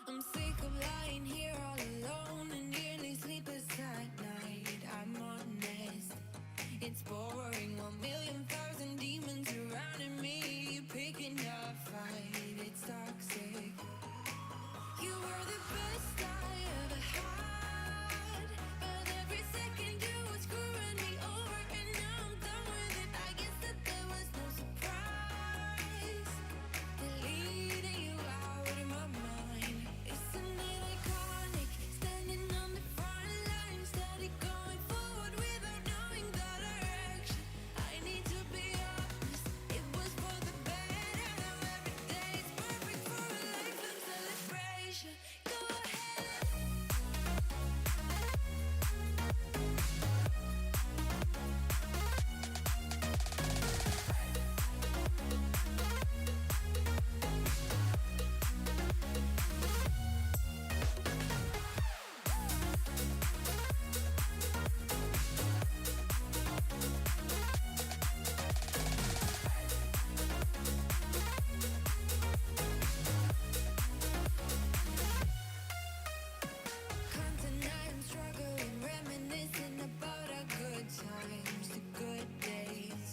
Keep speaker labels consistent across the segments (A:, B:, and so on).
A: I'm sick of lying here all alone and nearly sleepless at night. I'm honest, it's boring. 1,000,000 demons surrounding me, picking a fight. It's toxic. You were the best I ever had, but every second you were screwing me over, and now I'm done with it. I guess that there was no surprise. Deleting you out of my mind. Isn't it iconic? Standing on the front line, steady going forward without knowing the direction. I need to be honest, it was for the better. Now every day is perfect for a lifelong celebration. Go ahead. Constant night, I'm struggling, reminiscing about our good times, the good days,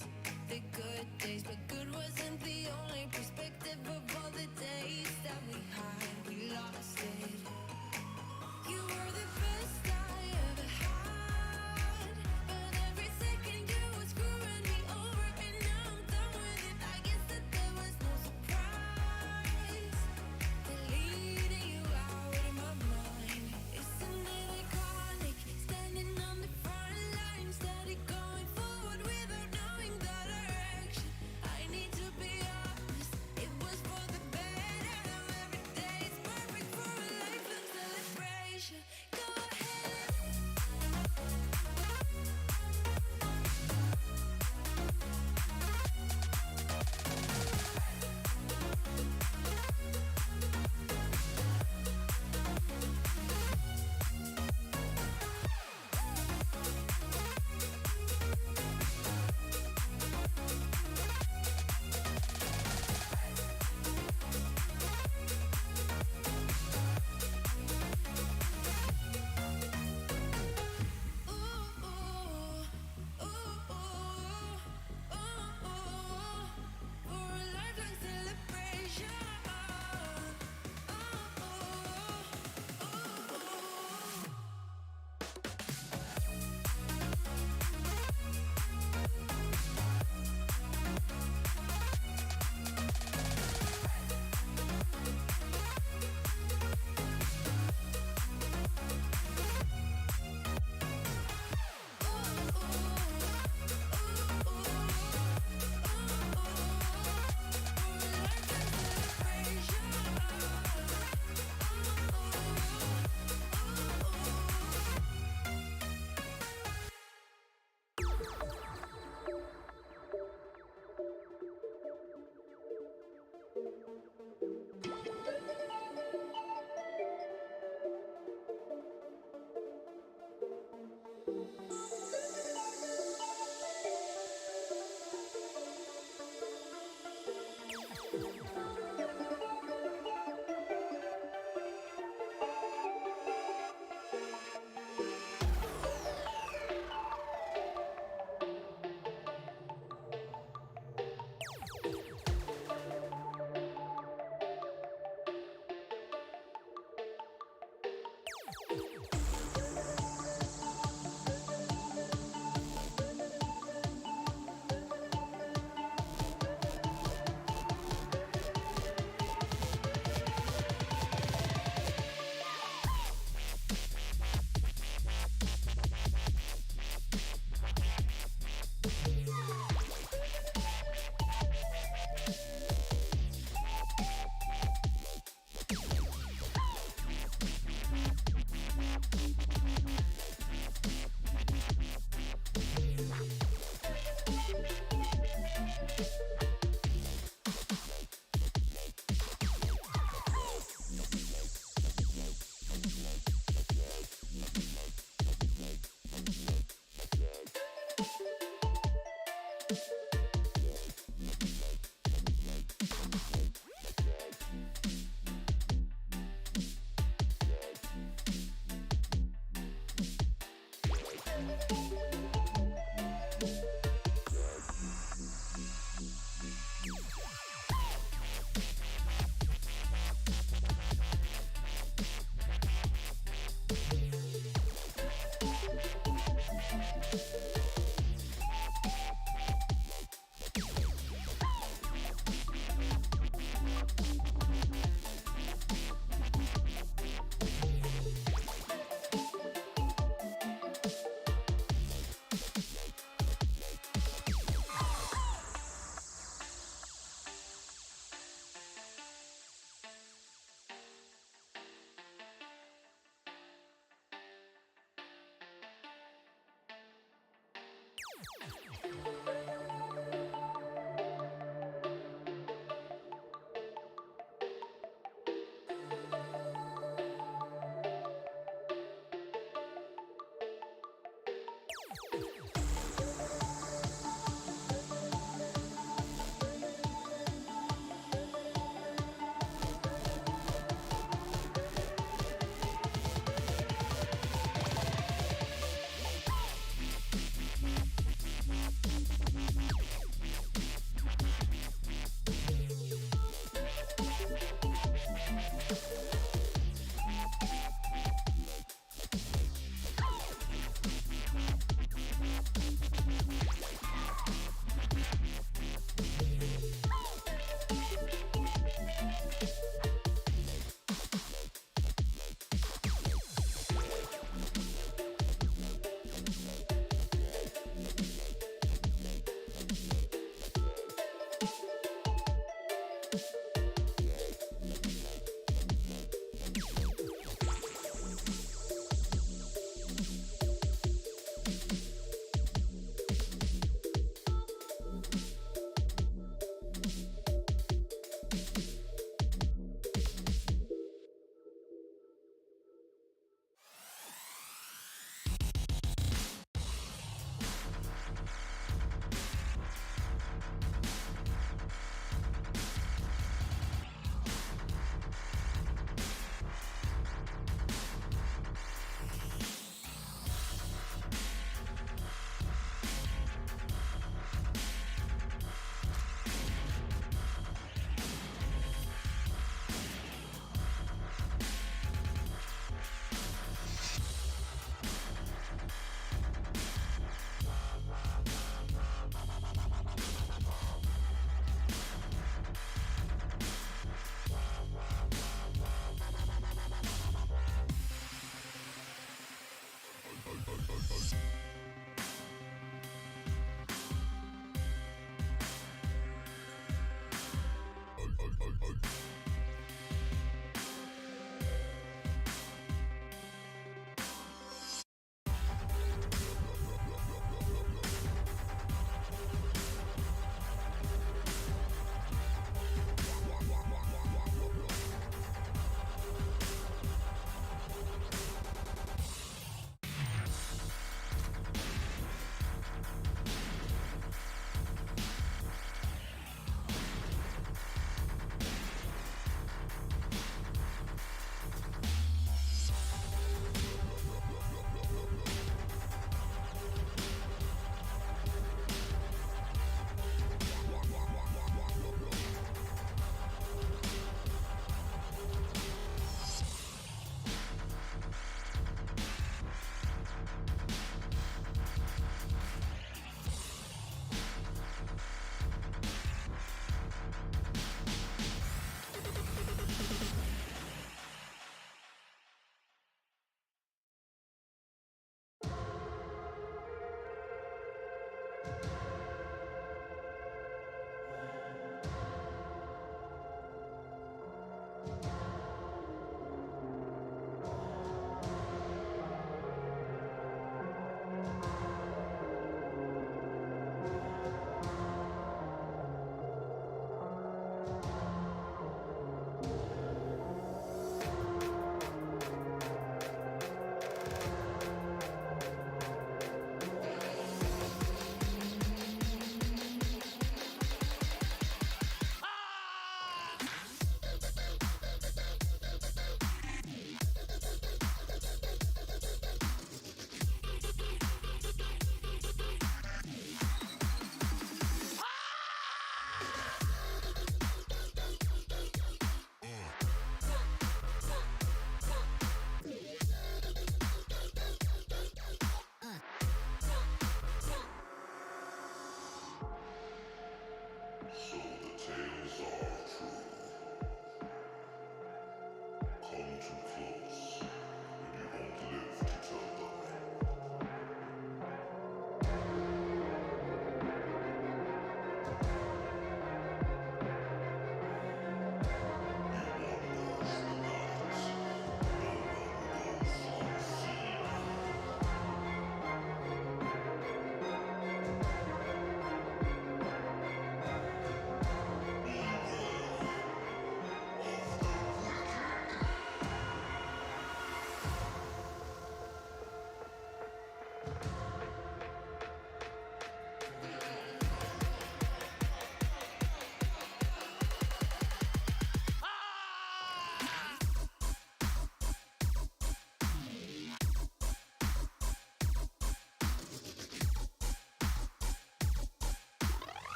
A: the good days. But good wasn't the only perspective of all the days that we had. We lost it. You were the best I ever had, but every second you were screwing me over, and now I'm done with it. I guess that there was no surprise. Deleting you out of my mind. Isn't it iconic? Standing on the front line, steady going forward without knowing the direction. I need to be honest, it was for the better. Now every day is perfect for a lifelong celebration. Go ahead.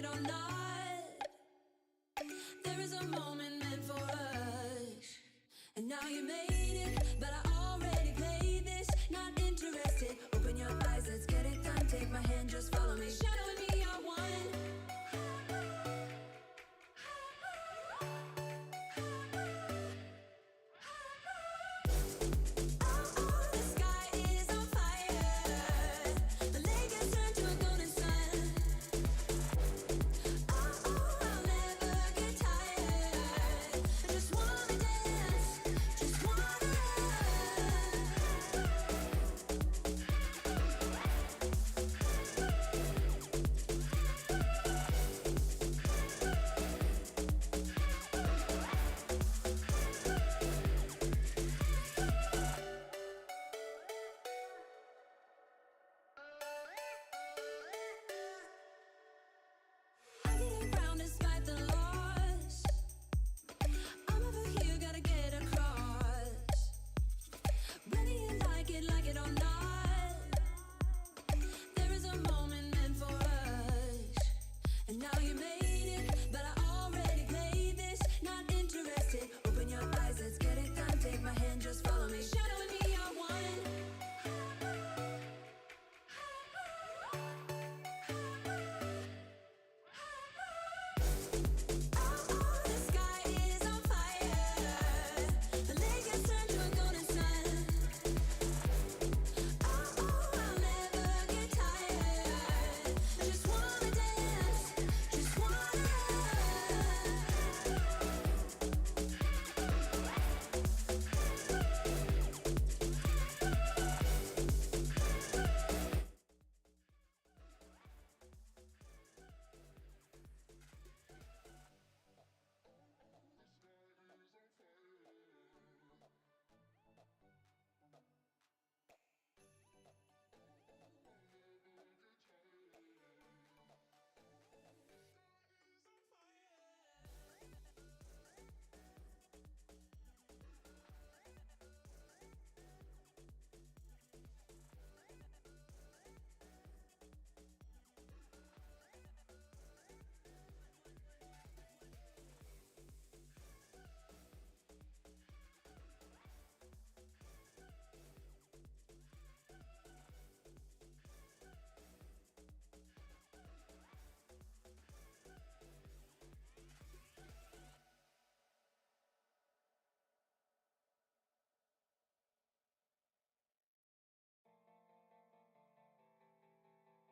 A: it or not. There is a moment meant for us, and now you made it, but I already played this. Not interested. Open your eyes, let's get it done. Take my hand, just follow me. Shadow and me are one.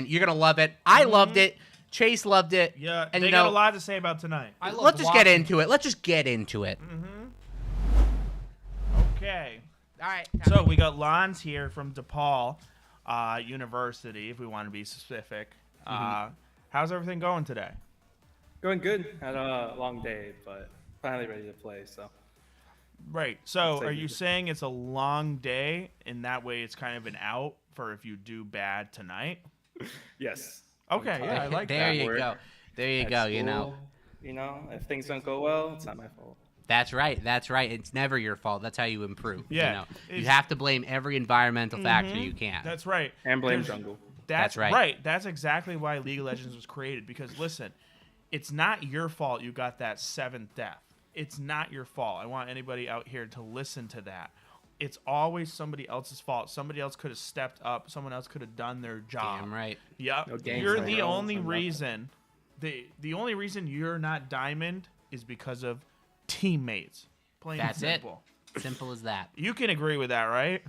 B: You're going to love it. I loved it. Chase loved it.
C: Yeah,
B: and
C: they got a lot to say about tonight.
B: Let's just get into it. Let's just get into it.
C: Okay.
B: All right.
C: So we got Lons here from DePaul University, if we want to be specific. How's everything going today?
D: Going good. Had a long day, but finally ready to play. So.
C: Right. So are you saying it's a long day, and that way it's kind of an out for if you do bad tonight?
D: Yes.
C: Okay. Yeah, I like
B: there
C: that.
B: You go. There you go.
D: School, if things don't go well, it's not my fault.
B: That's right. That's right. It's never your fault. That's how you improve.
C: Yeah.
B: You have to blame every environmental factor you can.
C: That's right.
D: And blame jungle.
C: That's
B: right.
C: Right. That's exactly why League of Legends was created. Because listen, it's not your fault you got that 7th death. It's not your fault. I want anybody out here to listen to that. It's always somebody else's fault. Somebody else could have stepped up. Someone else could have done their job.
B: Damn right.
C: Yep.
D: No games
C: You're
D: right
C: the
D: now,
C: only
D: I'm
C: reason. The only reason you're not diamond is because of teammates. Plain
B: That's
C: and simple.
B: it. Simple as that.
C: You can agree with that, right?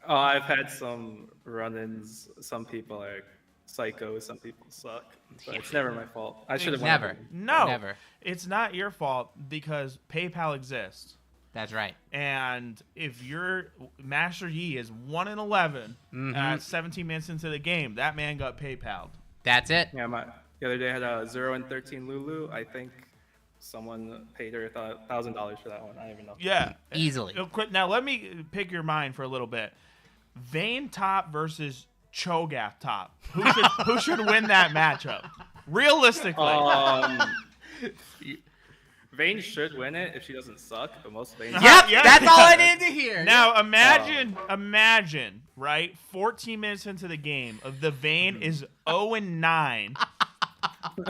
D: Oh, I've had some run-ins. Some people are psycho. Some people suck. But it's never my fault. I should have
B: Never.
C: No.
B: Never.
C: It's not your fault because PayPal exists.
B: That's right.
C: And if your Master Yi is 1-11 at 17 minutes into the game, that man got PayPal'd.
B: That's it.
D: Yeah, the other day I had a 0-13 Lulu. I think someone paid her $1,000 for that one. I don't even know.
C: Yeah.
B: Easily.
C: Now, let me pick your mind for a little bit. Vayne top versus Cho'Gath top. Who should win that matchup? Realistically.
D: Vayne should win it if she doesn't suck, but most Vayne.
B: Yep,
C: Yeah.
B: that's all I need to hear.
C: Now imagine, right? 14 minutes into the game, the Vayne is 0-9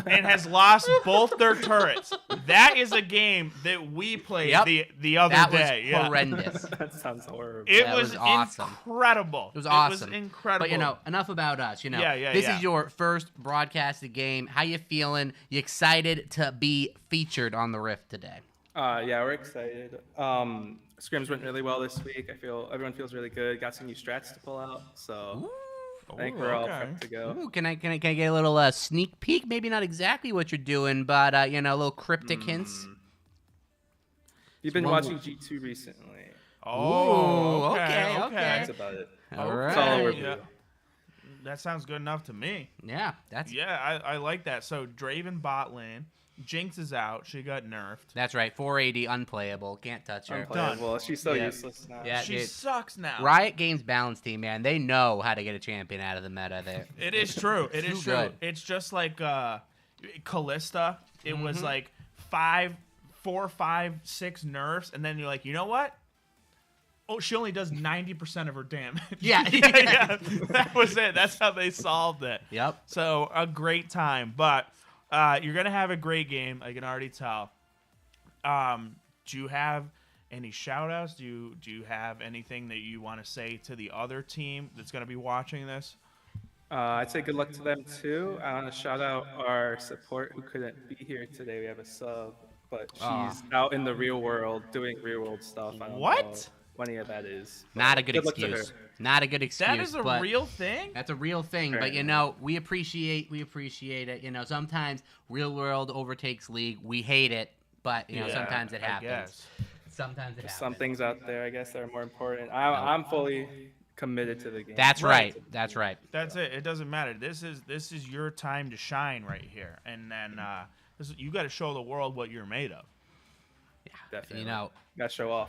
C: and has lost both their turrets. That is a game that we played the other day.
B: That was horrendous.
D: That sounds horrible.
C: It
B: That
C: was
B: was awesome.
C: incredible.
B: It was awesome.
C: It was incredible.
B: But, enough about us.
C: Yeah,
B: this is your first broadcasted game. How you feeling? You excited to be featured on the Rift today?
D: Yeah, we're excited. Scrims went really well this week. I feel everyone feels really good. Got some new strats to pull out, so I think we're all prepped to go.
B: Ooh, can I get a little sneak peek? Maybe not exactly what you're doing, but a little cryptic hints.
D: You've been watching G2 recently.
C: Oh,
B: okay.
D: That's about it.
B: All
D: It's all
B: right.
D: overview.
C: Yeah. That sounds good enough to me.
B: Yeah, that's
C: I like that. So Draven bot lane. Jinx is out. She got nerfed.
B: That's right. 480 unplayable. Can't touch her.
D: Unplayable. She's so
B: Yeah.
D: useless now.
B: Yeah,
C: She
B: dude.
C: sucks now.
B: Riot Games balance team, man. They know how to get a champion out of the meta there.
C: It is true. It is
B: Too
C: true.
B: good.
C: It's just like Callista. It was
B: Mm-hmm.
C: like 4, 5, 6 nerfs, and then you're like, you know what? Oh, she only does 90% of her damage.
B: Yeah.
C: yeah, that was it. That's how they solved it.
B: Yep.
C: So a great time, but you're gonna have a great game. I can already tell. Do you have any shout outs? Do you have anything that you want to say to the other team that's gonna be watching this?
D: I'd say good luck to them too. I want to shout out our support who couldn't be here today. We have a sub, but she's out in the real world doing real world stuff. I don't
C: What?
D: know what any of that is.
B: Not a good
D: Good luck to
B: excuse.
D: her.
B: Not a good excuse.
C: That is a
B: but
C: real thing.
B: That's a real thing. But
D: Apparently.
B: we appreciate it. Sometimes real world overtakes league. We hate it, but
C: Yeah,
B: sometimes it
C: I
B: happens.
C: guess.
B: Sometimes it happens.
D: Some things out there, I guess, that are more important. I'm fully committed to the game.
B: That's
C: Right.
B: right. That's right.
C: That's it. It doesn't matter. This is your time to shine right here, and then you got to show the world what you're made of.
D: Definitely.
B: You
D: Gotta show off.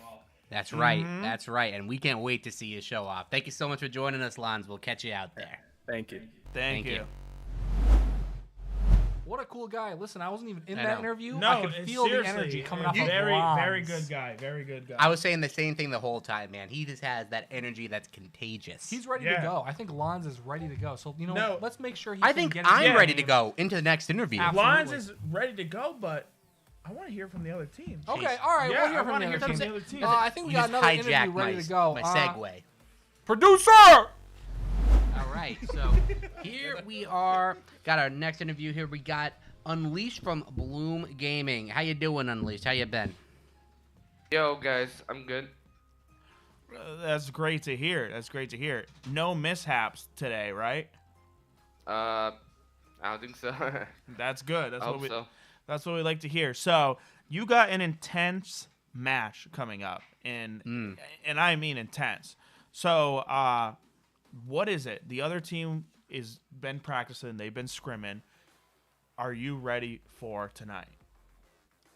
B: That's right. That's right. And we can't wait to see you show off. Thank you so much for joining us, Lons. We'll catch you out there.
D: Thank you.
C: Thank
B: Thank
C: you.
B: you.
E: What a cool guy. Listen, I wasn't even in
B: I
E: that
B: know.
E: interview.
C: No,
E: I could feel the
C: seriously,
E: energy coming off of
C: very
E: Lons.
C: good guy. Very good guy.
B: I was saying the same thing the whole time, man. He just has that energy that's contagious.
E: He's ready
C: Yeah.
E: to go. I think Lons is ready to go. So,
C: No.
E: let's make sure he
B: I
E: can
B: think
E: get his
B: I'm
C: Yeah.
B: ready to go into the next interview.
E: Absolutely.
C: Lons is ready to go, but I want to hear from the other team.
E: Okay, all right.
C: Yeah,
E: we'll hear
C: I
E: from
C: wanna
E: the
C: hear
E: other
C: from
E: team.
C: the other team.
E: I think we
B: You
E: got
B: just
E: another
B: hijacked
E: interview
B: my,
E: ready to go.
B: my segue.
E: Producer!
B: All right, so here we are. Got our next interview here. We got Unleashed from Bloom Gaming. How you doing, Unleashed? How you been?
F: Yo, guys, I'm good.
C: That's great to hear. That's great to hear. No mishaps today, right?
F: I don't think so.
C: That's good. That's
F: I
C: what
F: hope
C: we.
F: so.
C: That's what we like to hear. So you got an intense match coming up, and I mean intense. So what is it? The other team is been practicing. They've been scrimming. Are you ready for tonight?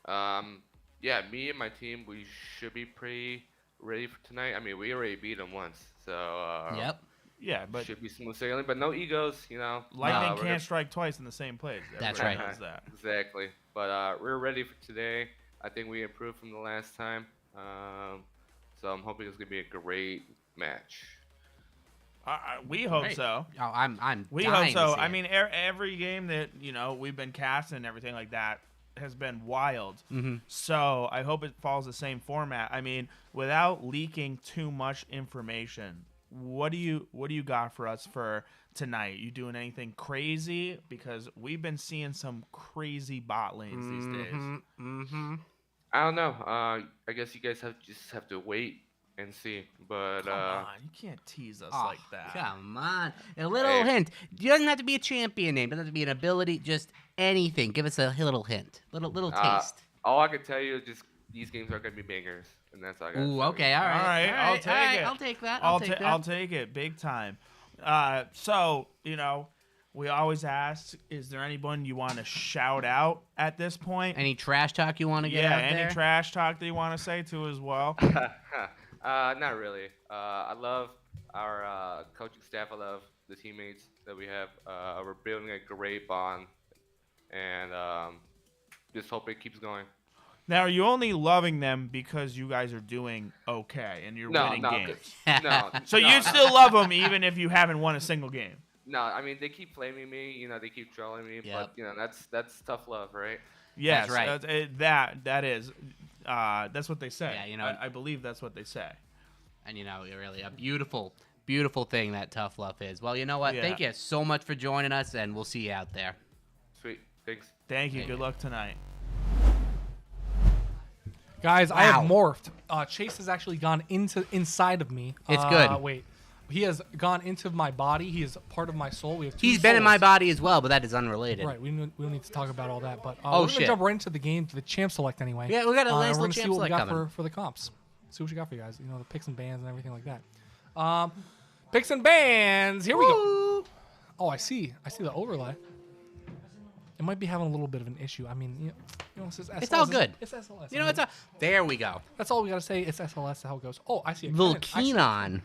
F: Yeah, me and my team, we should be pretty ready for tonight. I mean, we already beat them once, so
B: Yep.
C: Yeah, but
F: should be smooth sailing. But no egos, you know.
C: lightning
F: we're
C: can't
F: gonna-
C: strike twice in the same place.
B: That's
C: Everybody
B: right.
C: knows that.
F: Exactly. But we're ready for today. I think we improved from the last time. So I'm hoping it's gonna be a great match.
C: We hope
B: Great.
C: so.
B: Oh, I'm.
C: We
B: dying
C: hope
B: to
C: so.
B: see
C: I
B: it.
C: mean, every game that we've been casting and everything like that has been wild. So I hope it follows the same format. I mean, without leaking too much information, what do you got for us for tonight? You doing anything crazy? Because we've been seeing some crazy bot lanes these days.
F: I don't know. I guess you guys just have to wait and see. But
C: Come on, you can't tease us
B: Oh,
C: like that.
B: Come on. A little
F: Hey.
B: hint. It doesn't have to be a champion name. It doesn't have to be an ability. Just anything. Give us a little hint. Little taste.
F: all I can tell you is just these games are gonna be bangers, and that's all I got.
B: Ooh, okay. All right.
C: All right, I'll take it.
B: I'll take that.
C: I'll take it big time. So we always ask, is there anyone you want to shout out at this point?
B: Any trash talk you want to get out
C: any
B: there?
C: trash talk that you want to say to as well?
F: Not really. I love our coaching staff. I love the teammates that we have. We're building a great bond, and just hope it keeps going.
C: Now, are you only loving them because you guys are doing okay and you're winning games?
F: No.
C: So
F: no.
C: you still love them even if you haven't won a single game?
F: No, I mean they keep flaming me. You know, they keep trolling me.
B: Yep.
F: But you know, that's tough love, right?
C: Yes,
B: right.
C: That is. That's what they say.
B: Yeah, you know-
C: I believe that's what they say.
B: And really a beautiful, beautiful thing that tough love is. Well, you know what?
C: Yeah.
B: Thank you so much for joining us, and we'll see you out there.
F: Sweet. Thanks.
C: Thank you.
B: Thank
C: Good
B: you.
C: luck tonight.
E: Guys, I have
B: Wow.
E: morphed. Chase has actually gone inside of me.
B: It's good.
E: Wait. He has gone into my body. He is part of my soul. We have two
B: He's been in
E: souls.
B: my body as well, but that is unrelated.
E: Right, we don't need to talk about all that, but
B: Oh,
E: we're gonna
B: shit.
E: jump right into the game, to the champ select anyway.
B: Yeah, we got a nice
E: and we're
B: little
E: gonna see
B: champ
E: what we
B: select
E: got
B: coming.
E: for the comps. See what you got for you guys. The picks and bands and everything like that. Picks and bands. Here we go. Oh, I see the overlay. It might be having a little bit of an issue. I mean, it's just SLS.
B: It's all good.
E: It's SLS.
B: You know, it's a. There we go.
E: That's all we gotta say. It's SLS. How it goes. Oh, I see a
B: Little
E: cannon. I see-
B: Keenon.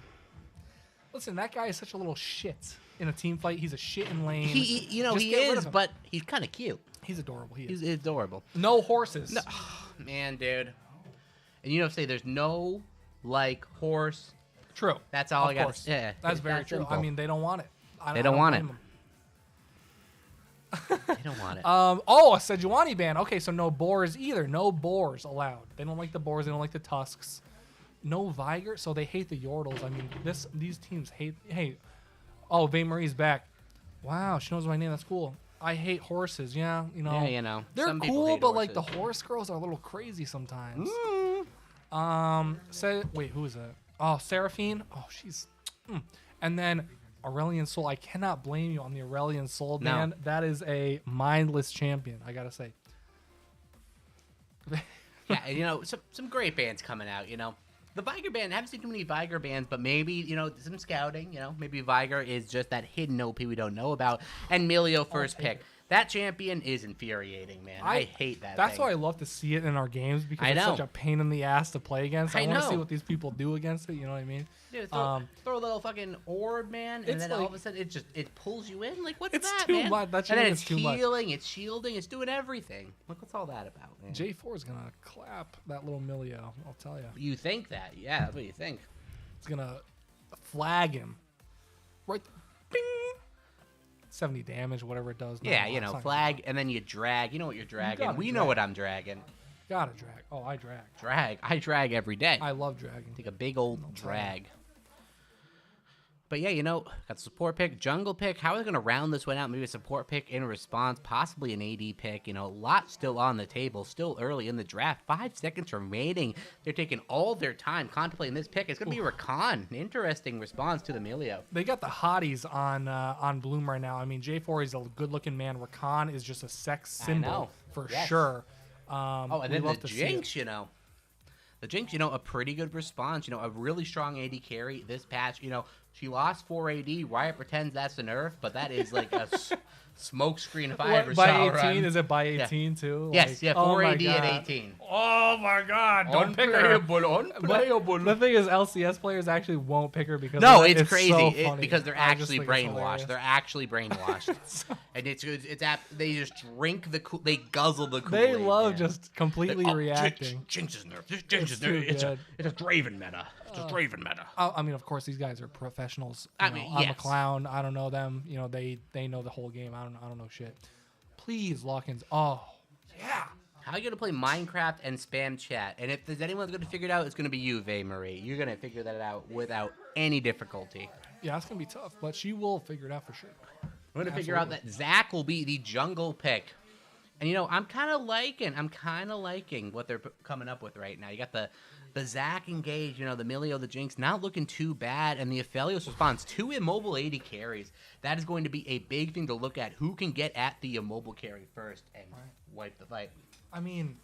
E: Listen, that guy is such a little shit in a team fight. He's a shit in lane.
B: He
E: Just
B: he
E: get rid
B: is,
E: of him.
B: but he's kind of cute.
E: He's adorable. He is.
B: He's adorable.
E: No horses.
B: No, man, dude. And say there's no horse.
E: True.
B: That's all
E: Of
B: I got.
E: course.
B: Yeah,
E: That's
B: it's
E: very
B: that
E: true. I
B: simple.
E: mean, they don't want it.
B: They don't want
E: blame
B: it.
E: 'em.
B: They don't want it.
E: Oh, a Sejuani ban. Okay, so no boars either. No boars allowed. They don't like the boars. They don't like the tusks. No Viger, so they hate the Yordles. I mean, these teams hate. Hey, oh, Vay Marie's back. Wow, she knows my name. That's cool. I hate horses. Yeah,
B: Yeah,
E: they're
B: some people
E: cool,
B: hate
E: but like the
B: horses.
E: horse girls are a little crazy sometimes.
B: Mm.
E: Wait, who is that? Oh, Seraphine. Oh, she's. And then Aurelion Soul. I cannot blame you on the Aurelion Soul,
B: No.
E: man. That is a mindless champion. I gotta say.
B: Yeah, and, some great bands coming out. The Viger band. I haven't seen too many Viger bands, but maybe some scouting. Maybe Viger is just that hidden OP we don't know about. And Milio first pick. That champion is infuriating, man. I hate that.
E: That's
B: thing.
E: why I love to see it in our games because
B: I
E: it's
B: know.
E: such a pain in the ass to play against. I want to see
B: know.
E: what these people do against it. You know what I mean?
B: Dude, throw a little fucking orb, man, and
E: It's
B: then all
E: like-
B: of a sudden it pulls you in. Like, what's
E: It's
B: that,
E: too
B: man?
E: much. That
B: And then
E: champion
B: it's
E: is too much.
B: healing, it's shielding, it's doing everything. Like, what's all that about, man?
E: J4 is gonna clap that little Milio. I'll tell you.
B: You think that? Yeah, that's what you think.
E: It's gonna flag him. Right. Bing. 70 damage, whatever it does.
B: Yeah,
E: it's not
B: flag, and then you drag. You know what you're dragging.
E: gotta
B: We know
E: drag.
B: what I'm dragging.
E: Gotta drag. Oh, I drag.
B: Drag. I drag every day.
E: I love dragging.
B: Take a big old
E: tell you.
B: drag. But yeah, got support pick, jungle pick. How are they going to round this one out? Maybe a support pick in response, possibly an AD pick. A lot still on the table, still early in the draft. 5 seconds remaining. They're taking all their time contemplating this pick. It's going to be Rakan. An interesting response to the Milio.
E: They got the hotties on Bloom right now. I mean, J4 is a good-looking man. Rakan is just a sex
B: I
E: symbol
B: know.
E: for
B: Yes.
E: sure.
B: Oh, and
E: we
B: then
E: love
B: the
E: to see it.
B: Jinx, The Jinx, a pretty good response. A really strong AD carry this patch. She lost 4 AD. Riot pretends that's the nerf, but that is like a smoke screen if I ever
E: By
B: saw
E: 18?
B: one.
E: Is it by 18 too?
B: Yes,
E: Like,
B: yeah,
E: oh
B: 4
E: my
B: AD at
E: God.
B: 18.
E: Oh my God! Don't pick her.
B: Unplayable.
E: The thing is, LCS players actually won't pick her because
B: No,
E: of that.
B: it's crazy
E: so
B: It-
E: funny.
B: because they're
E: I just
B: actually
E: think it's
B: brainwashed.
E: hilarious.
B: They're actually brainwashed, and they just drink they guzzle the Kool-Aid.
E: They love
B: man.
E: just completely
B: Oh,
E: reacting.
B: Jinx is nerfed. Jinx is
E: It's too
B: nerfed.
E: good.
B: It's a Draven meta. It's a Draven meta.
E: I mean, of course, these guys are professionals.
B: I mean,
E: I'm a
B: yes.
E: clown. I don't know them. They know the whole game. I don't know shit. Please, lock-ins. Oh, yeah.
B: How are you gonna play Minecraft and spam chat? And if there's anyone that's gonna figure it out, it's gonna be you, Vay Marie. You're gonna figure that out without any difficulty.
E: Yeah, it's gonna be tough, but she will figure it out for sure.
B: We're gonna figure out that Zach will be the jungle pick. And I'm kind of liking what they're coming up with right now. You got the Zach engage, the Milio, the Jinx, not looking too bad, and the Aphelios response. 2 immobile 80 carries. That is going to be a big thing to look at. Who can get at the immobile carry first and wipe the fight?
E: I mean,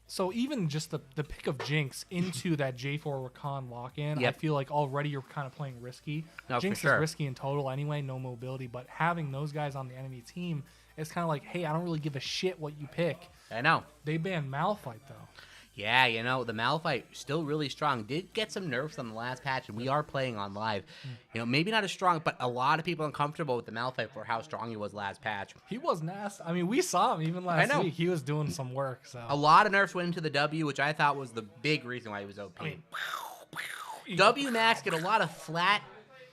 E: so even just the pick of Jinx into that J4 Rakan lock-in,
B: Yep.
E: I feel like already you're kind of playing risky.
B: No, for
E: Jinx
B: sure.
E: is risky in total anyway, no mobility, but having those guys on the enemy team, it's kind of like, hey, I don't really give a shit what you pick.
B: I know.
E: They banned Malphite, though.
B: Yeah, the Malphite still really strong. Did get some nerfs on the last patch, and we are playing on live. Maybe not as strong, but a lot of people uncomfortable with the Malphite for how strong he was last patch.
E: He was nasty. I mean, we saw him even last
B: know.
E: week. He was doing some work. So
B: A lot of nerfs went into the W, which I thought was the big reason why he was OP. W Max get a lot of flat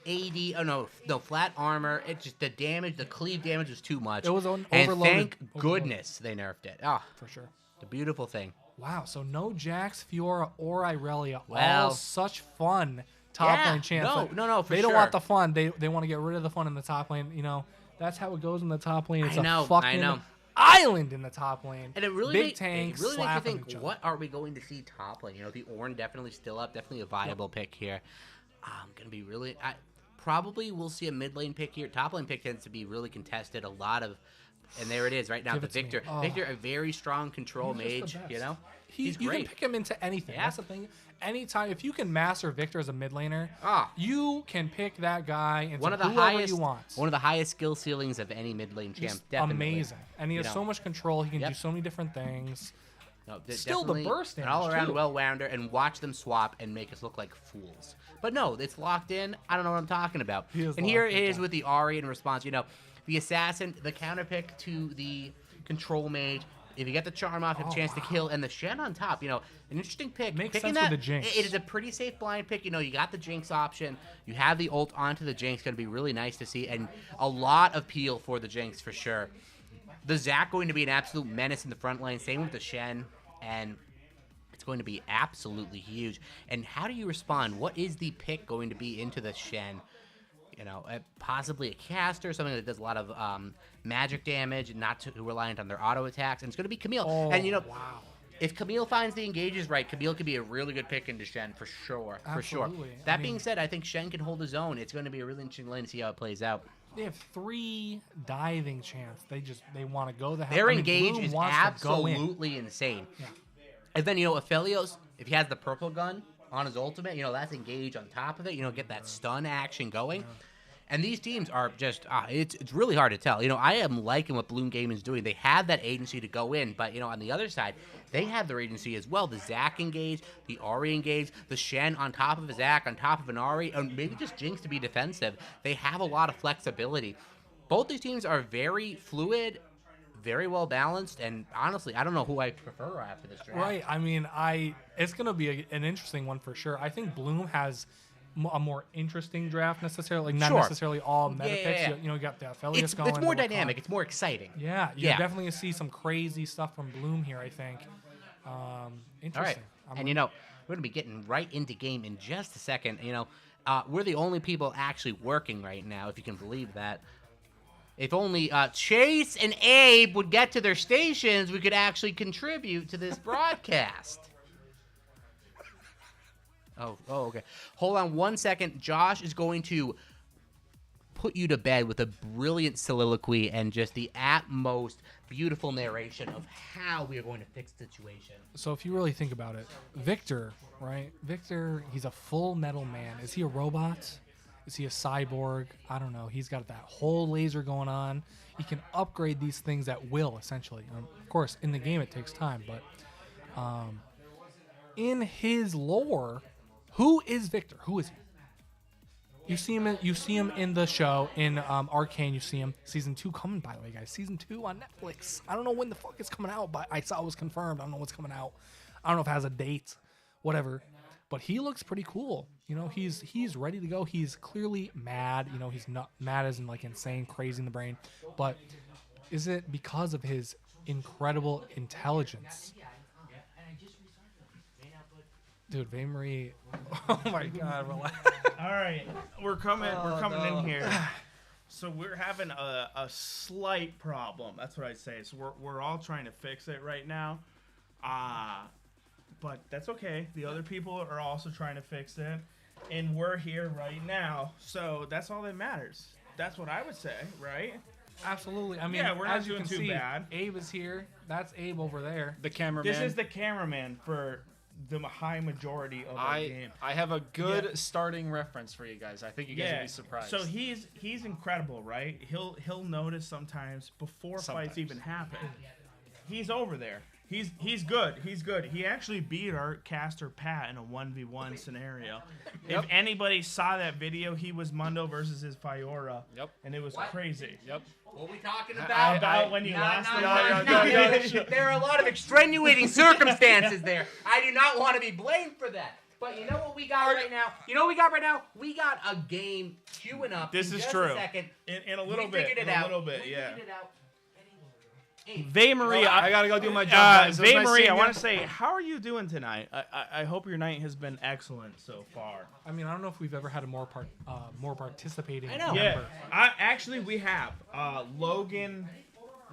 B: AD. Oh no, flat armor. It just the damage, the cleave damage was too much.
E: It was
B: and
E: overloaded.
B: thank
E: Overloaded.
B: goodness they nerfed it. Ah,
E: For sure.
B: the beautiful thing.
E: Wow, so no Jax, Fiora, or Irelia.
B: Well,
E: all such fun top
B: yeah,
E: lane champs.
B: no, for
E: They don't
B: sure.
E: want the fun. They want to get rid of the fun in the top lane. You know, that's how it goes in the top lane. It's
B: I know,
E: a fucking
B: I know.
E: island in the top lane.
B: And it really,
E: Big
B: makes
E: tanks
B: you
E: slapping
B: think,
E: each other.
B: what are we going to see top lane? You know, the Ornn definitely still up, definitely a viable pick here. Gonna be really, probably we'll see a mid lane pick here. Top lane pick tends to be really contested. A lot of, and there it is right now.
E: Give
B: The
E: it to me.
B: Victor,
E: Oh.
B: Victor, a very strong control
E: He's just the
B: mage.
E: best.
B: You know,
E: You can
B: great.
E: pick him into anything.
B: Yeah.
E: That's the thing. Anytime, if you can master Victor as a mid laner,
B: Ah.
E: you can pick that guy into
B: One of the
E: whoever
B: highest,
E: you want.
B: one of the highest skill ceilings of any mid lane champ.
E: Just
B: Definitely
E: amazing. And he
B: You
E: has
B: know.
E: so much control. He can
B: Yep.
E: do so many different things.
B: No,
E: Still the
B: definitely
E: burst
B: an
E: damage,
B: all-around
E: too.
B: well-rounder, and watch them swap and make us look like fools. But no, it's locked in. I don't know what I'm talking about.
E: He is
B: And here
E: locked
B: it
E: in,
B: is
E: yeah.
B: with the Ari in response. You know, the assassin, the counter pick to the control mage. If you get the charm off, you have a chance to kill, and the Shen on top. You know, an interesting pick.
E: Makes
B: Picking
E: sense with
B: that,
E: the Jinx.
B: It is a pretty safe blind pick. You know, you got the Jinx option. You have the ult onto the Jinx. Going to be really nice to see, and a lot of peel for the Jinx for sure. The Zac going to be an absolute menace in the front lane. Same with the Shen, and it's going to be absolutely huge. And how do you respond? What is the pick going to be into the Shen? You know, possibly a caster, something that does a lot of magic damage, not too reliant on their auto attacks. And it's going to be Camille.
E: Oh,
B: and, you know,
E: wow.
B: if Camille finds the engages right, Camille could be a really good pick into Shen for sure. For sure.
E: Absolutely.
B: That
E: I
B: being
E: mean-
B: said, I think Shen can hold his own. It's going to be a really interesting lane to see how it plays out.
E: They have 3 diving champs. They want to go the hell.
B: Their
E: I mean,
B: engage
E: Bloom
B: is
E: wants to go in.
B: absolutely insane.
E: Yeah.
B: And then, you know, Aphelios, if he has the purple gun on his ultimate, you know, that's engage on top of it. You know, get that stun action going. And these teams are just, it's really hard to tell. You know, I am liking what Bloom Gaming is doing. They have that agency to go in, but, you know, on the other side, they have their agency as well. The Zac engage, the Ari engage, the Shen on top of a Zac, on top of an Ari, and maybe just Jinx to be defensive. They have a lot of flexibility. Both these teams are very fluid, very well balanced, and honestly, I don't know who I prefer after this draft.
E: Right. I mean, it's going to be an interesting one for sure. I think Bloom has a more interesting draft necessarily, like not
B: Sure.
E: necessarily all meta
B: Yeah,
E: picks.
B: yeah.
E: You know, you got the Aphelios
B: It's
E: going.
B: more
E: the Rakan.
B: dynamic. It's more exciting.
E: Yeah, you're
B: Yeah.
E: definitely going to see some crazy stuff from Bloom here, I think.
B: All
E: Interesting.
B: right. And, you know, we're going to be getting right into game in just a second. You know, we're the only people actually working right now, if you can believe that. If only Chase and Abe would get to their stations, we could actually contribute to this broadcast. Oh, okay. Hold on 1 second. Josh is going to put you to bed with a brilliant soliloquy and just the utmost beautiful narration of how we are going to fix the situation.
E: So if you really think about it, Victor, right? Victor, he's a full metal man. Is he a robot? Is he a cyborg? I don't know. He's got that whole laser going on. He can upgrade these things at will, essentially. Of course, in the game it takes time, but in his lore, who is Victor? Who is he? You see him in the show in Arcane. You see him season 2 coming, by the way, guys. Season 2 on Netflix. I don't know when the fuck it's coming out, but I saw it was confirmed. I don't know what's coming out. I don't know if it has a date, whatever. But he looks pretty cool. You know, he's ready to go. He's clearly mad. You know, he's not mad as in like insane, crazy in the brain. But is it because of his incredible intelligence? Dude, Vaymarie. Oh my God, relax.
C: All right, we're coming in here. So we're having a slight problem. That's what I'd say. So we're all trying to fix it right now. But that's okay. The other people are also trying to fix it, and we're here right now. So that's all that matters. That's what I would say, right?
E: Absolutely. I mean,
C: Yeah, we're not
E: as you
C: doing
E: can
C: too
E: see,
C: bad.
E: Abe is here. That's Abe over there.
G: The cameraman.
C: This is the cameraman for the high majority of our game.
G: I have a good
C: Yeah.
G: starting reference for you guys. I think you guys will be surprised.
C: So he's incredible, right? He'll notice sometimes before fights even happen. He's over there. He's good. He's good. He actually beat our caster Pat in a 1v1 scenario.
G: Yep.
C: If anybody saw that video, he was Mundo versus his Fiora.
G: Yep.
C: And it was crazy.
G: Yep.
B: What are we talking about?
C: About when you lost the
B: There are a lot of extenuating circumstances there. I do not want to be blamed for that. But you know what we got right now? You know what we got right now? We got a game queuing up.
C: This
B: in
C: is
B: just
C: true.
B: A second.
C: In a little
B: We
C: bit.
B: figured it
C: In a
B: out.
C: little bit,
B: We
C: yeah.
B: figured it out. Hey,
C: Vay Marie,
G: I gotta go do my job, guys. It was
C: Vay
G: nice
C: Marie,
G: seeing
C: I
G: you.
C: want to say, how are you doing tonight? I hope your night has been excellent so far.
E: I mean, I don't know if we've ever had a more participating.
B: I know.
C: Yeah,
E: member.
C: actually we have Logan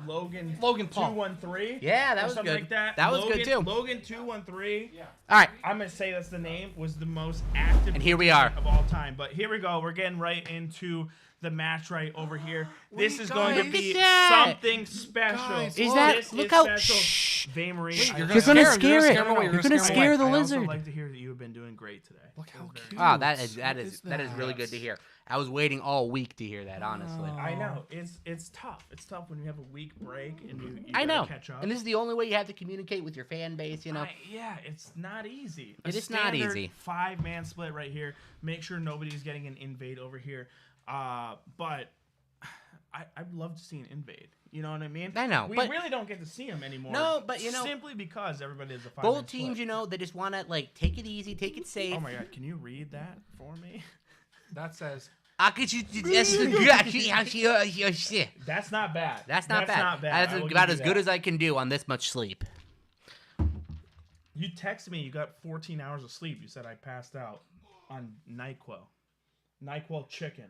E: Paul.
C: 213.
B: Yeah, that
C: or
B: was
C: something
B: good.
C: like that.
B: That was
C: Logan,
B: good, too.
C: Logan 213. Yeah.
B: All right.
C: I'm gonna say that's the name. Was the most active.
B: And here we are.
C: Of all time. But here we go. We're getting right into the match right over here. This is going to
E: guys.
C: be
B: Look at that.
C: something special.
E: Guys,
B: Is
E: look.
B: that?
C: This
B: Look
C: is
B: how.
C: special.
B: Shh.
C: Vay Marie,
E: Wait,
B: You're gonna scare it.
E: You're
B: You're
E: gonna
B: gonna scare the
C: I
B: lizard.
C: also like to hear that you have been doing great today.
E: Look how cute.
B: Ah, that
E: What
B: is really good to hear. I was waiting all week to hear that, honestly.
C: I know it's tough. It's tough when you have a week break and you
B: I
C: gotta
B: know.
C: catch up.
B: And this is the only way you have to communicate with your fan base, you know.
C: Yeah, it's not easy.
B: It is not easy.
C: 5-man split right here. Make sure nobody's getting an invade over here. But I'd love to see an invade. You know what I mean?
B: I know,
C: We
B: but-
C: really don't get to see them anymore.
B: No, but, you know,
C: simply because everybody is a 5-man
B: Both teams,
C: split.
B: you know, they just want to like take it easy, take it safe.
C: Oh my god, can you read that for me?
E: That says.
B: That's
C: That's not bad.
B: not bad.
C: Not bad.
B: That's
C: I will
B: about
C: give
B: as
C: you
B: good
C: that.
B: as I can do on this much sleep.
C: You text me. You got 14 hours of sleep. You said I passed out on NyQuil. NyQuil chicken.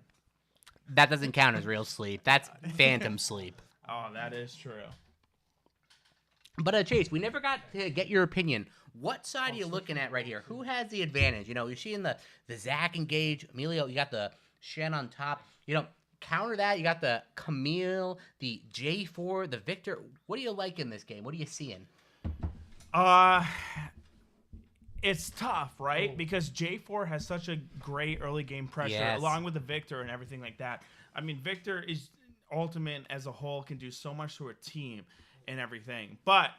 B: That doesn't count as real sleep. That's phantom sleep.
C: Oh, that is true.
B: But Chase, we never got to get your opinion. What side are you looking at right here? Who has the advantage? You know, you're seeing the Zach engage, Emilio. You got the Shen on top. You know, counter that. You got the Camille, the J4, the Victor. What do you like in this game? What are you seeing?
C: It's tough, right? Because J4 has such a great early game pressure,
B: Yes.
C: along with the Victor and everything like that. I mean, Victor is ultimate as a whole, can do so much to a team and everything. But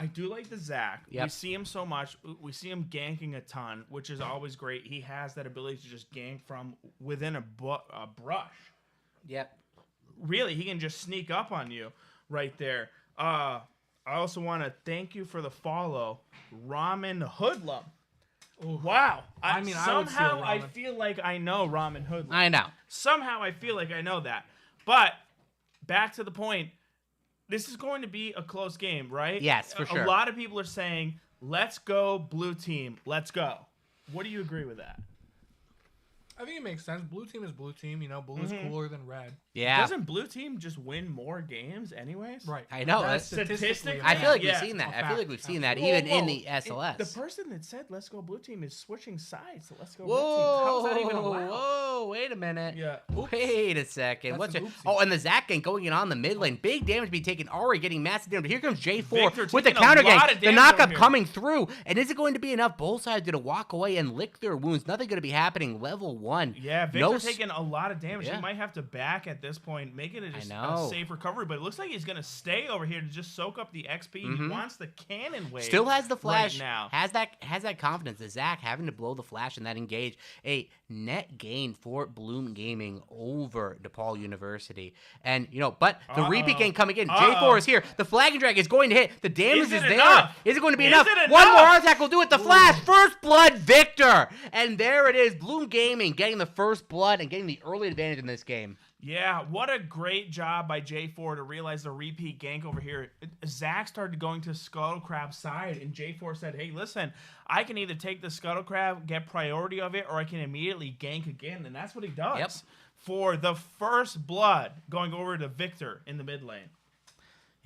C: I do like the Zach.
B: Yep.
C: We see him so much. We see him ganking a ton, which is always great. He has that ability to just gank from within a brush.
B: Yep.
C: Really, he can just sneak up on you right there. I also want to thank you for the follow, Ramen Hoodlum. Wow.
E: I mean, I would
C: somehow
E: steal
C: I
E: ramen.
C: feel like I know Ramen Hoodlum.
B: I know.
C: Somehow I feel like I know that. But back to the point, this is going to be a close game, right?
B: Yes, for sure.
C: A lot of people are saying, let's go blue team. Let's go. What do you agree with that?
E: I think it makes sense. Blue team is blue team. You know, blue is cooler than red.
B: Yeah.
C: Doesn't blue team just win more games anyways?
E: Right.
B: I know.
E: That's
C: Statistically,
E: statistically.
B: I feel like
C: Yeah.
B: we've seen that.
E: A
B: I feel
E: fact.
B: like we've seen that
C: Whoa,
B: even in
C: whoa.
B: the SLS.
C: The person that said let's go blue team is switching sides to let's go red team. How is that even allowed?
B: Whoa, wait a minute.
C: Yeah.
B: Wait a second.
E: That's
B: What's
E: an
B: it?
E: oopsie.
B: Oh, and the Zach gang going in on the mid lane. Big damage being taken. Already getting massive damage. Here comes J4
C: Victor
B: with the
C: taking a
B: counter
C: lot
B: gang.
C: of
B: The
C: damage
B: knockup
C: over here.
B: coming through. And is it going to be enough? Both sides going to walk away and lick their wounds. Nothing going to be happening. Level 1.
C: Yeah, Victor
B: No
C: taking a lot of damage.
B: Yeah.
C: He might have to back at this point, make it a
B: know.
C: safe recovery. But it looks like he's going to stay over here to just soak up the XP. He wants the cannon wave.
B: Still has the flash.
C: right now.
B: Has that confidence. The Zach having to blow the flash and that engage. A net gain for Bloom Gaming over DePaul University. And but the repeat game coming in. J4 is here. The flag and drag is going to hit. The damage
C: Is
B: is
C: it
B: there.
C: enough?
B: Is it going to be
C: Is
B: enough?
C: it
B: One more
C: enough?
B: attack will do it. The flash. First blood Victor. And there it is. Bloom Gaming getting the first blood and getting the early advantage in this game.
C: Yeah, what a great job by J4 to realize the repeat gank over here. Zach started going to Scuttle Crab's side, and J4 said, hey, listen, I can either take the Scuttle Crab, get priority of it, or I can immediately gank again, and that's what he does.
B: Yep.
C: For the first blood going over to Victor in the mid lane.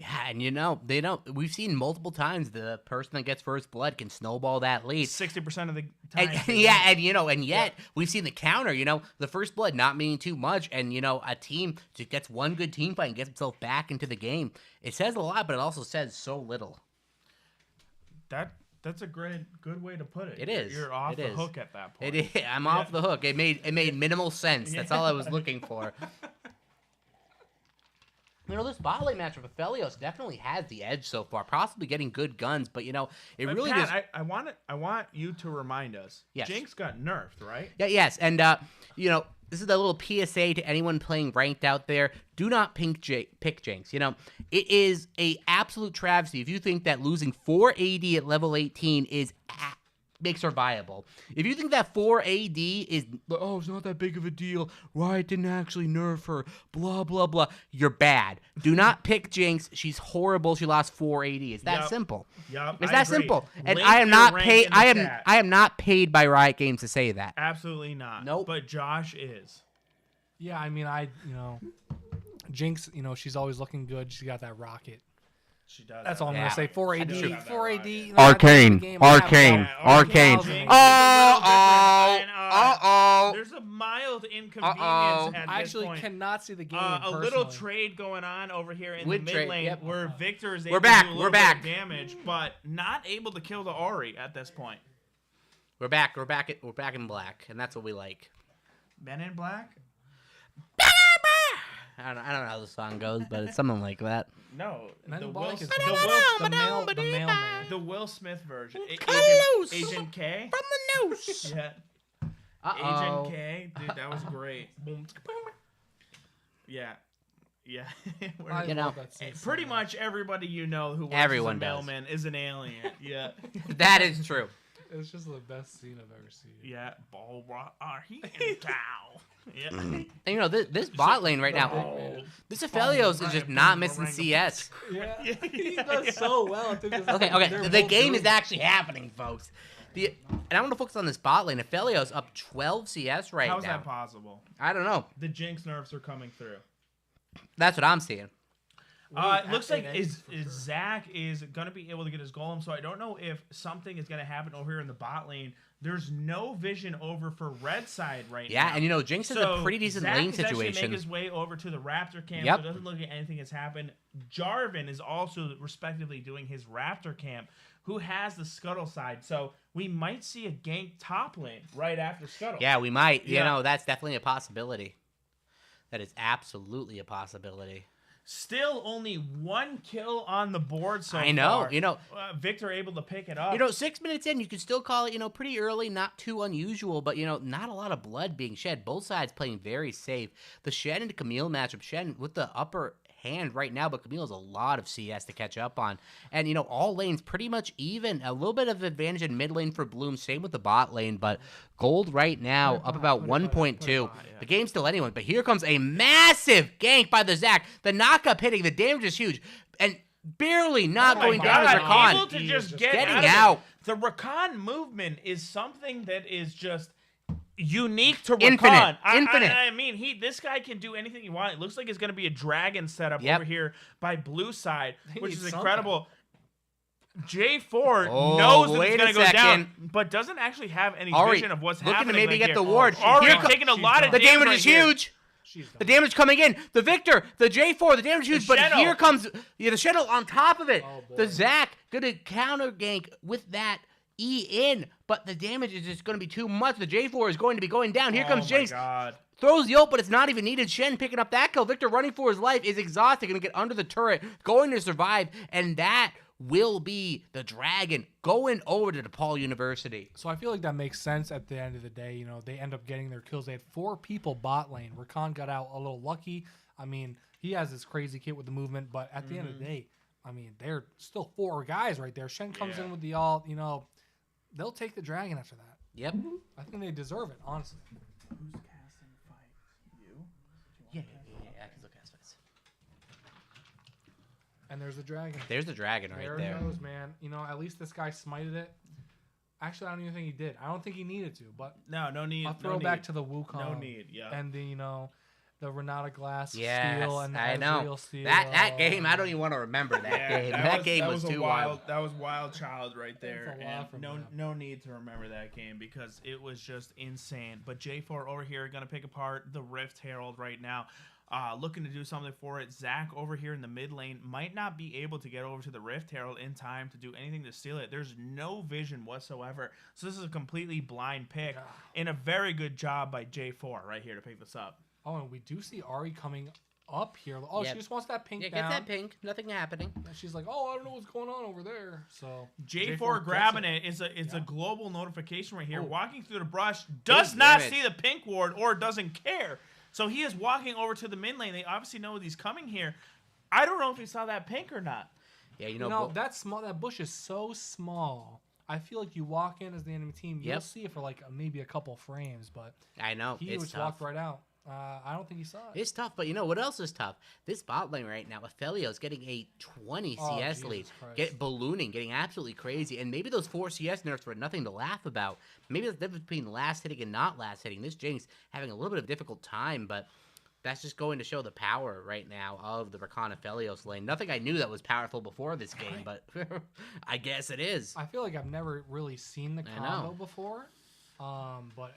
B: Yeah, and they don't. We've seen multiple times the person that gets first blood can snowball that lead.
C: 60% of the time.
B: And yet we've seen the counter. The first blood not meaning too much, and a team just gets one good team fight and gets itself back into the game. It says a lot, but it also says so little.
C: That's a good way to put it.
B: It is.
C: You're off
B: It
C: the
B: is.
C: hook at that point.
B: It is. I'm off the hook. It made minimal sense. That's all I was looking for. This bot lane match with Aphelios definitely has the edge so far, possibly getting good guns, but it really
C: Pat,
B: does.
C: I want you to remind us.
B: Yes.
C: Jinx got nerfed, right?
B: Yeah, yes, and this is a little PSA to anyone playing ranked out there. Do not pick Jinx. It is a absolute travesty if you think that losing 4 AD at level 18 is makes her viable. If you think that 4 AD is, oh, it's not that big of a deal, Riot didn't actually nerf her, blah, blah, blah, you're bad. Do not pick Jinx. She's horrible. She lost 4 AD. It's that simple.
C: Yup.
B: It's
C: I
B: that
C: agree.
B: simple. And
C: Link
B: I am
C: your
B: not
C: rank
B: paid.
C: in the
B: I am
C: chat.
B: I am not paid by Riot Games to say that.
C: Absolutely not.
B: Nope.
C: But Josh is.
E: Yeah, I mean, Jinx, she's always looking good. She's got that rocket.
C: She does.
E: That's all I'm
B: Yeah.
E: gonna say. 4
C: I
E: AD,
C: do have that
E: 4 AD.
C: rocket.
E: At the end of the
B: Arcane,
E: game, I have
B: Arcane,
E: about
B: Arcane.
E: 1,000 AD.
B: Uh-oh.
C: There's a mild inconvenience
B: Uh-oh.
C: at
E: I
C: this
E: actually
C: point.
E: cannot see the game.
C: A little
E: personally.
C: trade going on over here in
B: With
C: the
B: trade,
C: mid lane
B: yep.
C: where Victor is able
B: We're back,
C: to do a
B: we're
C: little
B: back.
C: bit of damage, but not able to kill the Ori at this point.
B: We're back in black, and that's what we like.
C: Men in Black?
B: I don't know how the song goes, but it's something like that.
C: No,
E: Men
C: the
E: in
C: Will,
E: Black is
C: the
E: the mailman.
C: Will Smith version.
B: Close.
C: Agent K?
B: From the nose.
C: Yeah.
B: Uh-oh.
C: Agent K, dude, that was great. Yeah. Yeah. We're-
E: I
B: You know,
E: love that scene so
C: Pretty much everybody you know who works
B: Everyone
C: as a
B: does.
C: mailman is an alien. Yeah.
B: That is true.
E: It's just the best scene I've ever seen.
C: Yeah. Ball are he in cow? Yeah.
B: And this bot lane right now, this Aphelios is just not missing CS.
E: Yeah, he does so well. I think it's-
B: Okay,
E: they're
B: the
E: both
B: game
E: doing
B: is actually happening, folks. And I'm going to focus on this bot lane. Aphelios up 12 CS right
C: How's
B: now.
C: that possible?
B: I don't know.
C: The Jinx nerfs are coming through.
B: That's what I'm seeing.
C: It looks like is Zach is gonna be able to get his golem, so I don't know if something is gonna happen over here in the bot lane. There's no vision over for red side right now.
B: Yeah, and Jinx is a pretty decent
C: Zach
B: lane
C: is actually
B: situation.
C: make his way over to the Raptor camp,
B: Yep.
C: so it doesn't look like anything has happened. Jarvan is also respectively doing his Raptor camp, who has the Scuttle side, so we might see a gank top lane right after Scuttle.
B: Yeah, we might.
C: Yeah.
B: That's definitely a possibility. That is absolutely a possibility.
C: Still only one kill on the board so
B: I know,
C: far. Victor able to pick it up.
B: 6 minutes in, you could still call it, pretty early, not too unusual, but, not a lot of blood being shed. Both sides playing very safe. The Shen and Camille matchup, Shen with the upper hand right now, but Camille has a lot of CS to catch up on. And, all lanes pretty much even. A little bit of advantage in mid lane for Bloom, same with the bot lane, but Gold right now up about 1.2. The game's still anyone, but here comes a massive gank by the Zac. The knock-up hitting, the damage is huge, and barely not going down as Rakan.
C: Able to just
B: getting
C: out.
B: out.
C: The Rakan movement is something that is just unique to Rakan.
B: Infinite.
C: I mean, this guy can do anything he wants. It looks like it's going to be a dragon setup
B: Yep.
C: over here by blue side, which is
E: need
C: incredible. J4
B: Oh,
C: knows that
B: wait
C: it's going
B: a
C: to go down,
B: second.
C: but doesn't actually have any
B: Ari,
C: vision of what's
B: looking to
C: happening.
B: maybe
C: right
B: get
C: here.
B: the ward.
C: Ari
B: Here
C: taking a lot of
B: The damage
C: right
B: is
C: here.
B: huge.
E: She's done.
B: The damage coming in. The Victor, the J4, the damage is huge, but
C: Shadow.
B: here comes the Shadow on top of it.
E: Oh, boy.
B: The Zac gonna counter gank with that E in, but the damage is just gonna be too much. The J4 is going to be going down. Here comes Jinx.
C: Oh my God.
B: Throws the ult, but it's not even needed. Shen picking up that kill. Victor running for his life is exhausted. Gonna get under the turret, going to survive, and that will be the dragon going over to DePaul University.
E: So I feel like that makes sense at the end of the day. They end up getting their kills. They had 4 people bot lane. Rakan got out a little lucky. I mean, he has this crazy kit with the movement, but at the end of the day, I mean, they're still 4 guys right there. Shen comes in with the ult. They'll take the dragon after that.
B: Yep.
E: I think they deserve it, honestly.
C: Who's casting fight? You?
B: Yeah, I can look at this.
E: And there's the dragon.
B: There's the dragon right
E: There
B: there.
E: it goes, man. At least this guy smited it. Actually, I don't even think he did. I don't think he needed to, but
C: No need.
E: I'll throw
C: no
E: back
C: need.
E: to the Wukong.
C: No need, yeah.
E: And the Renata Glass
B: Yes,
E: steal and the
B: I know.
E: Ezreal steal.
B: That game, I don't even want to remember that game. That game was too wild.
C: That was wild child right there.
E: That's a lot
C: And
E: from
C: no,
E: them.
C: no need to remember that game because it was just insane. But J4 over here gonna pick apart the Rift Herald right now. Looking to do something for it. Zac over here in the mid lane might not be able to get over to the Rift Herald in time to do anything to steal it. There's no vision whatsoever. So this is a completely blind pick and a very good job by J4 right here to pick this up.
E: Oh, and we do see Ari coming up here. Oh,
B: Yep.
E: she just wants that pink
B: Yeah,
E: down.
B: get that pink. Nothing happening.
E: And she's like, oh, I don't know what's going on over there. So
C: J4
E: gets
C: grabbing it is a global notification right here.
E: Oh.
C: Walking through the brush, does not
B: damage.
C: see the pink ward or doesn't care. So he is walking over to the mid lane. They obviously know he's coming here. I don't know if he saw that pink or not.
B: Yeah,
E: that small, that bush is so small. I feel like you walk in as the enemy team, you'll
B: Yep.
E: see it for like maybe a couple frames, but
B: I know.
E: he
B: It's
E: just
B: tough.
E: walked right out. I don't think he saw it.
B: It's tough, but you know what else is tough? This bot lane right now, Aphelios getting a 20
E: Oh,
B: CS
E: Jesus
B: lead,
E: Christ.
B: ballooning, getting absolutely crazy, and maybe those 4 CS nerfs were nothing to laugh about. Maybe the difference between last hitting and not last hitting. This Jinx having a little bit of difficult time, but that's just going to show the power right now of the Rakan Aphelios lane. Nothing I knew that was powerful before this game, but I guess it is.
E: I feel like I've never really seen the
B: I know.
E: combo before, but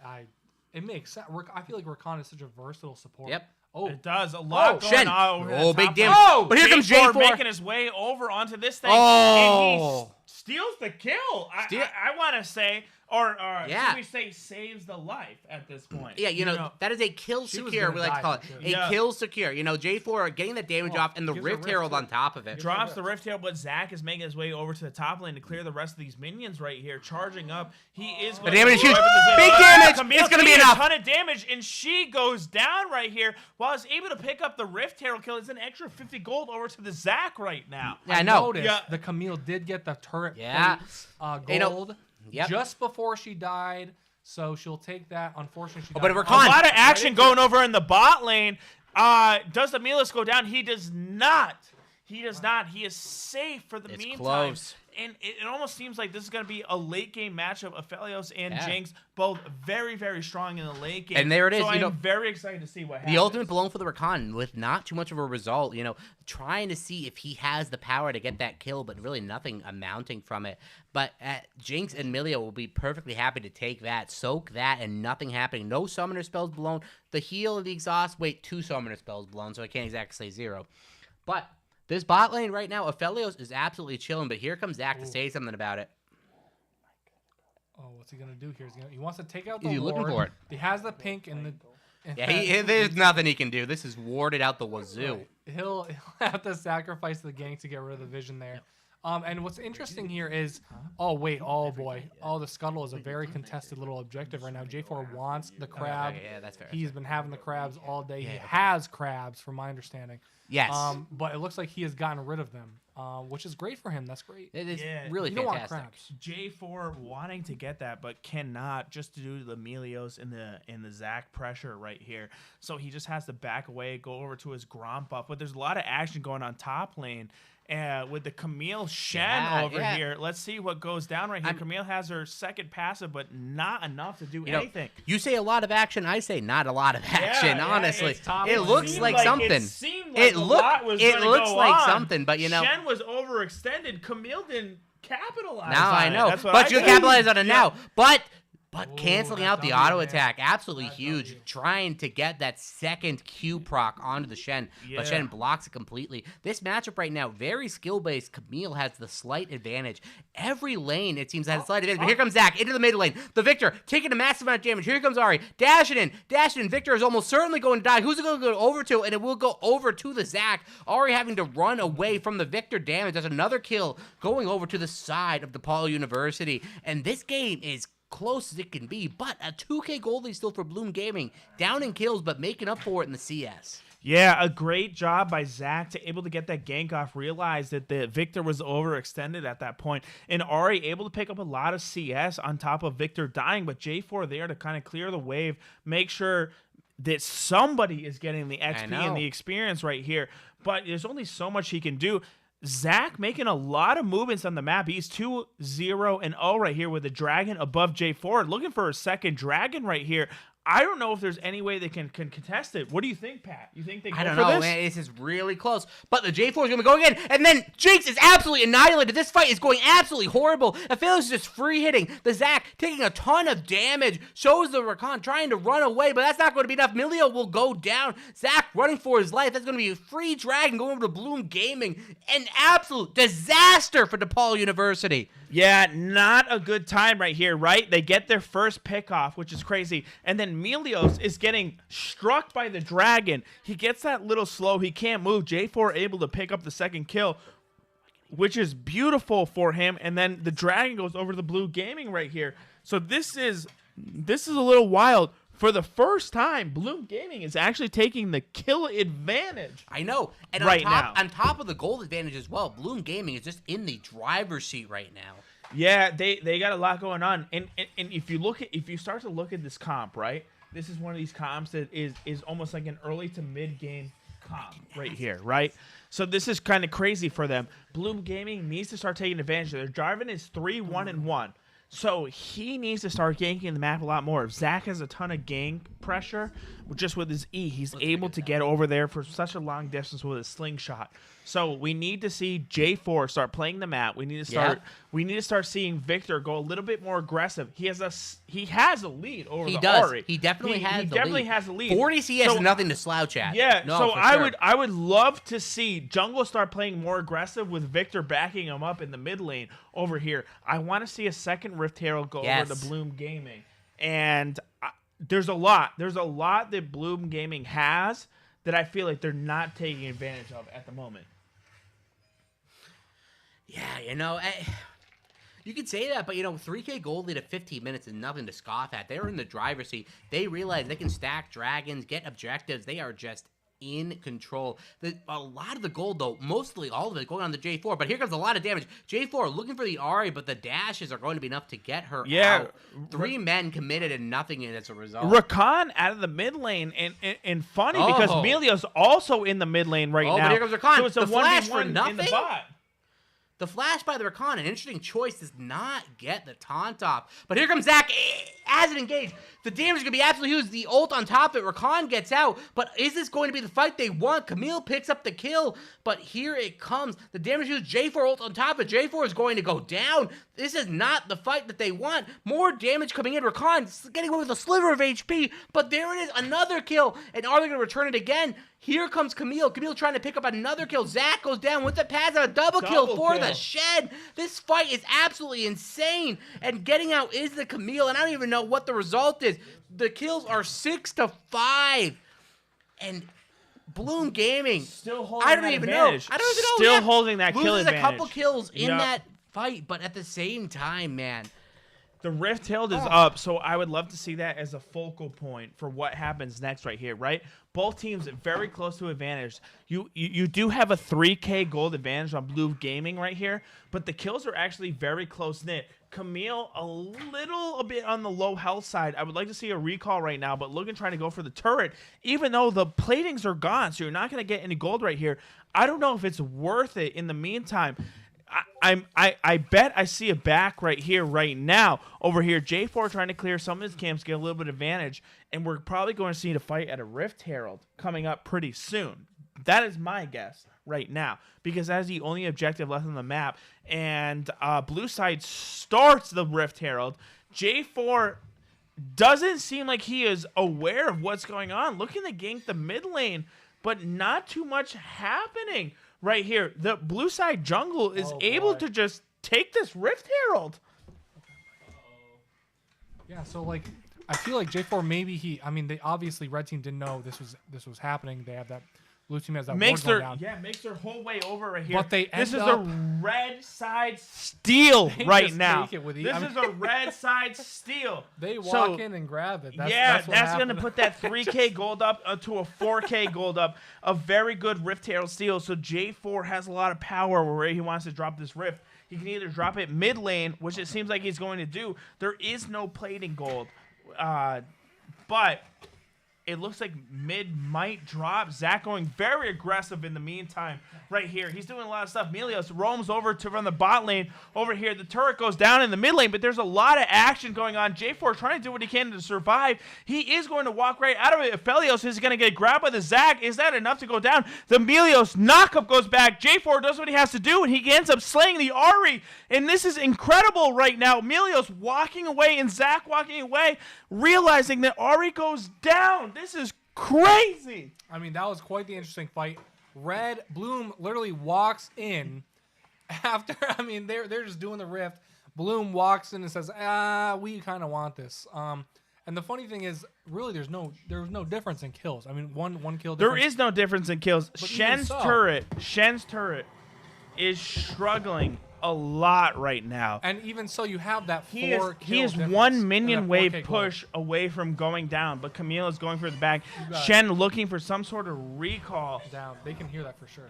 E: it makes sense. I feel like Rakan is such a versatile support.
B: Yep.
E: Oh,
C: It does. A lot going
B: Shen.
C: on over the
B: Oh, big
C: top
B: damage.
C: lane.
B: Oh, but here comes
C: J4
B: J4.
C: making his way over onto this thing.
B: Oh.
C: And he steals the kill.
B: Steal-
C: I want to say, or
B: Yeah.
C: should we say saves the life at this point.
B: Yeah, you know, that is a kill
E: She was
B: secure,
E: gonna
B: we like to
E: die
B: call it.
E: for sure.
B: A
C: Yeah.
B: kill secure. You know, J4 getting that damage off and the
E: gives her
B: Rift
E: Rift
B: Herald
E: too.
B: on top of it.
C: Drops the Rift Herald, but Zach is making his way over to the top lane to clear the rest of these minions right here. Charging up. He is going
B: damage is
C: to
B: huge.
C: go over
B: Big
C: this wave.
B: damage.
C: Camille's
B: It's gonna be
C: taking
B: enough.
C: a ton of damage, and she goes down right here. While he's able to pick up the Rift Herald kill, it's an extra 50 gold over to the Zach right now.
B: Yeah, I know.
E: Noticed
C: Yeah.
E: the Camille did get the turret
B: Yeah.
E: plate,
B: You know,
E: gold
B: yep.
E: just before she died, so she'll take that. Unfortunately, she
B: Oh,
E: got
B: but
C: A
B: Rakan-
C: lot of action going over in the bot lane. Does the Milas go down? He does not. He does not. He is safe for the
B: It's
C: meantime.
B: close.
C: And it almost seems like this is going to be a late game matchup. Aphelios and
B: Yeah.
C: Jinx, both very, very strong in the late game.
B: And there it is,
C: So
B: you
C: I'm
B: know,
C: very excited to see what happens.
B: The ultimate blown for the Rakan with not too much of a result, you know, trying to see if he has the power to get that kill, but really nothing amounting from it. But Jinx and Milio will be perfectly happy to take that, soak that, and nothing happening. No summoner spells blown. The heal and the exhaust, wait, 2 summoner spells blown, so I can't exactly say 0. But this bot lane right now, Aphelios is absolutely chilling, but here comes Zach to say something about it.
E: Oh, what's he gonna do here? He wants to take out
B: Is
E: the
B: he looking
E: ward.
B: for it?
E: He has the pink and the.
B: Yeah, there's nothing he can do. This is warded out the wazoo.
E: He'll have to sacrifice the gank to get rid of the vision there. And what's interesting here is, oh wait, oh boy, oh the scuttle is a very contested little objective right now. J4 wants the crab.
B: Okay, yeah, that's fair.
E: He's been having the crabs all day. He
B: Yeah.
E: has crabs, from my understanding.
B: Yes.
E: But it looks like he has gotten rid of them, which is great for him. That's great.
B: It is
C: Yeah.
B: really
E: You don't want
B: fantastic.
E: crabs.
C: J4 wanting to get that, but cannot, just due to the Melios and the Zach pressure right here. So he just has to back away, go over to his Gromp buff. But there's a lot of action going on top lane. With the Camille Shen
B: Yeah,
C: over
B: yeah.
C: here. Let's see what goes down right here. Camille has her second passive, but not enough to do
B: You know,
C: anything.
B: you say a lot of action. I say not a lot of action.
C: Yeah,
B: honestly,
C: it's
E: top
B: it
E: lane.
B: looks
C: Seemed
B: like
C: It
B: something.
C: seemed like
B: It
C: a
B: look-
C: lot was
B: it
C: gonna
B: looks
C: go
B: like
C: on.
B: something, but, you know-
C: Shen was overextended. Camille didn't capitalize.
B: Now
C: on
B: I
C: it.
B: know,
C: That's what
B: but
C: I
B: you
C: think.
B: capitalize on it
C: Yeah.
B: now. But
E: Ooh,
B: canceling
E: that
B: out the
E: W,
B: auto
E: man.
B: attack, absolutely
E: That
B: huge.
E: W.
B: Trying to get that second Q proc onto the Shen,
C: Yeah.
B: but Shen blocks it completely. This matchup right now, very skill based. Camille has the slight advantage. Every lane it seems has a slight advantage. But here comes Zach into the mid lane. The Victor taking a massive amount of damage. Here comes Ari dashing in. Victor is almost certainly going to die. Who's it going to go over to? And it will go over to the Zach. Ari having to run away from the Victor damage. That's another kill going over to the side of DePaul University. And this game is close as it can be, but a 2K gold lead still for Bloom Gaming. Down in kills, but making up for it in the CS.
C: Yeah, a great job by Zach to able to get that gank off, realize that the Victor was overextended at that point, and Ari able to pick up a lot of CS on top of Victor dying, but J4 there to kind of clear the wave, make sure that somebody is getting the XP
B: know.
C: and the experience right here, but there's only so much he can do. Zach making a lot of movements on the map. He's 2-0-0 right here with the dragon above J4, looking for a second dragon right here. I don't know if there's any way they can contest it. What do you think, Pat? You think they go
B: I don't
C: for
B: know,
C: this?
B: man. This is really close. But the J4 is going to go again. And then Jinx is absolutely annihilated. This fight is going absolutely horrible. Aphelios is just free hitting. The Zach taking a ton of damage. Shows the Rakan trying to run away, but that's not going to be enough. Milio will go down. Zach running for his life. That's going to be a free dragon going over to Bloom Gaming. An absolute disaster for DePaul University.
C: Yeah, not a good time right here, right? They get their first pick off, which is crazy. And then Melios is getting struck by the dragon. He gets that little slow. He can't move. J4 able to pick up the second kill, which is beautiful for him. And then the dragon goes over to the Blue Gaming right here. So this is a little wild. For the first time, Bloom Gaming is actually taking the kill advantage.
B: I know. And
C: Right
B: on
C: now.
B: top of the gold advantage as well, Bloom Gaming is just in the driver's seat right now.
C: Yeah, they got a lot going on, and if you start to look at this comp, right? This is one of these comps that is almost like an early to mid game comp right here, right? So this is kind of crazy for them. Bloom Gaming needs to start taking advantage. Their Jarvan is 3-1-1. So he needs to start ganking the map a lot more. If Zach has a ton of gank pressure, just with his E, he's able to get over there for such a long distance with his slingshot. So we need to see J4 start playing the map. We need to start.
B: Yeah.
C: We need to start seeing Victor go a little bit more aggressive. He has a lead over
B: He
C: the
B: does.
C: Ahri.
B: He definitely has.
C: He
B: the
C: definitely
B: lead.
C: has a lead.
B: 40 CS
C: So-
B: is nothing to slouch at.
C: Yeah,
B: No,
C: so
B: for
C: I
B: sure.
C: would love to see Jungle start playing more aggressive with Victor backing him up in the mid lane over here. I want to see a second Rift Herald go over to Bloom Gaming. And there's a lot that Bloom Gaming has that I feel like they're not taking advantage of at the moment.
B: Yeah, you could say that, but 3K gold lead at 15 minutes is nothing to scoff at. They're in the driver's seat. They realize they can stack dragons, get objectives. They are just in control. A lot of the gold, though, mostly all of it going on the J4, but here comes a lot of damage. J4 looking for the Ahri, but the dashes are going to be enough to get her out. 3 men committed and nothing as a result.
C: Rakan out of the mid lane, and funny because Melios also in the mid lane right now.
B: But here comes Rakan.
C: So it's a
B: The flash
C: 1v1
B: for
C: in
B: nothing?
C: the bot.
B: The flash by the Rakan, an interesting choice, does not get the taunt off. But here comes Zach as it engaged. The damage is going to be absolutely huge. The ult on top of it, Rakan gets out. But is this going to be the fight they want? Camille picks up the kill. But here it comes. The damage is J4 ult on top of it. J4 is going to go down. This is not the fight that they want. More damage coming in. Rakan getting away with a sliver of HP. But there it is, another kill. And are they going to return it again? Here comes Camille. Camille trying to pick up another kill. Zach goes down with the pass out. A double kill for the Shed. This fight is absolutely insane. And getting out is the Camille. And I don't even know what the result is. The kills are 6-5. And Bloom Gaming.
C: Still holding
B: I don't
C: that
B: even know.
C: advantage.
B: I don't even know.
C: Still
B: Yeah.
C: holding that kill
B: Loses
C: advantage.
B: a couple kills in
C: Yep.
B: that fight. But at the same time, man.
C: The Rift Herald is up, so I would love to see that as a focal point for what happens next right here, right? Both teams very close to advantage. You do have a 3K gold advantage on Blue Gaming right here, but the kills are actually very close-knit. Camille, a little bit on the low health side. I would like to see a recall right now, but Logan trying to go for the turret, even though the platings are gone, so you're not going to get any gold right here. I don't know if it's worth it in the meantime. I bet I see a back right here, right now. Over here, J4 trying to clear some of his camps, get a little bit of advantage, and we're probably going to see a fight at a Rift Herald coming up pretty soon. That is my guess right now, because that's the only objective left on the map, and blue side starts the Rift Herald. J4 doesn't seem like he is aware of what's going on. Looking to gank the mid lane, but not too much happening. Right here, the blue side jungle is able to just take this Rift Herald.
E: Yeah, so like I feel like J4 maybe they obviously red team didn't know this was happening. They have that blue team has that ward going down.
C: Makes their whole way over right here.
E: But they
C: this
E: end
C: is
E: up-
C: a red side steal
E: They
C: right
E: just
C: now.
E: take it with
C: This is a red side steal.
E: They walk
C: So,
E: in and grab it. That's
C: that's
E: what
C: going to
E: happened.
C: put that 3K gold up to a 4K gold up. A very good Rift Herald steal. So J4 has a lot of power where he wants to drop this Rift. He can either drop it mid lane, which it seems like he's going to do. There is no plating gold. But it looks like mid might drop. Zach going very aggressive in the meantime. Right here. He's doing a lot of stuff. Melios roams over to run the bot lane. Over here, the turret goes down in the mid lane, but there's a lot of action going on. J4 trying to do what he can to survive. He is going to walk right out of it. Aphelios is going to get grabbed by the Zach. Is that enough to go down? The Melios knockup goes back. J4 does what he has to do, and he ends up slaying the Ahri. And this is incredible right now. Melios walking away and Zach walking away, realizing that Ahri goes down. This is crazy.
E: I mean, that was quite the interesting fight. Bloom literally walks in after. I mean, they're just doing the rift. Bloom walks in and says, we kind of want this." And the funny thing is, really, there was no difference in kills. I mean, one kill.
C: There
E: difference.
C: is no difference in kills.
E: But
C: Shen's turret is struggling a lot right now.
E: And even so, you have that
C: He is
E: difference
C: one
E: and
C: minion
E: that
C: wave
E: 4K gold.
C: push away from going down, but Camille is going for the back.
E: got it.
C: Shen looking for some sort of recall.
E: Down. They can hear that for sure.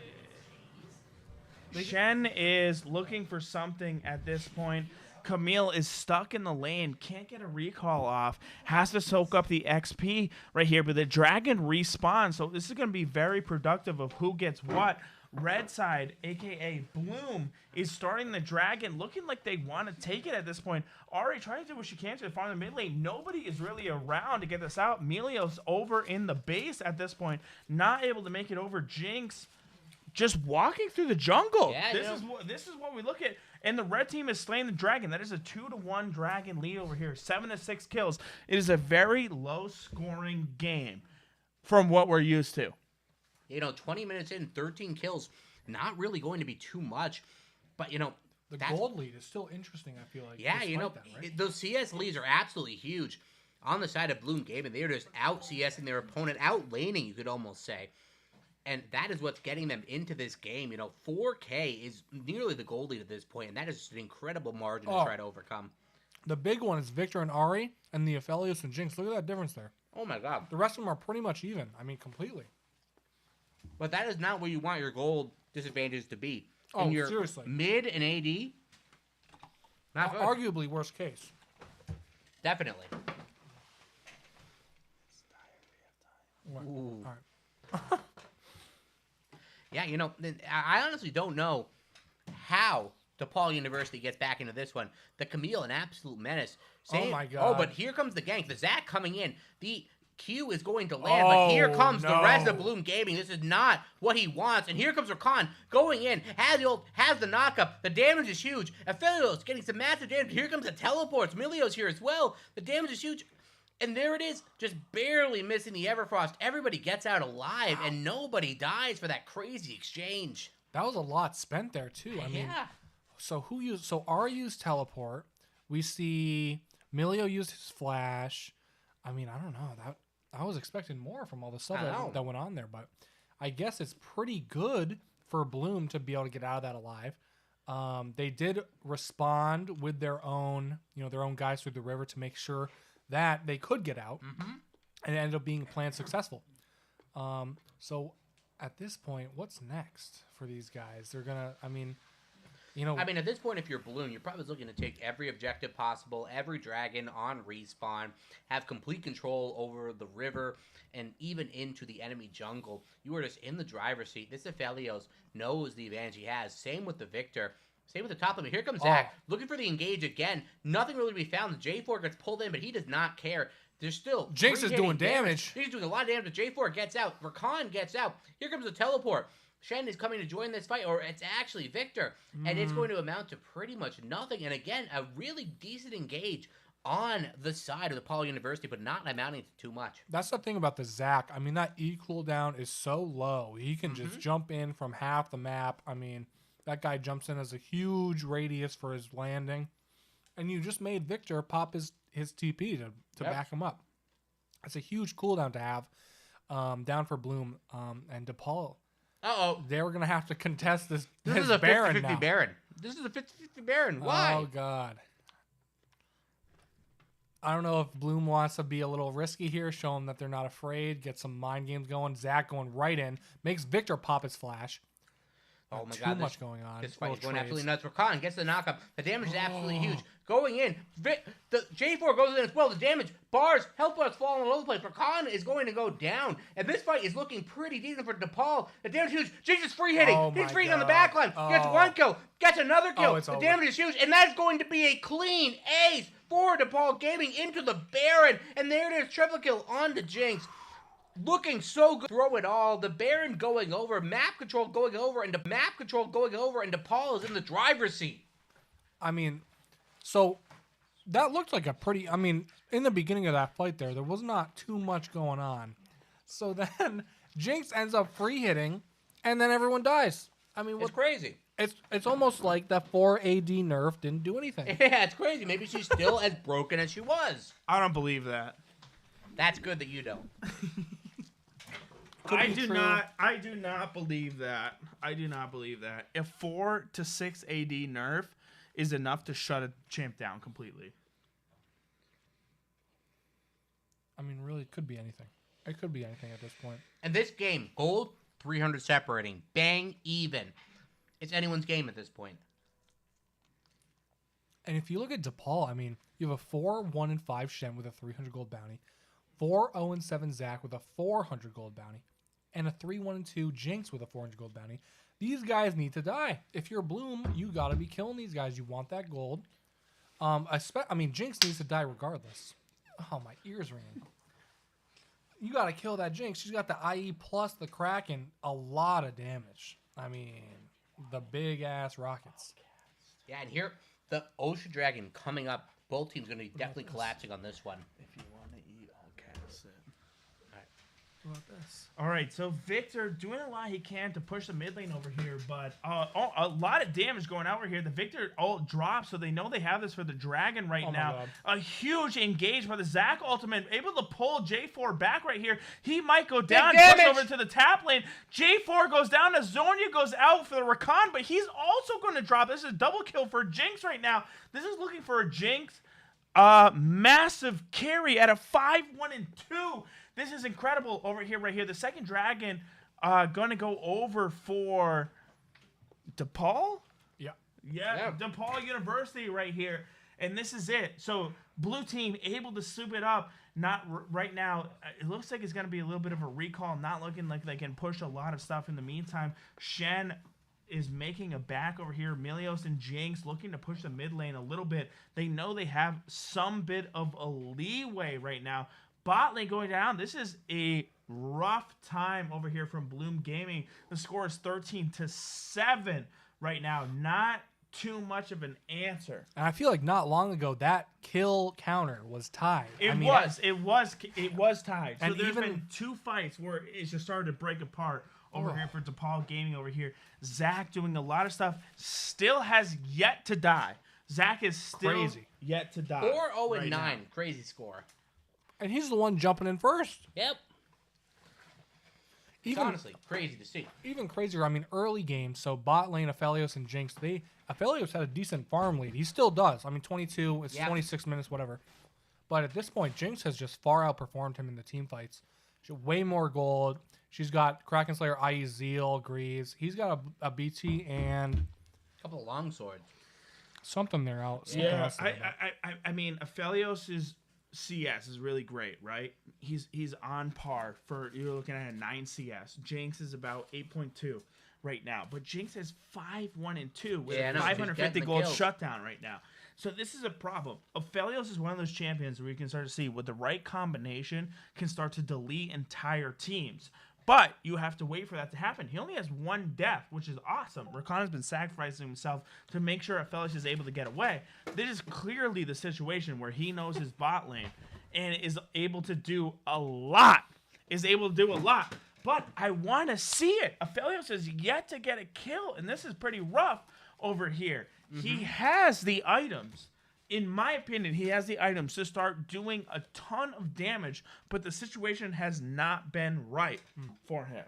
C: Shen is looking for something at this point. Camille is stuck in the lane, can't get a recall off, has to soak up the XP right here, but the dragon respawns, so this is going to be very productive of who gets what. Red side, a.k.a. Bloom, is starting the dragon, looking like they want to take it at this point. Ari trying to do what she can to farm the mid lane. Nobody is really around to get this out. Melio's over in the base at this point, not able to make it over. Jinx just walking through the jungle.
B: Yeah,
C: This is what we look at. And the red team is slaying the dragon. That is a 2-1 dragon lead over here. 7-6 kills. It is a very low-scoring game from what we're used to.
B: 20 minutes in, 13 kills. Not really going to be too much. But,
E: The gold lead is still interesting, I feel like.
B: Yeah,
E: despite that, right?
B: those CS leads are absolutely huge. On the side of Bloom Gaming, they're just out-CSing their opponent, out-laning, you could almost say. And that is what's getting them into this game. 4K is nearly the gold lead at this point, and that is just an incredible margin to try to overcome.
E: The big one is Victor and Ari, and the Aphelios and Jinx. Look at that difference there.
B: Oh my god.
E: The rest of them are pretty much even. I mean, completely.
B: But that is not where you want your gold disadvantages to be.
E: Oh,
B: In your
E: seriously.
B: Mid and AD, not good.
E: Arguably worst case.
B: Definitely.
E: What?
B: Ooh.
E: All right.
B: Yeah, I honestly don't know how DePaul University gets back into this one. The Camille, an absolute menace.
E: Oh my god.
B: Oh, but here comes the gank. The Zac coming in. The Q is going to land, but here comes the rest of Bloom Gaming. This is not what he wants. And here comes Rakan going in. Has the knockup. The damage is huge. Aphelios getting some massive damage. Here comes the teleports. Milio's here as well. The damage is huge. And there it is, just barely missing the Everfrost. Everybody gets out alive, and nobody dies for that crazy exchange.
E: That was a lot spent there, too. I mean, so Ari used teleport. We see Milio used his flash. I mean, I don't know. I was expecting more from all the stuff that went on there, but I guess it's pretty good for Bloom to be able to get out of that alive. They did respond with their own guys through the river to make sure that they could get out, and it ended up being planned successful. So at this point, what's next for these guys? They're gonna, I mean, at this
B: point, if you're Bloom, you're probably looking to take every objective possible, every dragon on respawn, have complete control over the river, and even into the enemy jungle. You are just in the driver's seat. This Aphelios knows the advantage he has. Same with the Victor. Same with the top limit. Here comes Zac, looking for the engage again. Nothing really to be found. The J4 gets pulled in, but he does not care. There's still
E: Jinx is doing damage.
B: He's doing a lot of damage, but J4 gets out. Rakan gets out. Here comes the teleport. Shen is coming to join this fight, or it's actually Victor. And it's going to amount to pretty much nothing. And again, a really decent engage on the side of the DePaul University, but not amounting to too much.
E: That's the thing about the Zac. I mean, that E cooldown is so low. He can just jump in from half the map. I mean, that guy jumps in as a huge radius for his landing. And you just made Victor pop his TP to back him up. That's a huge cooldown to have down for Bloom and DePaul. They were going to have to contest this
B: is a
E: Baron
B: 50-50
E: now.
B: Baron. This is a 50-50 Baron. Why?
E: Oh, God. I don't know if Bloom wants to be a little risky here, show them that they're not afraid, get some mind games going. Zac going right in, makes Victor pop his flash.
B: Oh my
E: too
B: God!
E: much going on.
B: This fight is going absolutely nuts. Rakan gets the knockup. The damage is absolutely huge. Going in, the J4 goes in as well. The damage, bars, health bars falling all over the place. Rakan is going to go down, and this fight is looking pretty decent for DePaul. The damage is huge. Jinx is free hitting. He's free on the back line. Gets one kill, gets another kill. The damage is huge, and that's going to be a clean ace for DePaul Gaming into the Baron. And there it is, triple kill on the Jinx. Looking so good. Throw it all. The Baron going over. Map control going over. And DePaul is in the driver's seat.
E: I mean, so that looked like a pretty... I mean, in the beginning of that fight there was not too much going on. So then Jinx ends up free hitting, and then everyone dies. I mean,
B: it's crazy.
E: It's almost like that 4 AD nerf didn't do anything.
B: Yeah, it's crazy. Maybe she's still as broken as she was.
C: I don't believe that.
B: That's good that you don't.
C: I do not believe that. I do not believe that. If 4 to 6 AD nerf is enough to shut a champ down completely.
E: I mean, really, it could be anything. It could be anything at this point.
B: And this game, gold, 300 separating, bang, even. It's anyone's game at this point.
E: And if you look at DePaul, I mean, you have a 4-1-5 Shen with a 300 gold bounty, 4-0-7 Zach with a 400 gold bounty, and a 3-1-2 Jinx with a 400 gold bounty. These guys need to die. If you're Bloom, you got to be killing these guys. You want that gold. I mean, Jinx needs to die regardless. Oh, my ears ringing. You got to kill that Jinx. She's got the IE plus the Kraken, a lot of damage. I mean, the big-ass rockets.
B: Yeah, and here, the Ocean Dragon coming up. Both teams going to be definitely collapsing on this one.
C: If you want to eat, I'll cast it.
E: What about this?
C: All right, so Victor doing a lot he can to push the mid lane over here, but a lot of damage going out over here. The Victor ult drops, so they know they have this for the Dragon right now.
E: God.
C: A huge engage by the Zac ultimate, able to pull J4 back right here. He might go down, push over to the top lane. J4 goes down, Azonia goes out for the Rakan, but he's also going to drop. This is a double kill for Jinx right now. This is looking for a Jinx. Massive carry at a 5-1-2. This is incredible over here, right here. The second Dragon going to go over for DePaul? Yeah, DePaul University right here. And this is it. So blue team able to soup it up. Not right now. It looks like it's going to be a little bit of a recall. Not looking like they can push a lot of stuff in the meantime. Shen is making a back over here. Milios and Jinx looking to push the mid lane a little bit. They know they have some bit of a leeway right now. Bot lane going down. This is a rough time over here from Bloom Gaming. The score is 13-7 right now. Not too much of an answer.
E: And I feel like not long ago that kill counter was tied.
C: It was tied. So
E: And
C: there's
E: even-
C: been two fights where it's just started to break apart over here for DePaul Gaming over here. Zach doing a lot of stuff. Still has yet to die. Zach is still
E: Crazy.
C: yet to die.
B: 4-0-9.
C: now.
B: Crazy score.
E: And he's the one jumping in first.
B: Yep. It's
E: Even
B: honestly crazy to see.
E: even crazier, I mean, early games, so bot lane, Aphelios, and Jinx, Aphelios had a decent farm lead. He still does. I mean, 22, it's 26 minutes, whatever. But at this point, Jinx has just far outperformed him in the team fights. She way more gold. She's got Kraken Slayer, IE Zeal, Greaves. He's got a BT and
B: A couple of long swords.
E: something there out. something
C: Yeah,
E: else there out.
C: I mean, Aphelios' CS is really great, right? He's on par for, you're looking at a 9 CS. Jinx is about 8.2 right now, but Jinx has 5-1-2 with
B: Yeah, I
C: a
B: know, she's
C: 550
B: getting the
C: gold
B: kills.
C: shutdown right now. So this is a problem. Aphelios is one of those champions where you can start to see with the right combination can start to delete entire teams. But you have to wait for that to happen. He only has one death, which is awesome. Rakan has been sacrificing himself to make sure Aphelios is able to get away. This is clearly the situation where he knows his bot lane and is able to do a lot. But I want to see it. Aphelios has yet to get a kill, and this is pretty rough over here. He has the items. In my opinion, he has the items to start doing a ton of damage, but the situation has not been right for him.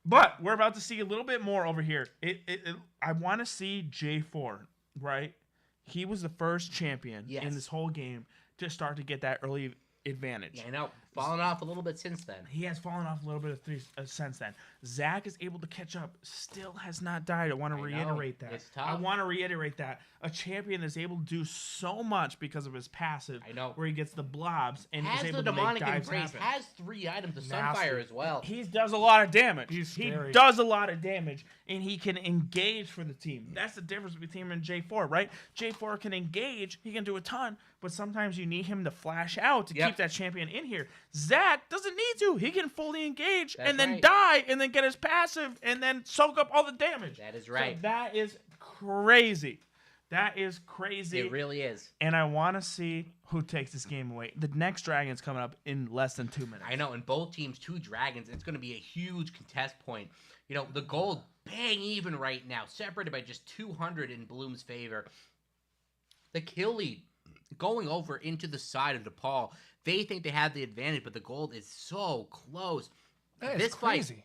C: But we're about to see a little bit more over here. I want to see J4, right? He was the first champion in this whole game to start to get that early advantage.
B: Yeah, I know. Fallen off a little bit since then.
C: He has fallen off a little bit since then. Zach is able to catch up. Still has not died. I want to reiterate that.
B: It's tough.
C: I want to reiterate that. A champion is able to do so much because of his passive.
B: I know.
C: Where he gets the blobs and
B: Has
C: is able
B: the
C: to make
B: demonic
C: dives
B: embrace.
C: happen.
B: Has 3 items of
C: Nasty.
B: Sunfire as well.
C: He does a lot of damage.
E: He's scary.
C: He does a lot of damage, and he can engage for the team. That's the difference between him and J4, right? J4 can engage. He can do a ton, but sometimes you need him to flash out to keep that champion in here. Zach doesn't need to. He can fully engage and then die and then get his passive and then soak up all the damage.
B: That is right.
C: So that is crazy. That is crazy.
B: It really is.
C: And I want to see who takes this game away. The next Dragon's coming up in less than 2 minutes.
B: I know, and both teams, 2 dragons. It's going to be a huge contest point. You know, the gold bang even right now, separated by just 200 in Bloom's favor. The kill lead going over into the side of DePaul. They think they have the advantage, but the gold is so close.
E: That is crazy.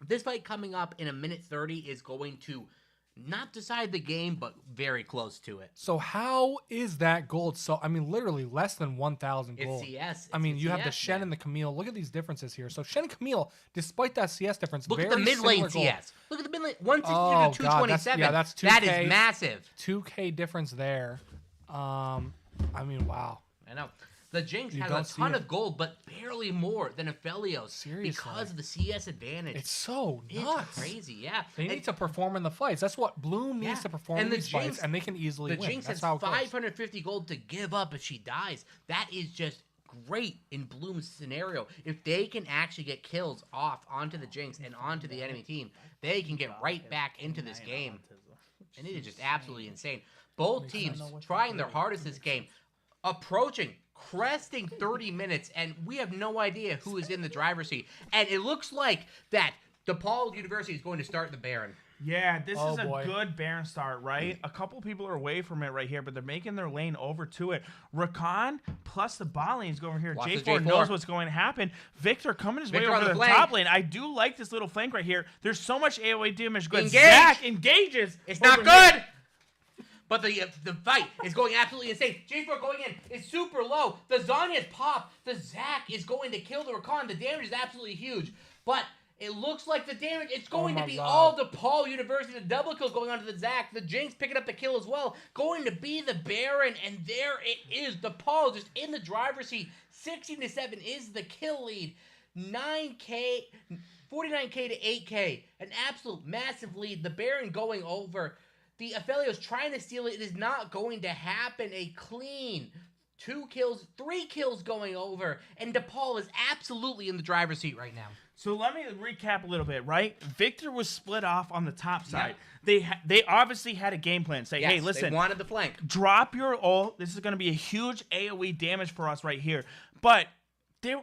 B: This fight coming up in a minute 30 is going to Not decide the game, but very close to it.
E: So how is that gold? So I mean, literally less than 1,000 gold.
B: It's CS.
E: I mean, you have the
B: CS,
E: Shen
B: man.
E: and the Camille. Look at these differences here. So Shen and Camille, despite that CS difference,
B: Look at
E: very
B: the mid lane
E: similar gold.
B: CS. Look at the mid lane. 160
E: Oh,
B: to
E: God,
B: 227.
E: that's
B: That
E: 2K.
B: is massive.
E: 2K difference there. I mean, wow.
B: I know. The Jinx
E: You
B: has
E: don't
B: a
E: see
B: ton
E: it.
B: of gold, but barely more than Aphelios.
E: Seriously.
B: Because of the CS advantage.
E: It's so
B: It's
E: nuts.
B: crazy, yeah.
E: They
B: And-
E: need to perform in the fights. That's what Bloom needs
B: Yeah.
E: to perform
B: And
E: in
B: the
E: these
B: Jinx-
E: fights, and they can easily
B: The
E: win.
B: Jinx
E: That's
B: has
E: how it goes.
B: 550 gold to give up if she dies. That is just great in Bloom's scenario. If they can actually get kills off onto the Jinx and onto the enemy team, they can get right back into this game. And it is just absolutely insane. Both teams trying their hardest this game, approaching, cresting 30 minutes, and we have no idea who is in the driver's seat. And it looks like that DePaul University is going to start the Baron.
C: Yeah, this
E: Oh,
C: is a
E: boy.
C: good Baron start, right? A couple people are away from it right here, but they're making their lane over to it. Rakan plus the bot lanes go over here.
B: Watch the
C: J4
B: J4.
C: knows what's going to happen. Victor coming his way
B: Victor on
C: over
B: the
C: the
B: flank.
C: top lane. I do like this little flank right here. There's so much AoE damage. Good.
B: Engage!
C: Zach engages.
B: It's not
C: over here.
B: good! But the fight is going absolutely insane. J4 going in is super low. The Zanya's pop. The Zac is going to kill the Rakan. The damage is absolutely huge. But it looks like the damage, it's going to
E: my
B: be
E: God.
B: all DePaul University. The double kill going on to the Zac. The Jinx picking up the kill as well. Going to be the Baron. And there it is. DePaul just in the driver's seat. 16-7 is the kill lead. 9K, 49K to 8K. An absolute massive lead. The Baron going over. The Aphelios trying to steal it. It is not going to happen. A clean 2 kills, 3 kills going over. And DePaul is absolutely in the driver's seat right now.
C: So let me recap a little bit, right? Victor was split off on the top side. They obviously had a game plan. Say,
B: Yes,
C: hey, listen,
B: they wanted the flank.
C: drop your ult. This is going to be a huge AoE damage for us right here. But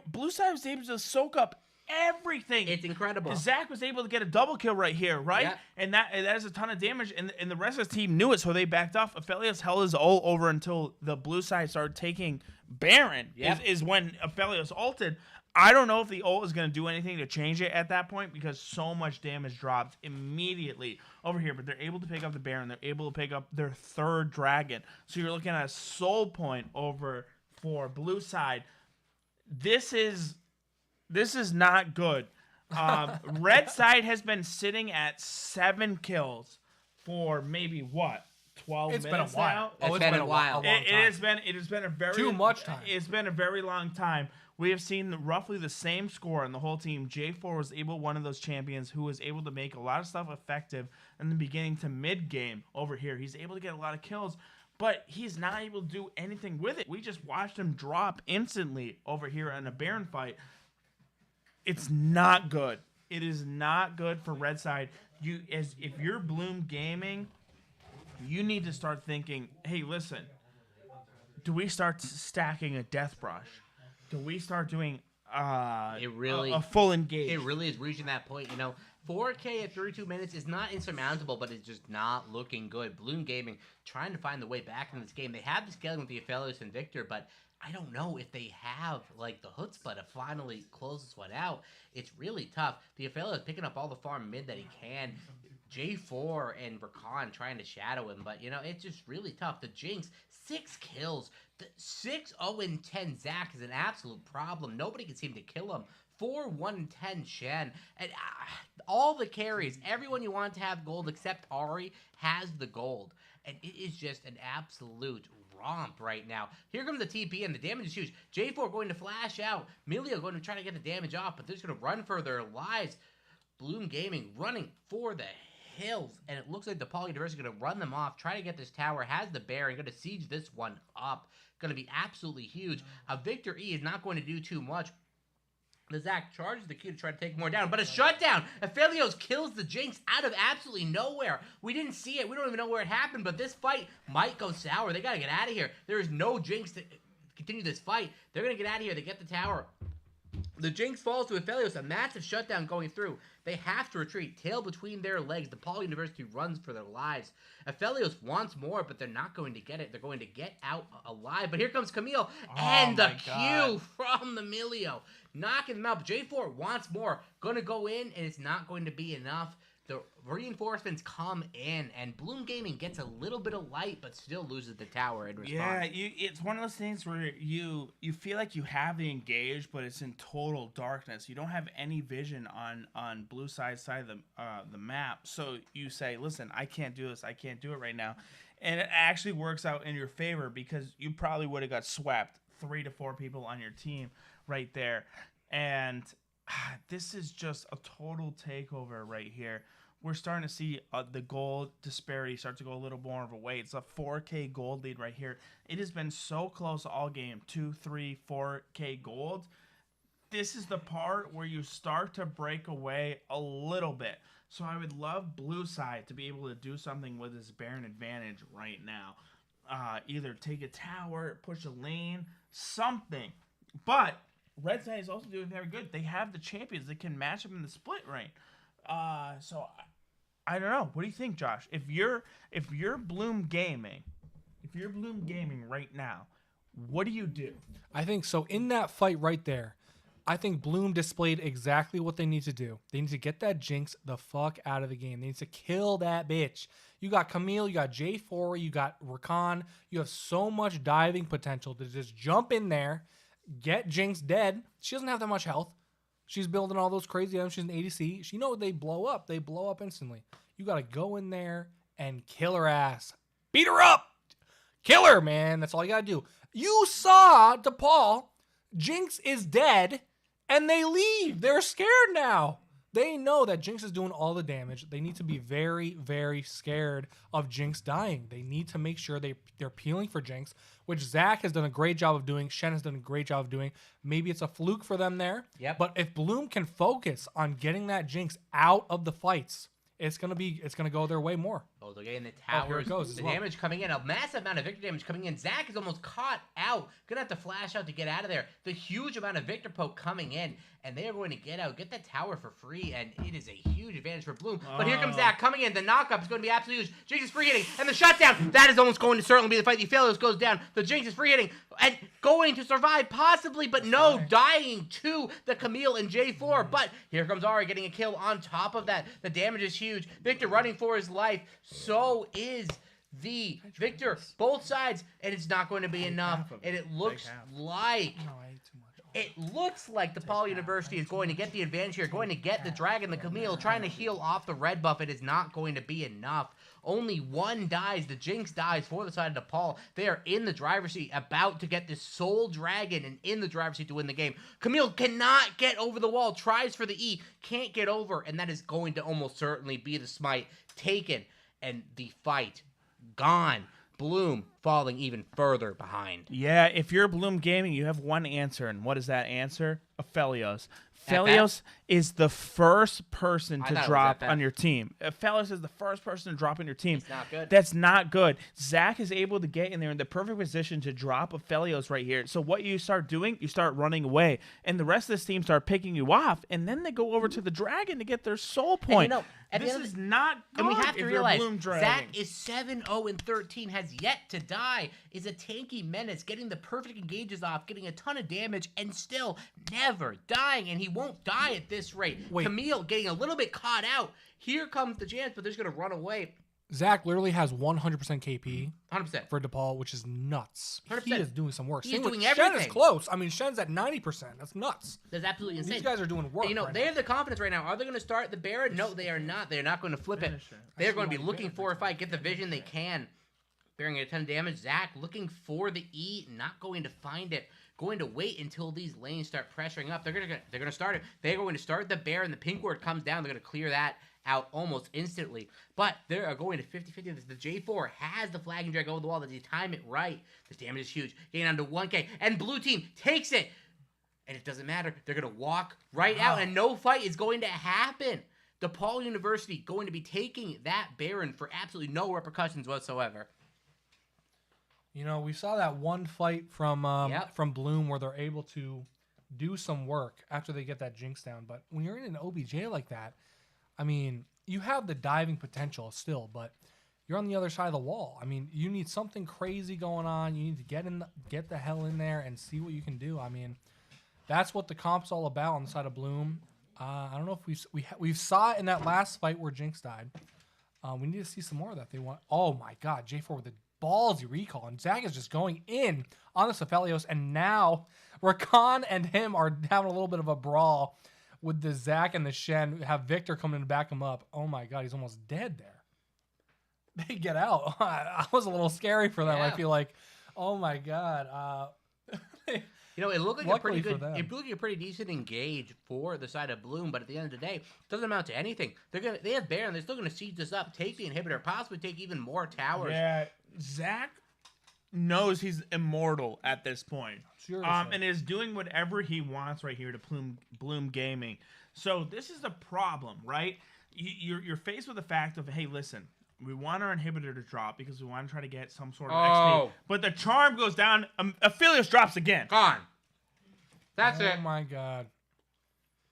C: Blue Side was able to soak up everything.
B: It's incredible.
C: Zach was able to get a double kill right here, right?
B: Yep.
C: And that is a ton of damage, and the rest of the team knew it, so they backed off. Aphelios held his ult over until the blue side started taking Baron,
B: Yep.
C: is when Aphelios ulted. I don't know if the ult is going to do anything to change it at that point because so much damage dropped immediately over here, but they're able to pick up the Baron. They're able to pick up their 3rd dragon. So you're looking at a soul point over for blue side. This is not good. Red side has been sitting at 7 kills for maybe 12
E: It's been a
C: minutes
E: while.
C: now.
B: It's been a while.
E: long
C: It
E: time.
C: has been a very
E: Too much time.
C: It's been a very long time. We have seen roughly the same score on the whole team. J4 was one of those champions who was able to make a lot of stuff effective in the beginning to mid game over here. He's able to get a lot of kills, but he's not able to do anything with it. We just watched him drop instantly over here in a Baron fight. It's not good. It is not good for Red Side. If you're Bloom Gaming, you need to start thinking, hey, listen, do we start stacking a Death Brush? Do we start doing a full engage?
B: It really is reaching that point. 4K at 32 minutes is not insurmountable, but it's just not looking good. Bloom Gaming trying to find the way back in this game. They have the scaling with the Aphelios and Victor, but I don't know if they have the chutzpah to finally close this one out. It's really tough. The Aphelios picking up all the farm mid that he can. J4 and Rakan trying to shadow him, but it's just really tough. The Jinx, 6 kills. The 6-0-10 Zac is an absolute problem. Nobody can seem to kill him. 4-1-10 Shen. And all the carries, everyone you want to have gold except Ari has the gold. And it is just an absolute romp right now. Here comes the TP, and the damage is huge. J4 going to flash out. Milio going to try to get the damage off, but they're just going to run for their lives. Bloom Gaming running for the hills, and it looks like the DePaul University is going to run them off, try to get this tower, has the Baron, going to siege this one up. Going to be absolutely huge. Victor E is not going to do too much. The Zac charges the Q to try to take more down, but a shutdown. Aphelios kills the Jinx out of absolutely nowhere. We didn't see it. We don't even know where it happened, but this fight might go sour. They got to get out of here. There is no Jinx to continue this fight. They're going to get out of here. They get the tower. The Jinx falls to Aphelios, a massive shutdown going through. They have to retreat, tail between their legs. DePaul University runs for their lives. Aphelios wants more, but they're not going to get it. They're going to get out alive. But here comes Camille, and the Q from the Milio, knocking them out. But J4 wants more. Going to go in, and it's not going to be enough. the reinforcements come in, and Bloom Gaming gets a little bit of light, but still loses the tower in response.
C: Yeah, it's one of those things where you feel like you have the engage, but it's in total darkness. You don't have any vision on blue side of the map. So you say, listen, I can't do this. I can't do it right now. And it actually works out in your favor because you probably would have got swept 3 to 4 people on your team right there. And this is just a total takeover right here. We're starting to see the gold disparity start to go a little more of a way. It's a 4K gold lead right here. It has been so close all game. 2, 3, 4K gold. This is the part where you start to break away a little bit. So I would love blue side to be able to do something with this Baron advantage right now. Either take a tower, push a lane, something. But red side is also doing very good. They have the champions that can match them in the split lane. So I don't know. What do you think, Josh? If you're Bloom Gaming, right now, what do you do?
E: I think so. In that fight right there, I think Bloom displayed exactly what they need to do. They need to get that Jinx the fuck out of the game. They need to kill that bitch. You got Camille, you got J4, you got Rakan. You have so much diving potential to just jump in there, get Jinx dead. She doesn't have that much health. She's building all those crazy items. She's an ADC. She knows they blow up. They blow up instantly. You got to go in there and kill her ass. Beat her up. Kill her, man. That's all you got to do. You saw DePaul. Jinx is dead, and they leave. They're scared now. They know that Jinx is doing all the damage. They need to be very, very scared of Jinx dying. They need to make sure they're peeling for Jinx, which Zach has done a great job of doing. Shen has done a great job of doing. Maybe it's a fluke for them there.
B: Yep.
E: But if Bloom can focus on getting that Jinx out of the fights, it's gonna go their way more.
B: Oh, they're getting the towers.
E: Here it goes
B: the
E: well.
B: damage coming in. A massive amount of Victor damage coming in. Zach is almost caught out. Gonna have to flash out to get out of there. The huge amount of Victor poke coming in. And they are going to get that tower for free. And it is a huge advantage for Bloom. But here comes Zach coming in. The knockup is going to be absolutely huge. Jinx is free hitting. And the shutdown. That is almost going to certainly be the fight. The Aphelios goes down. The Jinx is free hitting. And going to survive possibly. But no, dying to the Camille and J4. But here comes Ari getting a kill on top of that. The damage is huge. Victor running for his life. So is the Victor. Both sides. And it's not going to be enough. And it looks like...
E: No, I ate too much.
B: It looks like DePaul University is going to get the advantage here, going to get the Dragon, the Camille, trying to heal off the red buff. It is not going to be enough. Only one dies. The Jinx dies for the side of DePaul. They are in the driver's seat, about to get this Soul Dragon and in the driver's seat to win the game. Camille cannot get over the wall, tries for the E, can't get over, and that is going to almost certainly be the smite taken. And the fight gone. Bloom falling even further behind.
C: Yeah, if you're Bloom Gaming, you have one answer, and what is that answer? Aphelios. Aphelios is the first person to drop on your team. Aphelios is the first person to drop on your team.
B: It's not good.
C: That's not good. Zach is able to get in there in the perfect position to drop Aphelios right here. So what you start doing, you start running away, and the rest of this team start picking you off, and then they go over to the Dragon to get their soul point.
B: And
C: this is not good.
B: And we have to realize
C: Bloom
B: Zach is 7-0-13, has yet to die, is a tanky menace, getting the perfect engages off, getting a ton of damage, and still never dying. And he won't die at this rate.
E: Wait.
B: Camille getting a little bit caught out. Here comes the chance, but they're just going to run away.
E: Zach literally has 100% KP
B: 100%.
E: for DePaul, which is nuts.
B: 100%.
E: He is doing some work.
B: He's
E: Same with
B: doing
E: Shen
B: everything.
E: is close. I mean, Shen's at 90%. That's nuts.
B: That's absolutely insane.
E: These guys are doing work.
B: And,
E: right
B: they
E: now.
B: have the confidence right now. Are they going to start the Baron? No, they are not. They're not going to flip it. They're going to be looking for a fight, get the vision they can. Bearing a ton of damage. Zach looking for the E, not going to find it. Going to wait until these lanes start pressuring up. They're gonna start it. They're going to start the Baron. The pink ward comes down. They're going to clear that out almost instantly. But they are going to 50-50. The J4 has the flagging drag over the wall. Does he time it right? This damage is huge. Getting down to 1K. And blue team takes it. And it doesn't matter. They're going to walk right out. And no fight is going to happen. DePaul University going to be taking that Baron for absolutely no repercussions whatsoever.
E: We saw that one fight from Bloom where they're able to do some work after they get that Jinx down. But when you're in an OBJ like that, I mean, you have the diving potential still, but you're on the other side of the wall. I mean, you need something crazy going on. You need to get the hell in there and see what you can do. I mean, that's what the comp's all about on the side of Bloom. I don't know if we saw it in that last fight where Jinx died. We need to see some more of that. They want. Oh my God, J4 with the ballsy recall, and Zach is just going in on the Cephalios, and now Rakan and him are having a little bit of a brawl with the Zach and the Shen. Have Victor coming to back him up. Oh my God, he's almost dead there. They get out. I was a little scary for them.
B: Yeah.
E: I feel like, oh my God.
B: You know, it looked like
E: Luckily
B: a pretty
E: for
B: good,
E: them.
B: it looked like a pretty decent engage for the side of Bloom, but at the end of the day, it doesn't amount to anything. They have Baron, they're still gonna siege this up, take the inhibitor, possibly take even more towers.
C: Yeah, Zach knows he's immortal at this point.
E: Seriously.
C: And is doing whatever he wants right here to Bloom Gaming. So this is the problem, right? You're faced with the fact of, hey, listen, we want our inhibitor to drop because we want to try to get some sort of XP. But the charm goes down. Aphelios drops again.
B: Gone. That's it.
E: Oh my God.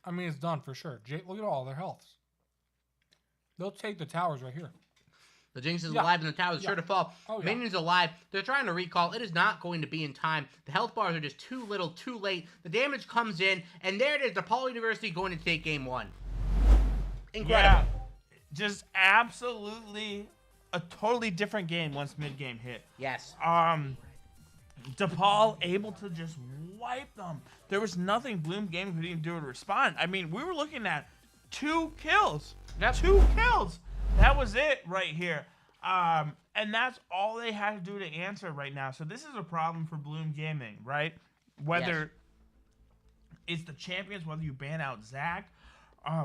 E: I mean, it's done for sure. Look at all their healths. They'll take the towers right here.
B: The Jinx is
E: Yeah.
B: alive and the tower is sure to fall.
E: Oh, yeah.
B: Minions alive. They're trying to recall. It is not going to be in time. The health bars are just too little, too late. The damage comes in, and there it is. DePaul University going to take game one. Incredible.
C: Yeah. Just absolutely a totally different game once mid-game hit.
B: Yes.
C: DePaul able to just wipe them. There was nothing Bloom Gaming could even do to respond. I mean, we were looking at 2 kills.
B: Yep.
C: 2 kills. That was it right here. And that's all they had to do to answer right now. So this is a problem for Bloom Gaming, right? Whether it's the champions, whether you ban out Zach,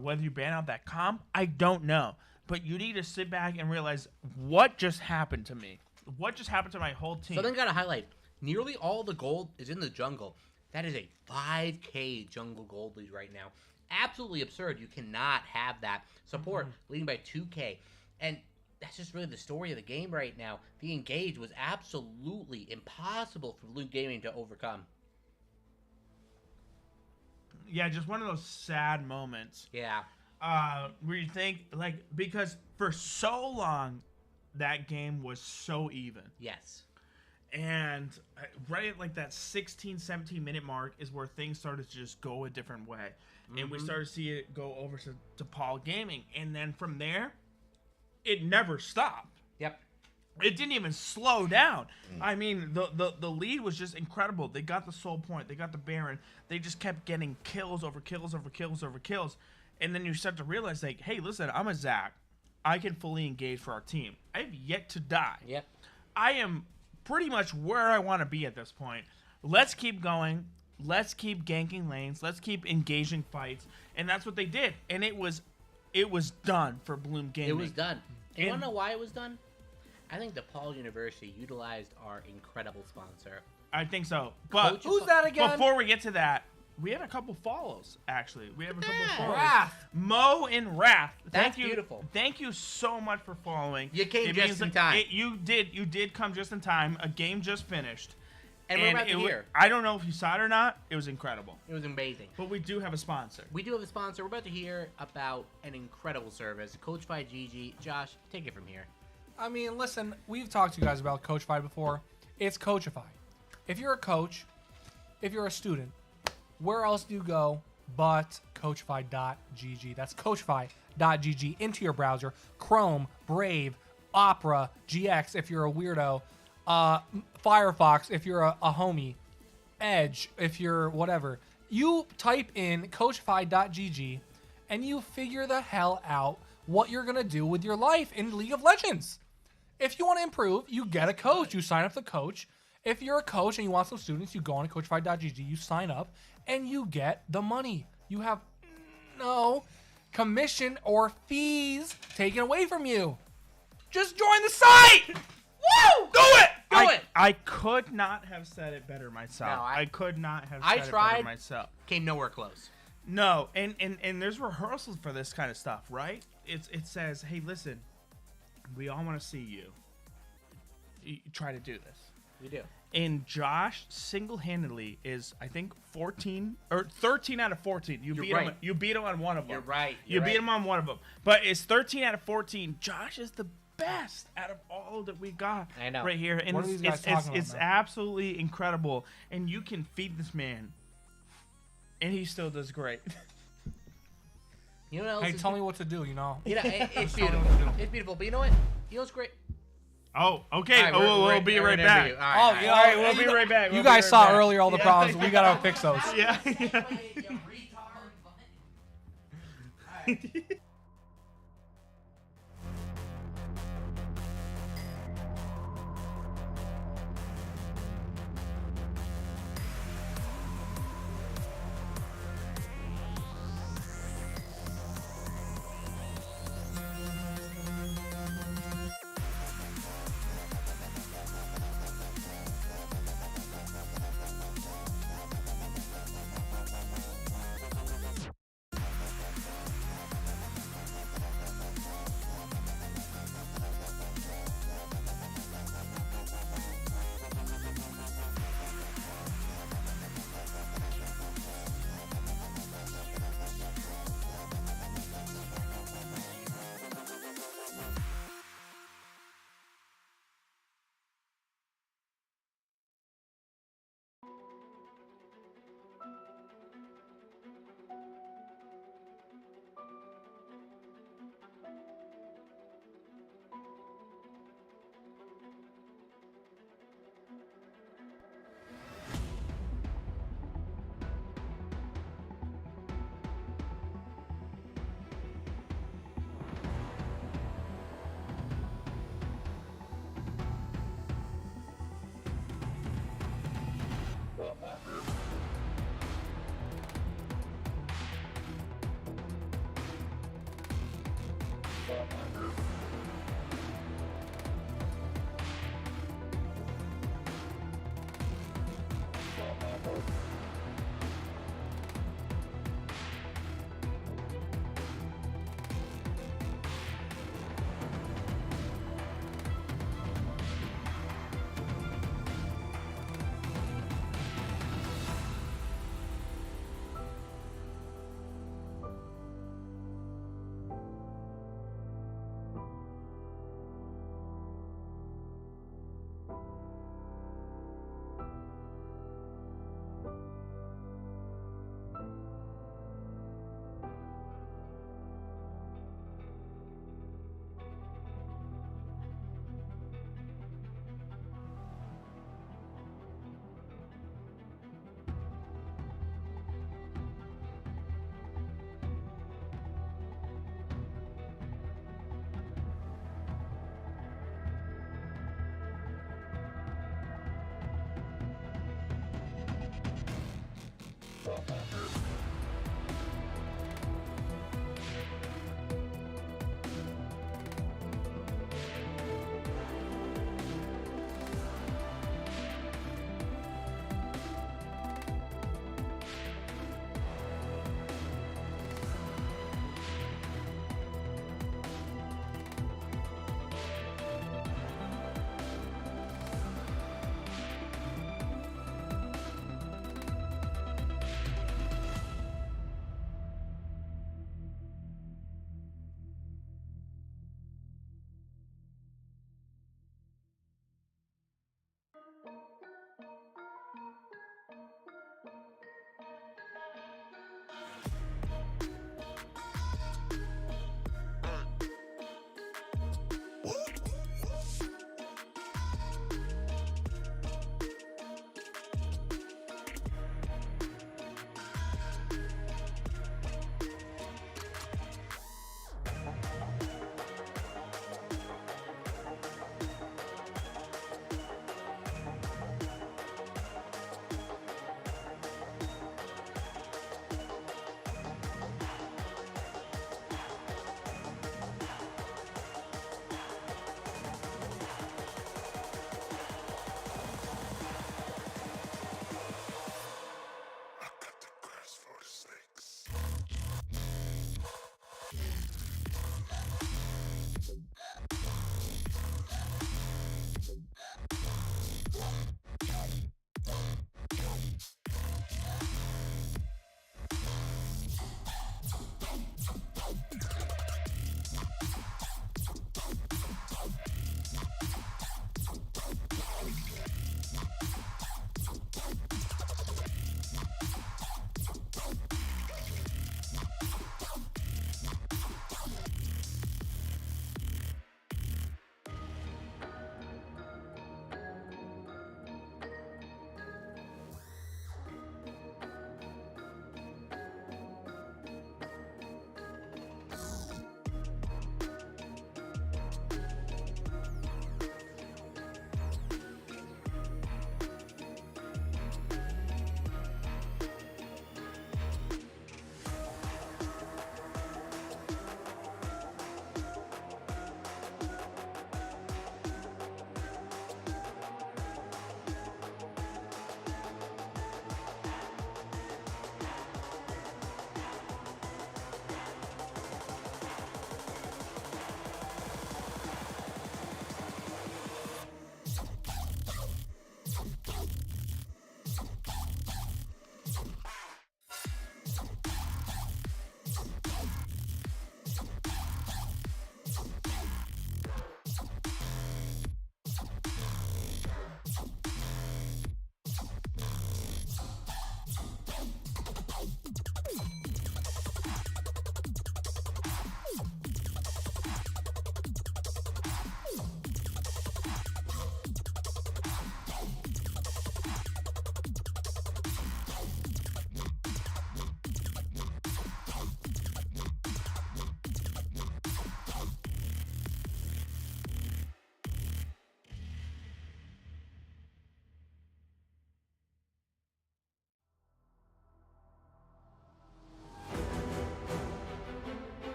C: whether you ban out that comp, I don't know. But you need to sit back and realize what just happened to me. What just happened to my whole team?
B: So then got to highlight, nearly all the gold is in the jungle. That is a 5K jungle gold lead right now. Absolutely absurd. You cannot have that. Support leading by 2K. And that's just really the story of the game right now. The engage was absolutely impossible for Blue Gaming to overcome.
C: Yeah, just one of those sad moments.
B: Yeah.
C: Where you think, like, because for so long, that game was so even.
B: Yes.
C: And right at like that 16, 17 minute mark is where things started to just go a different way. And we started to see it go over to DePaul Gaming. And then from there, it never stopped.
B: Yep.
C: It didn't even slow down. I mean, the lead was just incredible. They got the soul point. They got the Baron. They just kept getting kills over kills over kills over kills. And then you start to realize, like, hey, listen, I'm a Zach. I can fully engage for our team. I have yet to die.
B: Yep.
C: I am pretty much where I want to be at this point. Let's keep going. Let's keep ganking lanes. Let's keep engaging fights. And that's what they did. And it was done for Bloom Gaming.
B: It was done. And you want
C: And-
B: to know why it was done? I think DePaul University utilized our incredible sponsor.
C: I think so. But
B: Coach-
E: Who's that again?
C: before we get to that, we have a couple follows, actually. We have a couple
B: that.
C: follows.
E: Wrath.
C: Mo and Wrath.
B: That's
C: Thank you.
B: beautiful.
C: Thank you so much for following.
B: You came
C: It
B: just
C: means
B: in
C: that
B: time.
C: You did come just in time. A game just finished.
B: And we're about to
C: it
B: hear.
C: I don't know if you saw it or not. It was incredible.
B: It was amazing.
C: But we do have a sponsor.
B: We do have a sponsor. We're about to hear about an incredible service, Coachify GG. Josh, take it from here.
E: I mean, listen, we've talked to you guys about Coachify before. It's Coachify. If you're a coach, if you're a student, where else do you go but Coachify.gg? That's Coachify.gg into your browser. Chrome, Brave, Opera, GX if you're a weirdo, Firefox if you're a homie, Edge if you're whatever. You type in Coachify.gg and you figure the hell out what you're going to do with your life in League of Legends. If you want to improve, you get a coach. You sign up the coach. If you're a coach and you want some students, you go on to Coachify.gg, you sign up, and you get the money. You have no commission or fees taken away from you. Just join the site! Woo! Do it!
B: Do it!
C: I could not have said it better myself.
B: No,
C: I could not have
B: I
C: said it
B: tried.
C: better myself.
B: Came nowhere close.
C: No, and there's rehearsals for this kind of stuff, right? It says, hey, listen, we all want to see you try to do this.
B: We do.
C: And Josh single-handedly is, I think, 14 or 13 out of 14. You beat him on one of them.
B: You're right.
C: You beat him on one of them. But it's 13 out of 14. Josh is the best out of all that we got
B: I know.
C: right here. And
E: What are these guys talking about,
C: it's
E: man?
C: absolutely incredible. And you can feed this man, and he still does great.
B: You know what else
E: Hey,
B: is
E: tell
B: good?
E: me what to do. You know.
B: It's
E: tell me
B: beautiful.
E: what to do.
B: It's beautiful. But you know what? You know what's great?
C: Oh, okay.
B: All right,
C: We'll be
B: we're
C: right
B: in
C: back.
B: interview. All right,
C: All right, we'll be right back.
E: You
C: We'll be
E: guys
C: right
E: saw
C: back.
E: earlier all the problems. We gotta fix those.
C: Yeah.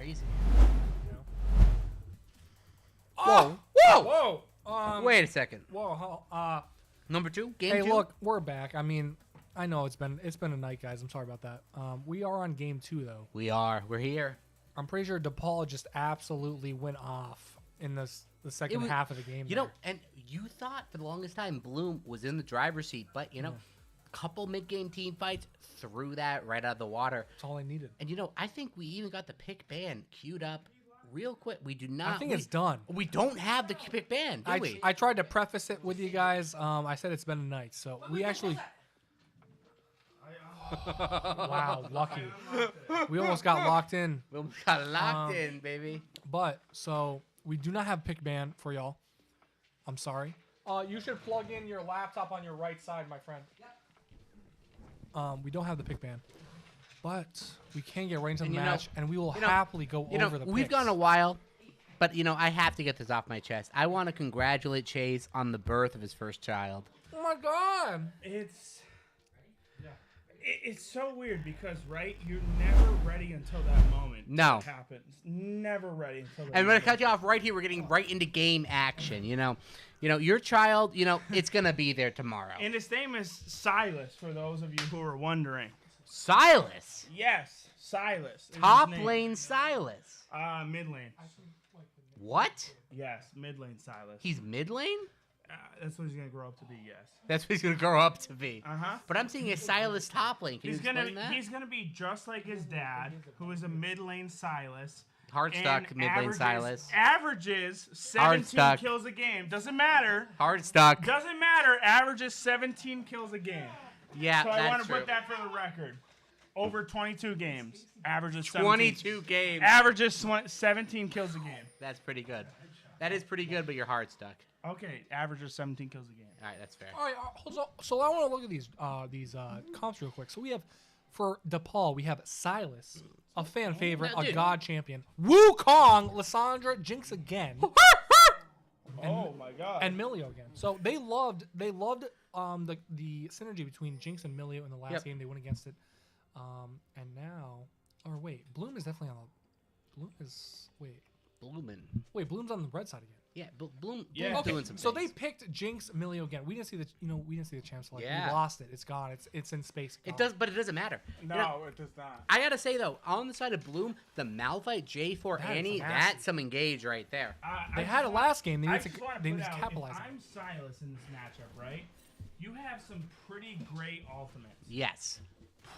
B: crazy.
E: You know?
B: Whoa!
E: Whoa!
B: Wait a second.
E: Whoa!
B: Number 2, game
E: Hey,
B: 2.
E: look, we're back. I mean, I know it's been a night, guys. I'm sorry about that. We are on game 2 though.
B: We're here.
E: I'm pretty sure DePaul just absolutely went off in the second half of the game.
B: You know, and you thought for the longest time Bloom was in the driver's seat, but you know, a couple mid-game team fights threw that right out of the water.
E: That's all I needed.
B: And you know, I think we even got the pick ban queued up real quick. We do not.
E: I think it's done.
B: We don't have the pick ban, do we?
E: I tried to preface it with you guys. I said it's been a night, so we actually. Wow, lucky. We almost got locked in.
B: We almost got locked in, baby.
E: But so we do not have pick ban for y'all. I'm sorry. You should plug in your laptop on your right side, my friend. We don't have the pick ban, but we can get right into the match, and we will happily go over the picks.
B: We've gone a while, but you know, I have to get this off my chest. I want to congratulate Chase on the birth of his first child.
E: Oh my God!
C: It's so weird because, right, you're never ready until that moment.
B: No.
C: It happens. Never ready until that
B: And I'm
C: moment.
B: gonna cut you off right here. We're getting right into game action. You know, your child. You know, it's gonna be there tomorrow.
C: And his name is Silas, for those of you who are wondering.
B: Silas,
C: Yes, Silas. is his
B: top
C: name.
B: lane Silas.
C: Mid lane.
B: What?
C: Yes, mid lane Silas.
B: He's mid lane?
C: That's what he's gonna grow up to be. Yes.
B: That's what he's gonna grow up to be. But I'm seeing a Silas top lane. Can
C: He's
B: you explain that?
C: He's gonna be just like his dad, who is a mid lane Silas.
B: Hard stuck
C: and
B: mid lane Silas.
C: Averages
B: Hard
C: 17
B: stuck.
C: kills a game. Doesn't matter.
B: Hard stuck.
C: Doesn't matter. Averages 17 kills a game.
B: Yeah,
C: So I want
B: that's
C: to
B: true.
C: put that for the record. Over 22 games. Averages
B: 22 games.
C: Averages 17 kills a game.
B: That's pretty good. That is pretty good, but you're hard stuck.
C: Okay, averages 17 kills a game.
B: All right, that's fair.
E: All right, so I want to look at these comps real quick. So we have for DePaul, we have Silas, a fan favorite,
B: No,
E: a
B: dude.
E: god champion. Wukong, Lissandra, Jinx again,
C: Oh my god.
E: and Milio again. So they loved the synergy between Jinx and Milio in the last
B: Yep.
E: game. They went against it, and now, or wait, Bloom is definitely on the. Bloom is
B: Bloomin'.
E: Bloom's on the red side again.
B: Yeah, Bloom.
C: Yeah.
B: Bloom's
E: Okay,
B: doing some
E: so
B: things.
E: they picked Jinx, Milio again. We didn't see the champ select.
B: Yeah.
E: We lost it. It's gone. It's in space.
B: It
E: gone.
B: does, but it doesn't matter. You know,
C: No, it does not.
B: I gotta say though, on the side of Bloom, the Malphite J4
E: That is
B: Annie,
E: nasty.
B: that's some engage right there.
E: They had it last game. They
C: I
E: need to
C: just want
E: they
C: to
E: need
C: put
E: to
C: out,
E: capitalize
C: if
E: on it.
C: I'm Silas in this matchup, right? You have some pretty great ultimates.
B: Yes.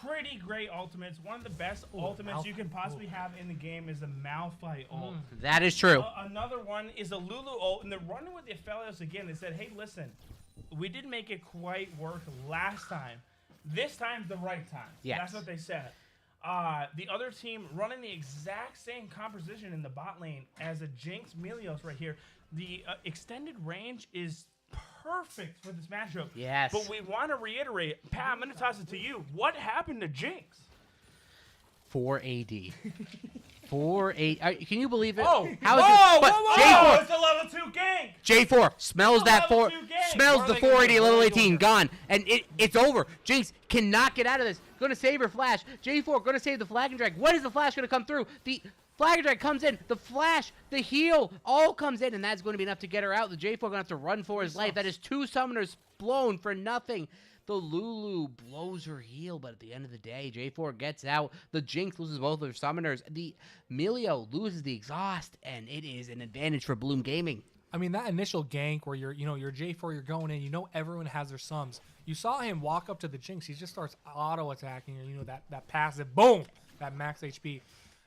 C: Pretty great ultimates. One of the best ultimates you can possibly have in the game is the Malphite ult.
B: That is true.
C: Another one is a Lulu ult, and they're running with the Aphelios again. They said, hey, listen, we didn't make it quite work last time. This time's the right time.
B: Yes.
C: That's what they said. The other team running the exact same composition in the bot lane as a Jinx Melios right here. The extended range is perfect for this matchup.
B: Yes.
C: But we want to reiterate, Pat, I'm going to toss it to you. What happened to Jinx?
B: 4 AD. 4 AD. Can you believe it?
C: Oh,
B: How is
C: whoa,
B: it? But
C: whoa,
B: J4,
C: it's a level 2 gank.
B: J4 smells that
C: level
B: 4,
C: 2 game.
B: smells
C: Where
B: the
C: are they gonna
B: 480
C: go?
B: level
C: Where are they
B: 18
C: going?
B: gone, and it's over. Jinx cannot get out of this. Gonna save her flash. J4 gonna save the flag and drag. When is the flash gonna come through? The flag and drag comes in. The flash, the heal, all comes in, and that's going to be enough to get her out. The J4 gonna have to run for his life. That is 2 summoners blown for nothing. The Lulu blows her heal, but at the end of the day, J4 gets out. The Jinx loses both of her summoners. The Milio loses the exhaust, and it is an advantage for Bloom Gaming.
E: I mean, that initial gank where you're J4, you're going in, everyone has their sums. You saw him walk up to the Jinx. He just starts auto-attacking her, that passive, boom, that max HP.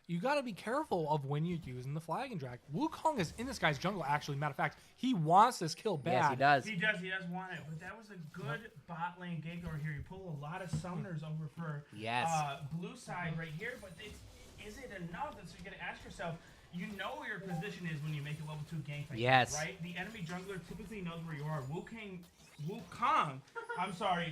E: You got to be careful of when you're using the flag and drag. Wukong is in this guy's jungle, actually. Matter of fact, he wants this kill bad.
B: Yes, he does.
C: He does want it, but that was a good bot lane gank over here. You pull a lot of summoners over for
B: Yes.
C: blue side right here, but is it enough? That's what you got to ask yourself. You know where your position is when you make a level 2 gank like
B: Yes.
C: that, right? The enemy jungler typically knows where you are. Wukong,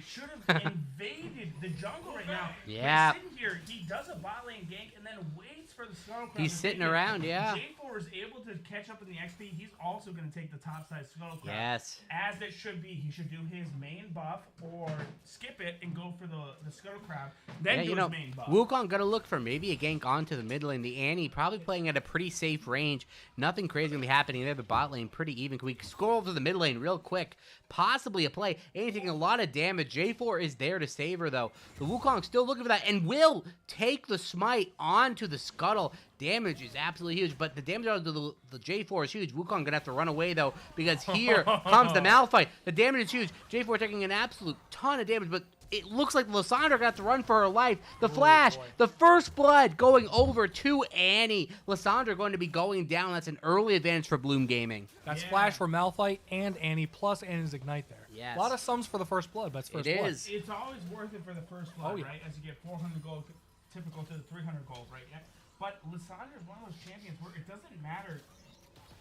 C: should have invaded the jungle right now.
B: Yeah.
C: But sitting here, he does a bot lane gank and then waits for the Scuttle Crab.
B: He's sitting around, yeah.
C: J4 is able to catch up in the XP. He's also going to take the top side Scuttle Crab.
B: Yes.
C: As it should be. He should do his main buff or skip it and go for the Scuttle Crab. Then do his main buff.
B: Wukong going to look for maybe a gank onto the mid lane. The Annie probably playing at a pretty safe range. Nothing crazy going to be happening there. The bot lane pretty even. Can we scroll over to the mid lane real quick? Possibly a play. Annie taking a lot of damage. J4 is there to save her, though. The Wukong still looking for that and will take the smite onto the Scuttle. Damage is absolutely huge, but the damage out of the J4 is huge. Wukong going to have to run away, though, because here comes the Malphite. The damage is huge. J4 taking an absolute ton of damage, but it looks like Lysandra going to have to run for her life. The flash, the first blood going over to Annie. Lysandra going to be going down. That's an early advantage for Bloom Gaming.
E: That's flash for Malphite and Annie, plus Annie's Ignite there.
B: Yes.
E: A lot of sums for the first blood, but it's first blood.
B: It is.
C: It's always worth it for the first blood, right? As you get 400 gold, typical to the 300 gold, right? Yeah. But Lysandra is one of those champions where it doesn't matter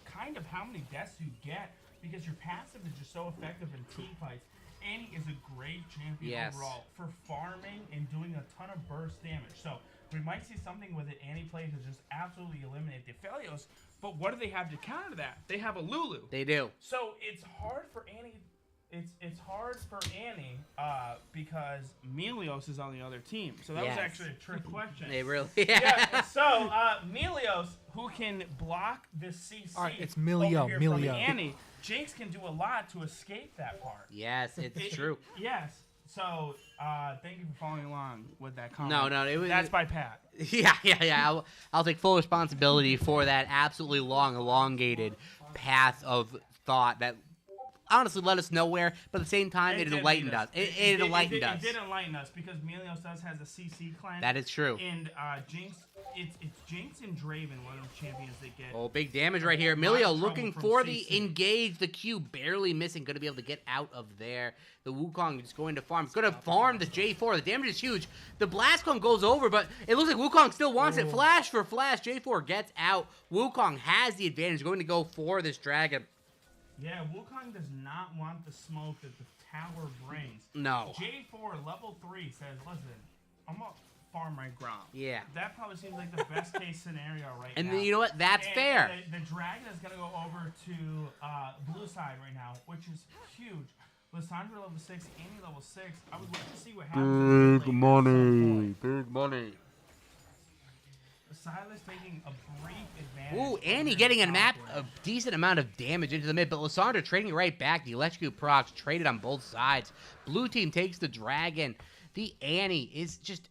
C: kind of how many deaths you get because your passive is just so effective in team fights. Annie is a great champion overall for farming and doing a ton of burst damage. So we might see something with it. Annie plays to just absolutely eliminate the Aphelios. But what do they have to counter that? They have a Lulu.
B: They do.
C: So it's hard for Annie. It's hard for Annie because Melios is on the other team. So that was actually a trick question.
B: They really.
C: So Melios, who can block this CC.
E: All right, it's Melio.
C: From Annie. Jinx can do a lot to escape that part.
B: Yes, it's true.
C: Yes. So thank you for following along with that comment.
B: No,
C: that's by Pat.
B: Yeah. I'll take full responsibility for that absolutely long, elongated path of thought that honestly led us nowhere, but at the same time, it enlightened us. It enlightened us.
C: It did enlighten us because Melios does has a CC clan.
B: That is true.
C: And Jinx, it's Jinx and Draven, one of those champions that get.
B: Oh, big damage right here. Milio looking for the engage. The Q barely missing. Going to be able to get out of there. The Wukong is going to farm. It's going to farm the J4. The damage is huge. The Blast Cone goes over, but it looks like Wukong still wants it. Flash for flash. J4 gets out. Wukong has the advantage. Going to go for this dragon.
C: Yeah, Wukong does not want the smoke that the tower brings.
B: No.
C: J4 level 3 says, listen, I'm going to farm my Grom.
B: Yeah.
C: That probably seems like the best case scenario right now.
B: And then, you know what? That's fair.
C: The dragon is going to go over to blue side right now, which is huge. Lysandra level 6, Annie level 6. I would like to see what happens.
B: Big money. Big money.
C: Silas taking a brief advantage.
B: Ooh, Annie getting a decent amount of damage into the mid, but Lysandra trading it right back. The electric procs traded on both sides. Blue team takes the dragon. The Annie is just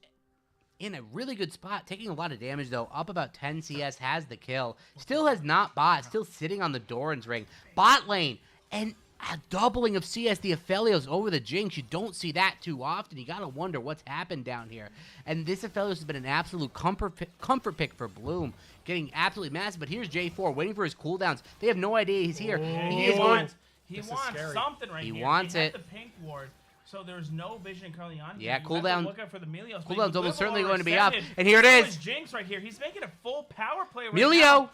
B: in a really good spot, taking a lot of damage though. Up about 10 CS, has the kill. Still has not bot, still sitting on the Doran's ring. Bot lane, and a doubling of CS, the Aphelios over the Jinx. You don't see that too often. You gotta wonder what's happened down here. And this Aphelios has been an absolute comfort pick for Bloom. Getting absolutely massive, but here's J4 waiting for his cooldowns. They have no idea he's here.
C: He wants something right here.
B: He wants it.
C: The pink ward, so there's no vision currently on here.
B: Yeah, cooldown.
C: Look out for the Melios.
B: Cooldown's almost certainly going to be up. And here it is.
C: Jinx right here. He's making a full power play right
B: Melio.
C: now.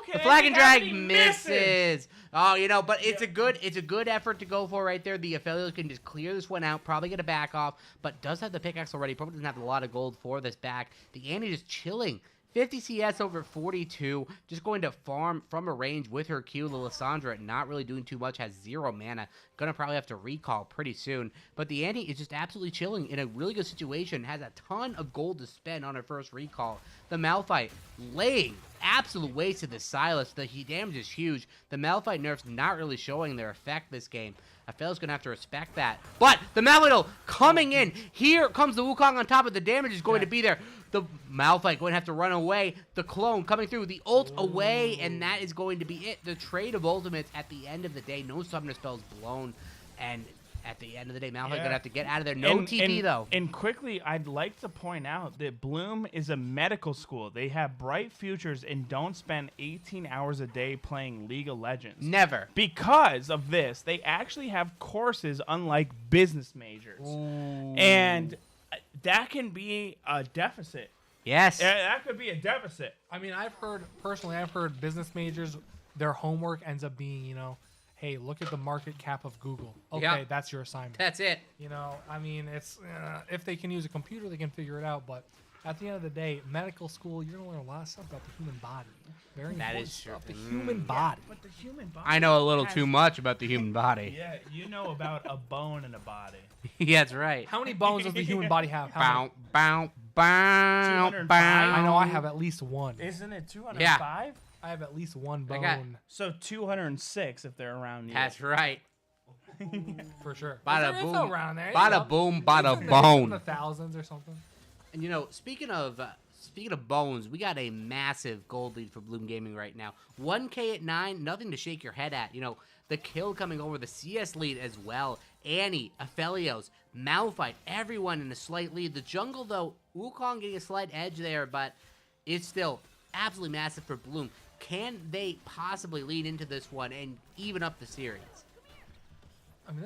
C: Okay.
B: The flag and drag misses. Oh, you know, but it's a good effort to go for right there. The Aphelios can just clear this one out, probably get a back off, but does have the pickaxe already. Probably doesn't have a lot of gold for this back. The Annie just chilling. 50 CS over 42, just going to farm from a range with her Q. The Lysandra not really doing too much, has 0 mana. Gonna probably have to recall pretty soon. But the Annie is just absolutely chilling in a really good situation, has a ton of gold to spend on her first recall. The Malphite laying absolute waste to the Silas. The damage is huge. The Malphite nerfs not really showing their effect this game. Aphelios gonna have to respect that. But the Malphite coming in. Here comes the Wukong on top of the damage is going to be there. The Malphite going to have to run away. The clone coming through. The ult away, and that is going to be it. The trade of ultimates at the end of the day. No summoner spells blown, and at the end of the day, Malphite gonna have to get out of there. No TP though.
C: And quickly, I'd like to point out that Bloom is a medical school. They have bright futures and don't spend 18 hours a day playing League of Legends.
B: Never.
C: Because of this, they actually have courses unlike business majors.
B: Ooh.
C: And that can be a deficit.
B: Yes.
C: That could be a deficit.
E: I mean, I've heard business majors, their homework ends up being, you know, hey, look at the market cap of Google. Okay, that's your assignment.
B: That's it.
E: You know, I mean, it's if they can use a computer, they can figure it out. But at the end of the day, medical school, you're gonna learn a lot of stuff about the human body. Very
B: That
E: important
B: is true.
E: stuff. The human body.
C: But the human body.
B: I know a little
C: has-
B: too much about the human body.
C: Yeah, you know about a bone in a body.
B: Yeah, that's right.
E: How many bones does the human body have? How many?
B: Bow, bow,
C: 205?
B: bow.
E: I know I have at least one.
C: Isn't it 205?
E: I have at least one
B: I
E: bone
B: got-
C: So 206 if they're around you.
B: That's right.
E: for sure.
B: Bada
E: It's
B: boom.
E: around there.
B: Bada boom, bada
E: In the
B: bone.
E: thousands or something.
B: And you know, speaking of bones, we got a massive gold lead for Bloom Gaming right now. 1K at 9, nothing to shake your head at. You know, the kill coming over the CS lead as well. Annie, Aphelios, Malphite, everyone in a slight lead. The jungle, though, Wukong getting a slight edge there, but it's still absolutely massive for Bloom. Can they possibly lead into this one and even up the series?
E: I mean,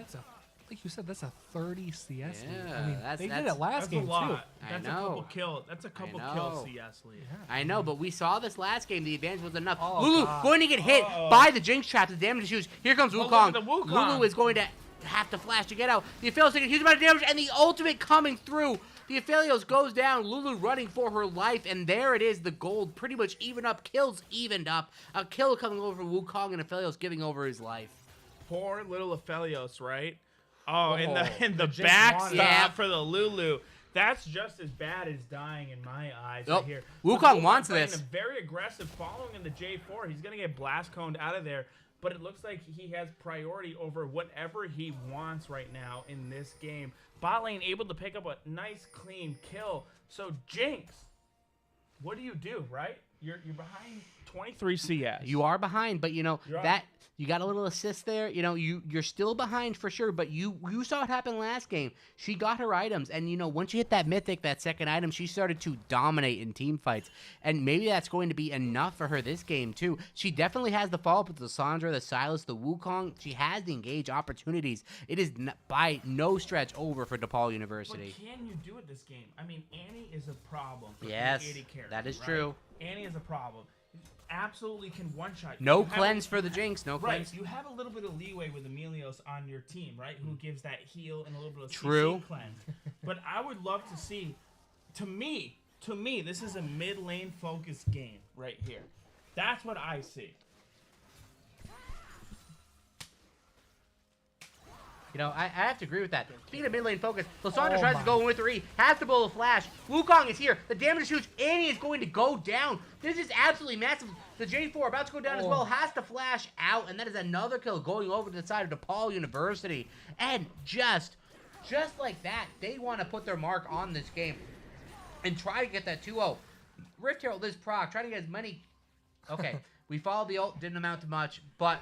E: like you said, that's a 30 CS lead.
B: Yeah,
E: I mean,
B: that's-
E: they did
B: that's-
E: it last
C: That's
E: game
C: a lot.
E: too.
B: I
C: That's a
B: know.
C: couple kill. That's a couple
B: I
C: kill
B: know.
C: CS lead.
B: I know, but we saw this last game. The advantage was enough.
E: Oh,
B: Lulu
E: God.
B: going to get hit by the Jinx trap. The damage is huge. Here comes
C: look
B: Wukong.
C: at the Wukong.
B: Lulu is going to have to flash to get out. The Aphelios taking a huge amount of damage, and the ultimate coming through. The Aphelios goes down. Lulu running for her life, and there it is. The gold pretty much even up. Kills evened up. A kill coming over from Wukong, and Aphelios giving over his life.
C: Poor little Aphelios, right? Oh, and
E: Oh,
C: the
E: Jinx
C: backstop
E: won.
B: Yeah.
C: for the Lulu. That's just as bad as dying in my eyes
B: Nope.
C: right here.
B: Wukong
C: But
B: wants
C: playing
B: this.
C: a very aggressive following in the J4. He's going to get blast coned out of there. But it looks like he has priority over whatever he wants right now in this game. Bot lane able to pick up a nice, clean kill. So, Jinx, what do you do, right? You're behind 23 CS.
B: You are behind, but you know
C: You're up.
B: that you got a little assist there. You know you're still behind for sure, but you saw what happened last game. She got her items, and you know once you hit that mythic, that second item, she started to dominate in team fights, and maybe that's going to be enough for her this game too. She definitely has the follow up with the Sandra, the Silas, the Wukong. She has the engage opportunities. It is by no stretch over for DePaul University.
C: But can you do it this game? I mean, Annie is a problem. For
B: Yes,
C: 80 character,
B: that is
C: right?
B: true.
C: Annie is a problem. Absolutely can one-shot.
B: No
C: You have-
B: cleanse for the Jinx. No
C: Right,
B: cleanse.
C: you have a little bit of leeway with Emilios on your team, right? Who gives that heal and a little bit of
B: True.
C: CC cleanse. But I would love to see, to me, this is a mid-lane focused game right here. That's what I see.
B: You know, I have to agree with that. Speaking of mid lane focus, Lysandra
E: Oh
B: tries
E: my.
B: to go in with the E, has to blow a flash. Wukong is here. The damage is huge. Annie is going to go down. This is absolutely massive. The J4 about to go down as well, has to flash out, and that is another kill going over to the side of DePaul University. And just like that, they want to put their mark on this game and try to get that 2-0. Rift Herald is proc, trying to get as many... Okay, we followed the ult, didn't amount to much, but...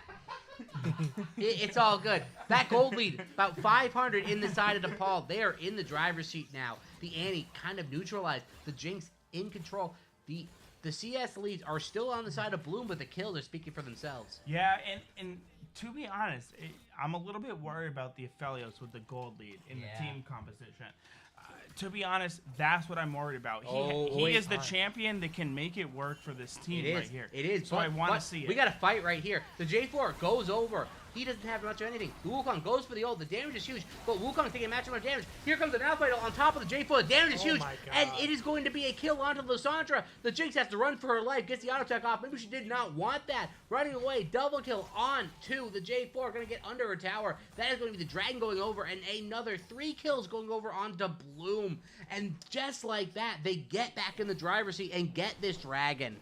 B: it's all good. That gold lead, about 500 in the side of DePaul. They are in the driver's seat now. The Annie kind of neutralized. The Jinx in control. The CS leads are still on the side of Bloom, but the kills are speaking for themselves.
C: Yeah, and to be honest, I'm a little bit worried about the Aphelios with the gold lead in the team composition. To be honest, that's what I'm worried about. He is the champion that can make it work for this team right here.
B: It is.
C: So I want to see it.
B: We got to fight right here. The J4 goes over. He doesn't have much of anything. The Wukong goes for the ult. The damage is huge, but Wukong's taking a match amount of damage. Here comes an Alpha on top of the J4. The damage is huge,
E: my God.
B: and it is going to be a kill onto Lysandra. The Jinx has to run for her life, gets the auto attack off. Maybe she did not want that. Running away, double kill on to the J4. Going to get under her tower. That is going to be the Dragon going over, and another 3 kills going over onto Bloom. And just like that, they get back in the driver's seat and get this Dragon.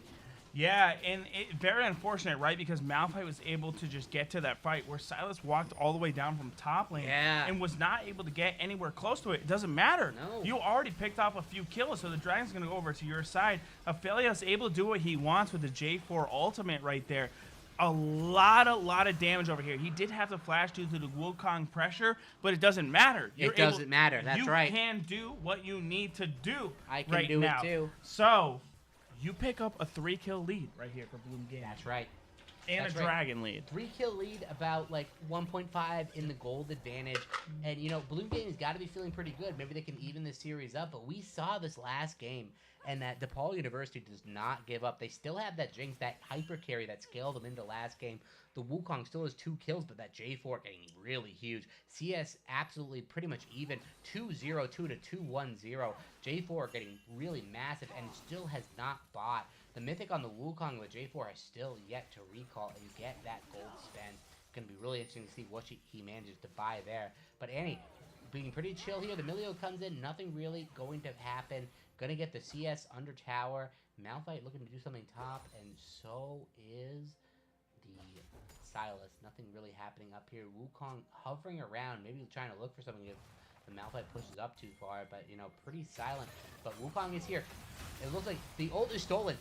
C: Yeah, and very unfortunate, right? Because Malphite was able to just get to that fight where Silas walked all the way down from top lane and was not able to get anywhere close to it. It doesn't matter.
B: No.
C: You already picked off a few kills, so the Dragon's going to go over to your side. Aphelios able to do what he wants with the J4 ultimate right there. A lot of damage over here. He did have to flash due to the Wukong pressure, but it doesn't matter.
B: It doesn't matter. That's right.
C: You can do what you need to do
B: I can
C: right
B: do
C: now.
B: it too.
C: So, you pick up a 3-kill lead right here for Bloom Gaming.
B: That's right.
C: And
B: That's
C: a
B: right.
C: dragon lead.
B: 3-kill lead, about like 1.5 in the gold advantage. And, Bloom Gaming's got to be feeling pretty good. Maybe they can even this series up. But we saw this last game, and that DePaul University does not give up. They still have that Jinx, that hyper carry that scaled them into last game. The Wukong still has 2 kills, but that J4 getting really huge. CS absolutely pretty much even. 2-0-2 to 2-1-0. J4 getting really massive and still has not bought. The Mythic on the Wukong with J4 has still yet to recall, and you get that gold spend. It's going to be really interesting to see what he manages to buy there. But Annie, being pretty chill here. The Milio comes in. Nothing really going to happen. Going to get the CS under tower. Malphite looking to do something top, and so is the Silas. Nothing really happening up here. Wukong hovering around, maybe trying to look for something if the Malphite pushes up too far, but, pretty silent. But Wukong is here. It looks like the ult is stolen.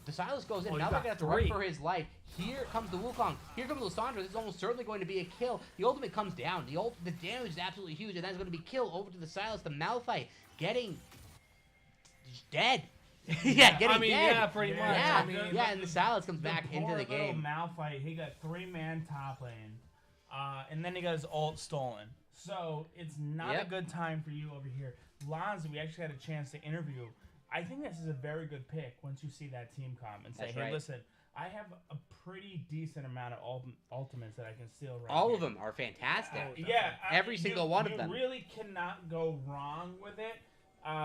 B: The Silas goes in. Now they're going to have to run for his life. Here comes the Wukong. Here comes Lissandra. This is almost certainly going to be a kill. The ultimate comes down. The damage is absolutely huge, and that's going to be kill over to the Silas. The Malphite getting dead. Getting dead.
E: Yeah, pretty much.
B: Yeah,
E: I mean,
B: and the Silas comes back into the game.
C: Malphite, he got 3-man top lane, and then he got his ult stolen. So it's not a good time for you over here. Lonzo, we actually had a chance to interview. I think this is a very good pick once you see that team come and say, hey, listen, I have a pretty decent amount of ultimates that I can steal right
B: All
C: here.
B: of them are fantastic.
C: Every
B: single one of them.
C: You really cannot go wrong with it.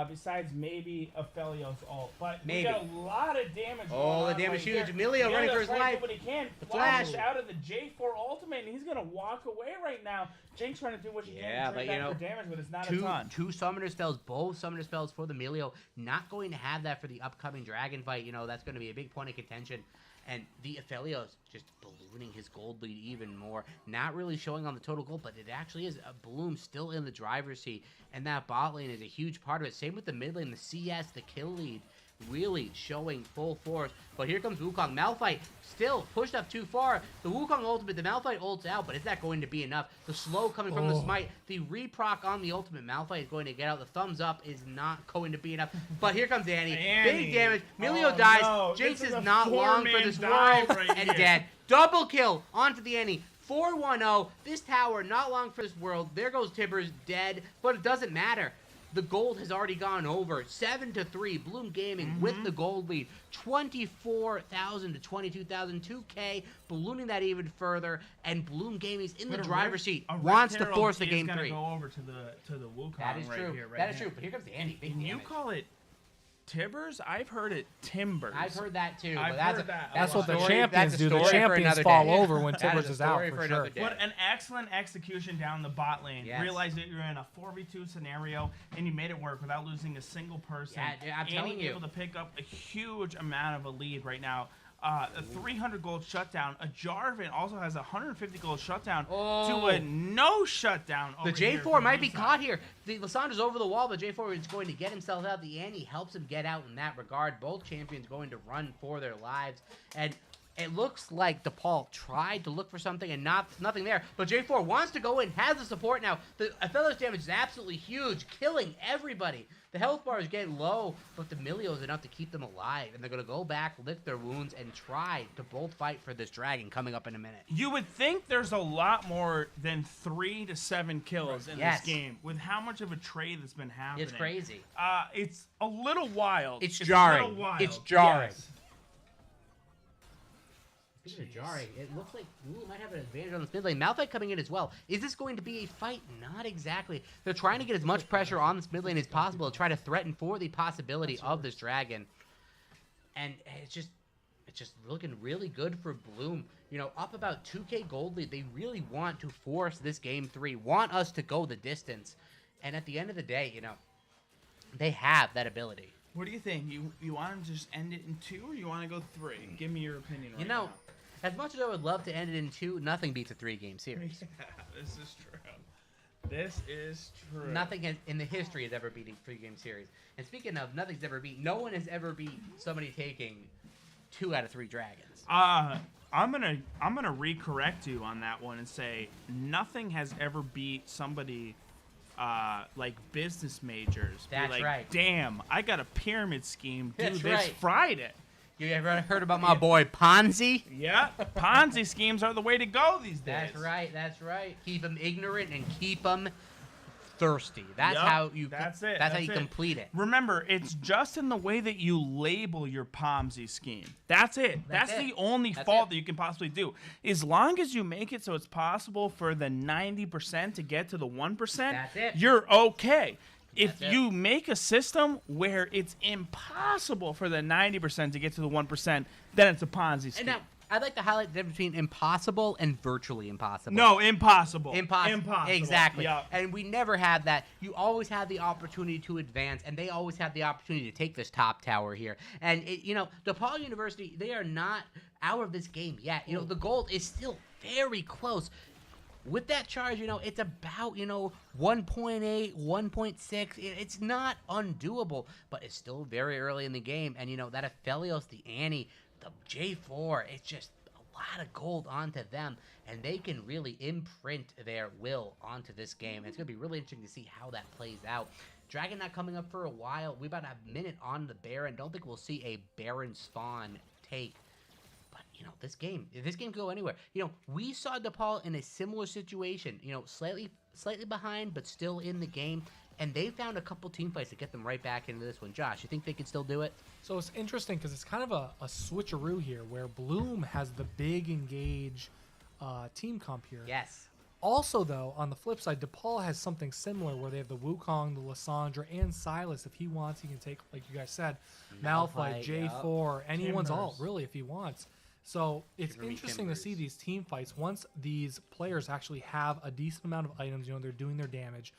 C: Besides maybe Aphelios ult. But we got a lot of damage going on
B: the damage
C: right
B: huge.
C: here.
B: Emilio running for his life.
C: What he can.
B: The
C: Flash
B: flash.
C: out of the J4 ultimate, and he's going to walk away right now. Jinx trying to do what she can to
B: but,
C: trade back for damage, but it's not a ton.
B: Two summoner spells, both summoner spells for the Emilio. Not going to have that for the upcoming dragon fight. That's going to be a big point of contention. And the Aphelios just ballooning his gold lead even more. Not really showing on the total gold, but it actually is a Bloom still in the driver's seat. And that bot lane is a huge part of it. Same with the mid lane, the CS, the kill lead. Really showing full force. But here comes Wukong. Malphite still pushed up too far. The Wukong ultimate, the Malphite ults out, but is that going to be enough? The slow coming from the smite. The reproc on the ultimate. Malphite is going to get out. The thumbs up is not going to be enough. But here comes Annie. Big damage. Milio dies.
C: No.
B: Jinx
C: This
B: is
C: a
B: not long for this world.
C: right
B: And
C: here.
B: dead. Double kill onto the Annie. 4-1-0. This tower not long for this world. There goes Tibbers dead. But it doesn't matter. The gold has already gone over. 7-3. Bloom Gaming with the gold lead. 24,000 to 22,000. 2K. Ballooning that even further. And Bloom Gaming's in the driver's seat. Wants to force the game 3.
C: Go over to the Wukong
B: That is
C: right
B: true.
C: here. Right
B: That is
C: now.
B: true. But here comes the Annie. Big
C: Can you
B: damage.
C: call it Tibbers? I've heard it Timbers.
B: I've heard that too.
C: I've
B: But
C: heard that.
E: That's what the
B: story-
E: champions
B: that's a
E: do. The
B: story for
E: champions
B: another
E: fall
B: day.
E: over when
B: That
E: Tibbers
B: is a
E: is out
B: story
E: for
B: for
E: sure.
B: another day.
C: What an excellent execution down the bot lane.
B: Yes.
C: Realize that you're in a 4v2 scenario and you made it work without losing a single person.
B: Yeah, I'm
C: and
B: telling you.
C: able to pick up a huge amount of a lead right now. A 300 gold shutdown. A Jarvan also has a 150 gold shutdown to a no shutdown.
B: The
C: over here
B: J4
C: from
B: might be
C: Blue
B: caught
C: side.
B: here. The Lissandra's over the wall, but J4 is going to get himself out. The Annie helps him get out in that regard. Both champions going to run for their lives. And it looks like DePaul tried to look for something and nothing there. But J4 wants to go in, has the support now. The Aphelios damage is absolutely huge, killing everybody. The health bar is getting low, but the Milio is enough to keep them alive. And they're going to go back, lick their wounds, and try to both fight for this dragon coming up in a minute.
C: You would think there's a lot more than 3 to 7 kills in
B: Yes.
C: this game with how much of a trade that's been happening.
B: It's crazy.
C: It's a little wild.
B: It's
C: A
B: jarring.
C: little wild.
B: It's jarring.
C: Yes.
B: Speaking of jarring, it looks like Lulu might have an advantage on this mid lane. Malphite coming in as well. Is this going to be a fight? Not exactly. They're trying to get as much pressure on this mid lane as possible to try to threaten for the possibility of this dragon. And it's just looking really good for Bloom. Up about 2K gold lead. They really want to force this game 3. Want us to go the distance. And at the end of the day, they have that ability.
C: What do you think? You want to just end it in 2 or you want to go 3? Give me your opinion right now.
B: As much as I would love to end it in 2, nothing beats a 3-game series.
C: Yeah, this is true. This is true.
B: Nothing in the history has ever beaten a 3-game series. And speaking of nothing's ever beat, no one has ever beat somebody taking 2 out of 3 dragons.
C: I'm gonna recorrect you on that one and say nothing has ever beat somebody like business majors.
B: That's
C: Be like,
B: right.
C: Damn, I got a pyramid scheme due
B: That's
C: this
B: right.
C: Friday.
B: You ever heard about my boy Ponzi?
C: Yeah, Ponzi schemes are the way to go these days.
B: That's right. That's right. Keep them ignorant and keep them thirsty. That's
C: Yep,
B: how you.
C: That's it.
B: That's how you
C: it.
B: complete it.
C: Remember, it's just in the way that you label your Ponzi scheme. That's it. That's
B: it.
C: the only
B: That's
C: fault
B: it.
C: that you can possibly do. As long as you make it so it's possible for the 90% to get to the 1%,
B: That's it.
C: you're okay. If
B: That's it.
C: you make a system where it's impossible for the 90% to get to the 1%, then it's a Ponzi scheme.
B: And now, I'd like to highlight the difference between impossible and virtually impossible.
C: No, impossible.
B: Impossible. Exactly.
C: Yep.
B: And we never had that. You always had the opportunity to advance, and they always had the opportunity to take this top tower here. And, DePaul University, they are not out of this game yet. The gold is still very close. With that charge, it's about, 1.8, 1.6. It's not undoable, but it's still very early in the game. And, that Aphelios, the Annie, the J4, it's just a lot of gold onto them, and they can really imprint their will onto this game. It's going to be really interesting to see how that plays out. Dragon not coming up for a while. We about to have a minute on the Baron. Don't think we'll see a Baron spawn take. But, this game could go anywhere. We saw DePaul in a similar situation, slightly behind, but still in the game. And they found a couple team fights to get them right back into this one. Josh, you think they can still do it?
E: So it's interesting because it's kind of a switcheroo here where Bloom has the big engage team comp here.
B: Yes.
E: Also, though, on the flip side, DePaul has something similar where they have the Wukong, the Lysandra, and Silas. If he wants, he can take, like you guys said, Malphite, J4, anyone's alt, really, if he wants. So it's interesting to see these team fights. Once these players actually have a decent amount of items, they're doing their damage.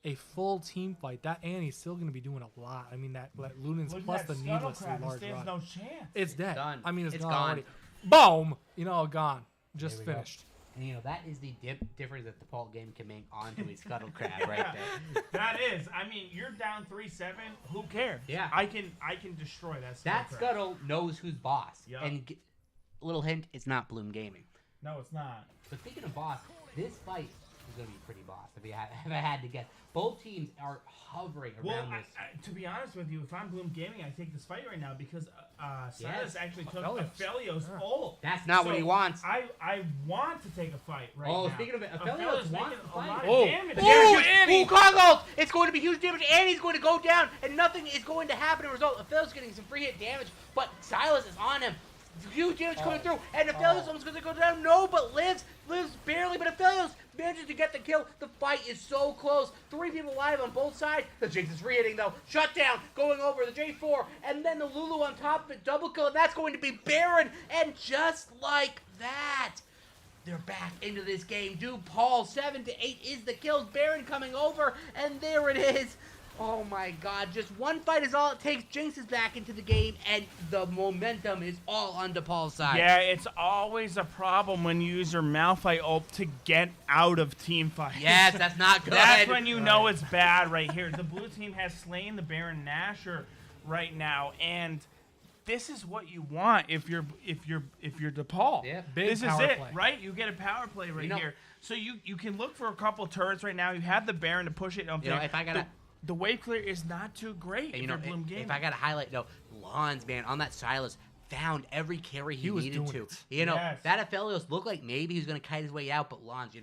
E: A full team fight, that Annie's still going to be doing a lot. I mean, that Lunen's plus the needlessly large run.
C: No chance.
E: It's dead.
B: Done.
E: I mean, it's gone
B: gone.
E: already. Boom! Gone. Just
B: There we go.
E: finished.
B: And, that is the difference that the DePaul game can make onto a Scuttle Crab right there.
C: That is. I mean, you're down 3-7. Who cares?
B: Yeah.
C: I can destroy that.
B: That Scuttle knows who's boss.
C: Yep.
B: And little hint, it's not Bloom Gaming.
C: No, it's not.
B: But speaking of boss, this fight is going to be pretty boss if I had to guess. Both teams are hovering around this.
C: To be honest with you, if I'm Bloom Gaming, I take this fight right now because Silas actually took
E: Aphelios.
C: Aphelios ult.
B: That's not what he wants.
C: I want to take a fight right now.
B: Oh, speaking of it, Aphelios wants to
C: a
B: fight.
C: lot
B: Oh,
C: of damage.
B: Annie! Wukong ult! It's going to be huge damage. Annie's going to go down, and nothing is going to happen as a result. Aphelios getting some free hit damage, but Silas is on him. Huge damage coming through, and Aphelios almost going to go down. No, but lives barely, but Aphelios manages to get the kill. The fight is so close. 3 people alive on both sides. The Jinx is re-hitting, though. Shut down, going over the J4, and then the Lulu on top of it. Double kill, and that's going to be Baron. And just like that, they're back into this game. DePaul, 7-8 is the kills. Baron coming over, and there it is. Oh my god, just one fight is all it takes. Jinx is back into the game, and the momentum is all on DePaul's side.
C: Yeah, it's always a problem when you use your Malphite ult to get out of team fights.
B: Yes, that's not good.
C: That's when you know it's bad right here. The blue team has slain the Baron Nashor right now, and this is what you want if you're DePaul.
B: Yeah,
E: big
C: this is
E: power
C: it,
E: play.
C: right? You get a power play right here. So you can look for a couple turrets right now. You have the Baron to push it.
B: If I gotta.
C: The wave clear is not too great if you're Bloom Gaming.
B: If I gotta highlight, Lons, man, on that Silas found every carry he needed to.
C: Yes.
B: That Aphelios looked like maybe he was gonna kite his way out, but Lons,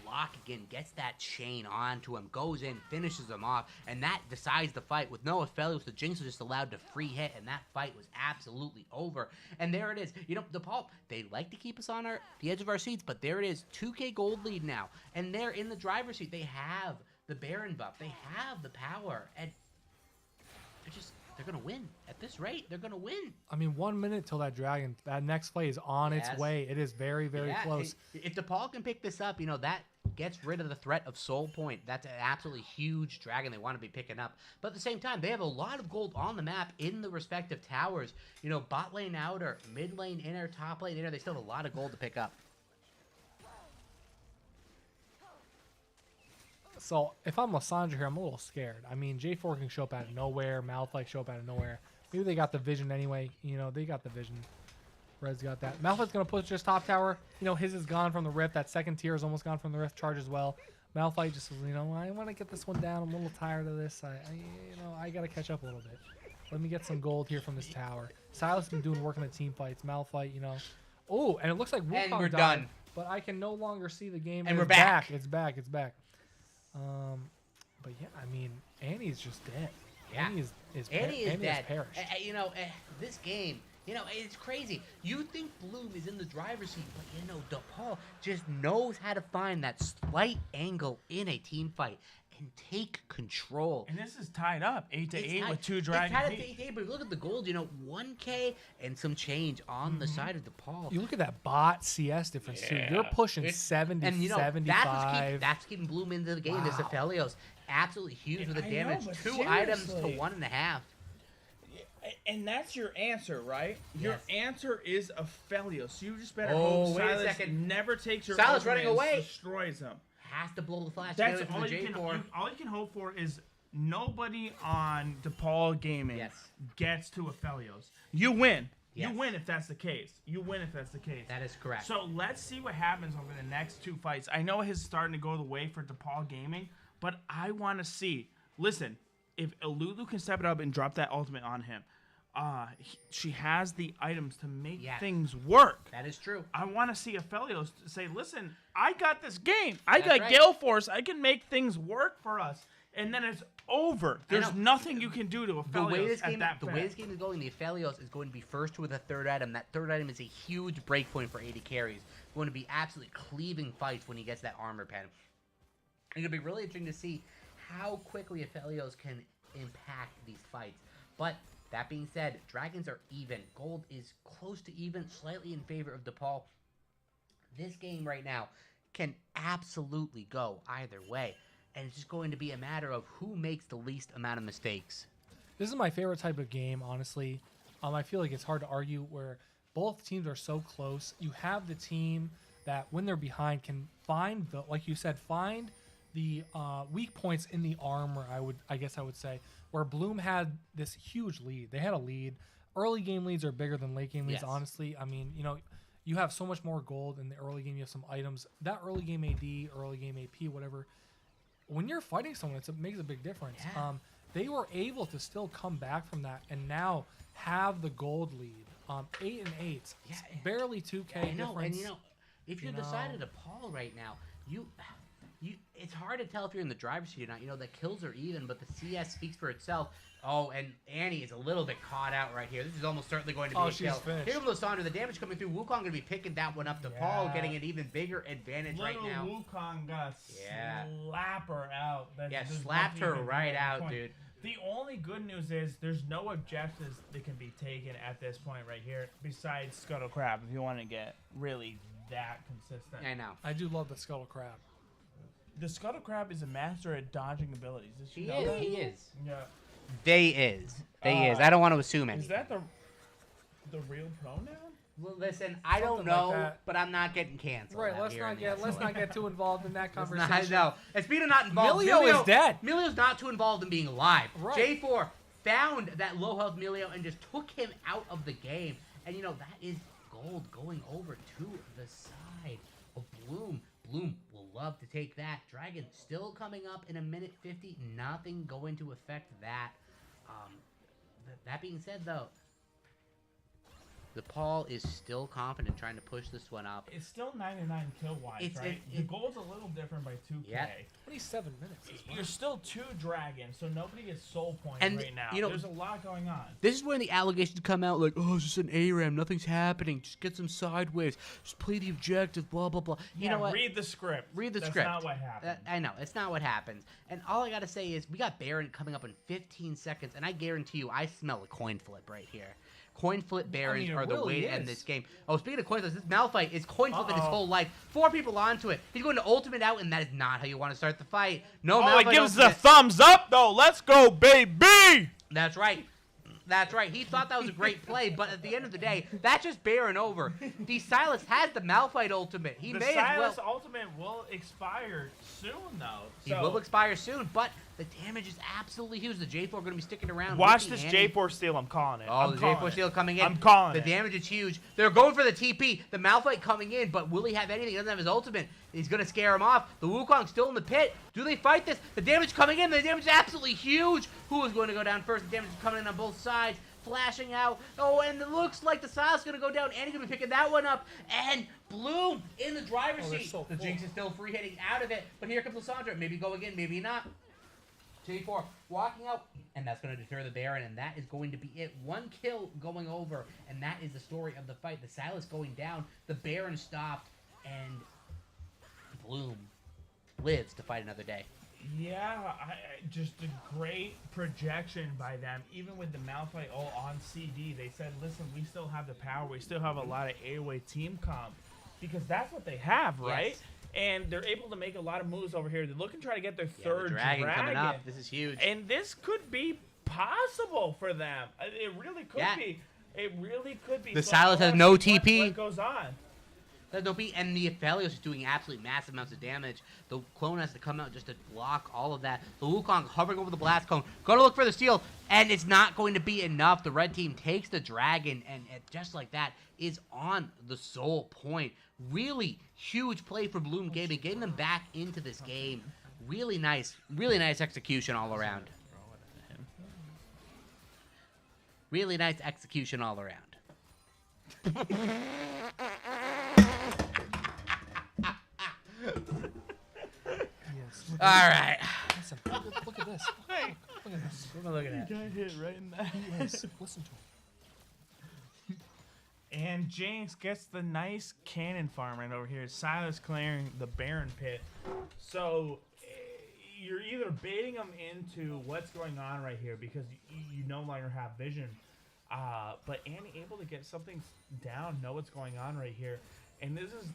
B: block again, gets that chain onto him, goes in, finishes him off, and that decides the fight. With no Aphelios, the Jinx was just allowed to free hit, and that fight was absolutely over. And there it is. DePaul, they like to keep us on the edge of our seats, but there it is. 2K gold lead now, and they're in the driver's seat. They have the Baron buff. They have the power, and they're going to win. At this rate, they're going to win.
E: I mean, 1 minute till that dragon, that next play is on its way. It is very, very close.
B: If DePaul can pick this up, that gets rid of the threat of Soul Point. That's an absolutely huge dragon they want to be picking up. But at the same time, they have a lot of gold on the map in the respective towers. Bot lane outer, mid lane inner, top lane inner, they still have a lot of gold to pick up.
E: So if I'm Lysandra here, I'm a little scared. I mean, J4 can show up out of nowhere. Malphite show up out of nowhere. Maybe they got the vision anyway. They got the vision. Red's got that. Malphite's going to push just top tower. His is gone from the rift. That second tier is almost gone from the rift charge as well. Malphite just, I want to get this one down. I'm a little tired of this. I got to catch up a little bit. Let me get some gold here from this tower. Silas has been doing work in the team fights. Malphite, you know. Oh, and it looks like Wukong
B: And we're
E: died,
B: done.
E: but I can no longer see the game.
B: And we're
E: it's
B: back.
E: It's back. It's back. But yeah, I mean, Annie's just dead.
B: Yeah.
E: Annie is
B: Annie is dead.
E: perished.
B: You know, this game, you know, it's crazy. You think Bloom is in the driver's seat, but you know, DePaul just knows how to find that slight angle in a team fight and take control.
C: And this is tied up 8 to 8 with 2
B: It's
C: dragons.
B: tied up to 8, but look at the gold. You know, 1K and some change on the side of DePaul.
E: You look at that bot CS difference too. You're pushing
B: It's-
E: 70,
B: and you know
E: 75.
B: that's keeping Bloom into the game. This Aphelios absolutely huge with the
C: I know,
B: damage.
C: but
B: 2 items to
C: seriously.
B: 1.5.
C: And that's your answer, right? Your
B: Yes.
C: answer is Aphelios. So you just better
B: Oh,
C: hope
B: wait a
C: Silas
B: second.
C: never takes your
B: Silas
C: ultimate
B: running
C: and
B: away.
C: destroys him.
B: Has to blow the flash
C: That's
B: together
C: all
B: for the
C: you can.
B: J4.
C: All you can hope for is nobody on DePaul Gaming
B: Yes.
C: gets to Aphelios. You win.
B: Yes.
C: You win if that's the case. You win if that's the case.
B: That is correct.
C: So let's see what happens over the next 2 fights. I know his starting to go the way for DePaul Gaming, but I want to see. Listen, if Lulu can step it up and drop that ultimate on him, she has the items to make
B: Yes.
C: things work.
B: That is true.
C: I want to see Aphelios say, listen, I got this game. I
B: That's
C: got
B: right.
C: Gale Force. I can make things work for us. And then it's over. There's
B: know.
C: nothing you can do to
B: The way
C: Aphelios
B: this
C: at
B: game,
C: that
B: the way this game is going, the Aphelios is going to be first with a third item. That third item is a huge break point for 80 carries. Going to be absolutely cleaving fights when he gets that armor pen. It's going to be really interesting to see how quickly Aphelios can impact these fights. But that being said, dragons are even. Gold is close to even, slightly in favor of DePaul. This game right now can absolutely go either way. And it's just going to be a matter of who makes the least amount of mistakes.
E: This is my favorite type of game, honestly. I feel like it's hard to argue where both teams are so close. You have the team that, when they're behind, can find the, like you said, find the weak points in the armor. I guess I would say, where Bloom had this huge lead. They had a lead. Early game leads are bigger than late game leads.
B: Yes.
E: Honestly, I mean, you know, you have so much more gold in the early game. You have some items. That early game AD, early game AP, whatever. When you're fighting someone, it makes a big difference.
B: Yeah.
E: They were able to still come back from that and now have the gold lead. 8 and 8.
B: Yeah.
E: Barely 2K
B: I know,
E: difference.
B: and you know, if you're
E: you know.
B: decided to Paul right now, you, it's hard to tell if you're in the driver's seat or not. You know, the kills are even, but the CS speaks for itself. Oh, and Annie is a little bit caught out right here. This is almost certainly going to be a
E: she's
B: kill.
E: finished.
B: Here comes Lysandra, the damage coming through. Wukong going to be picking that one up to Paul, getting an even bigger advantage right now.
C: Wukong got
B: Yeah.
C: slap her out.
B: Yeah, slapped her right out, dude.
C: The only good news is there's no objectives that can be taken at this point right here besides Scuttle Crab if you want to get really that consistent.
B: I know.
E: I do love the Scuttle Crab.
C: The Scuttle Crab is a master at dodging abilities. Did you
B: He
C: know
B: is.
C: that?
B: He is.
C: Yeah.
B: They is. I don't want to assume anything.
C: Is that the real pronoun?
B: Well, listen, I don't
E: Something like
B: know,
E: that.
B: but I'm not getting canceled.
E: Right,
B: out
E: let's
B: here in
E: not
B: the
E: get
B: episode.
E: let's not get too involved in that
B: Let's
E: conversation.
B: not, no. And speaking of not involved,
E: Milio is dead.
B: Milio's not too involved in being alive.
E: Right.
B: J4 found that low health Milio and just took him out of the game. And you know, that is gold going over to the side of Bloom. Bloom will love to take that. Dragon still coming up in a minute 50. Nothing going to affect that. That being said, though, DePaul is still confident trying to push this one up.
C: It's still 99 kill wise,
B: It's-
C: right? The goal's a little different by 2K.
B: Yeah.
E: 27 minutes. as well.
C: You're still 2 dragons, so nobody gets soul points
B: And,
C: right now.
B: you know,
C: There's a lot going on.
B: This is when the allegations come out like, oh, it's just an ARAM, nothing's happening, just get some sideways, just play the objective, blah, blah, blah. You know what?
C: Read the script.
B: Read the
C: That's
B: script.
C: not what happened.
B: I know, it's not what happens. And all I gotta say is, we got Baron coming up in 15 seconds, and I guarantee you, I smell a coin flip right here. Coin flip Barons
E: it
B: are the way
E: really
B: to end
E: is.
B: this game. Oh, speaking of coin flips, this Malphite is coin flipping his
C: Uh-oh.
B: whole life. 4 people onto it. He's going to ultimate out, and that is not how you want to start the fight. No,
C: Oh,
B: Malphite
C: it gives the
B: ultimate.
C: thumbs up, though. Let's go, baby!
B: That's right. That's right. He thought that was a great play, but at the end of the day, that's just Baron over. The Silas has the Malphite ultimate. He
C: The
B: may as well.
C: Silas ultimate will expire soon, though.
B: He will expire soon, but The damage is absolutely huge. The J4 going to be sticking around.
C: Watch
B: with the
C: this
B: Annie.
C: J4 steal. I'm calling it.
B: Oh, the J4 steal coming in.
C: I'm calling
B: the
C: it.
B: The damage is huge. They're going for the TP. The Malphite coming in, but will he have anything? He doesn't have his ultimate. He's going to scare him off. The Wukong's still in the pit. Do they fight this? The damage coming in. The damage is absolutely huge. Who is going to go down first? The damage is coming in on both sides. Flashing out. Oh, and it looks like the Silas going to go down. Annie's going to be picking that one up. And Bloom in the driver's seat.
E: So
B: the Jinx is still free hitting out of it. But here comes Lissandra. Maybe go again, maybe not. J4 walking out, and that's going to deter the Baron, and that is going to be it. 1 kill going over, and that is the story of the fight. The Silas going down, the Baron stopped, and Bloom lives to fight another day.
C: Yeah, just a great projection by them. Even with the Malphite all on CD, they said, listen, we still have the power. We still have a lot of AOA team comp. Because that's what they have, right?
B: Yes.
C: And they're able to make a lot of moves over here. They're looking to try to get their
B: The
C: third
B: dragon coming up. This is huge.
C: And this could be possible for them. It really could be. It really could be.
B: The
C: So
B: Silas
C: I
B: has
C: wanna
B: no
C: see
B: TP.
C: What goes on?
B: There'll be, and the Aphelios is doing absolutely massive amounts of damage. The clone has to come out just to block all of that. The Wukong hovering over the blast cone. Going to look for the steal, and it's not going to be enough. The red team takes the dragon, and just like that is on the soul point. Really huge play for Bloom Gaming, getting them back into this game. Really nice execution all around. Really nice execution all around.
E: Yes.
B: All right.
E: Listen, look at this. Look at this.
B: What am I looking at?
C: Got hit right in that.
E: Yes. Listen to him.
C: And Jinx gets the nice cannon farm right over here. Silas clearing the Baron pit. So you're either baiting them into what's going on right here because you no longer have vision. But Annie able to get something down, know what's going on right here. And this is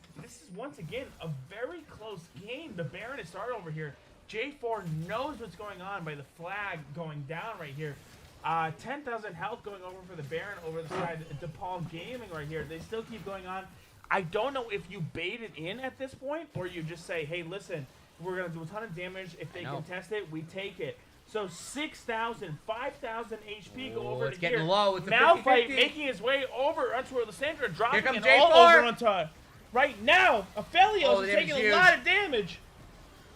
C: once again a very close game. The Baron is started over here. J4 knows what's going on by the flag going down right here. 10,000 health going over for the Baron over the side. DePaul Gaming right here. They still keep going on. I don't know if you bait it in at this point or you just say, hey, listen, we're going to do a ton of damage. If they contest it, we take it. So 6,000, 5,000 HP go over
B: it's
C: to
B: getting
C: here.
B: low. It's a
C: Malphite
B: 50-50.
C: making his way over onto where Lissandra dropping
B: Here
C: it
B: comes
C: all
B: J4.
C: over onto right now. Aphelios
B: the
C: is taking
B: damage
C: a
B: is
C: lot of damage.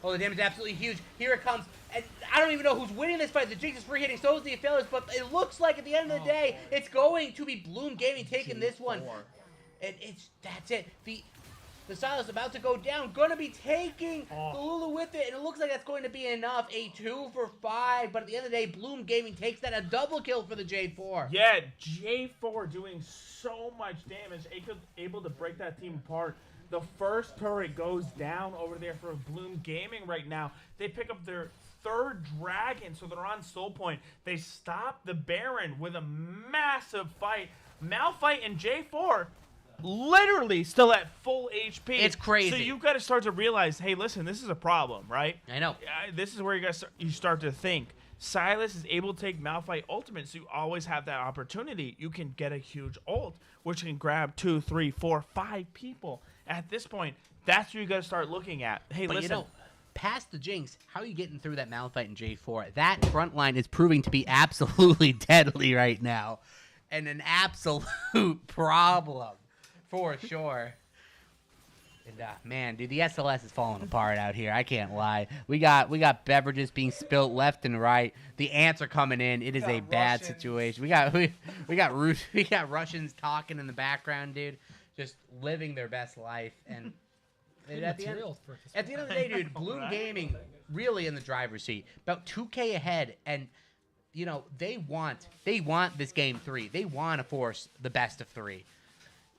B: Oh, the damage is absolutely huge. Here it comes. And I don't even know who's winning this fight. The Jinx is free hitting, so is the Aphelios, but it looks like at the end of the day, it's going to be Bloom Gaming taking this one. And that's it. The Silas about to go down, going to be taking the Lulu with it, and it looks like that's going to be enough. A 2 for 5, but at the end of the day, Bloom Gaming takes that, a double kill for the J4.
C: Yeah, J4 doing so much damage, able to break that team apart. The first turret goes down over there for Bloom Gaming right now. They pick up their third dragon, so they're on soul point. They stop the Baron with a massive fight. Malphite and J4 literally still at full HP.
B: It's crazy.
C: So you've got to start to realize, hey, listen, this is a problem, right?
B: I know.
C: This is where you start to think. Silas is able to take Malphite ultimate, so you always have that opportunity. You can get a huge ult, which can grab 2, 3, 4, 5 people. At this point, that's what you got to start looking at. Hey,
B: But
C: listen.
B: you know, past the Jinx, how are you getting through that Malphite and J4? That front line is proving to be absolutely deadly right now. And an absolute problem, for sure. And man, dude, the SLS is falling apart out here. I can't lie. We got beverages being spilt left and right. The ants are coming in. It is a bad situation. We got Russians talking in the background, dude, just living their best life. And at the end of the day, dude, Bloom Gaming really in the driver's seat, about 2K ahead, and you know they want this game 3. They want to force the best of 3.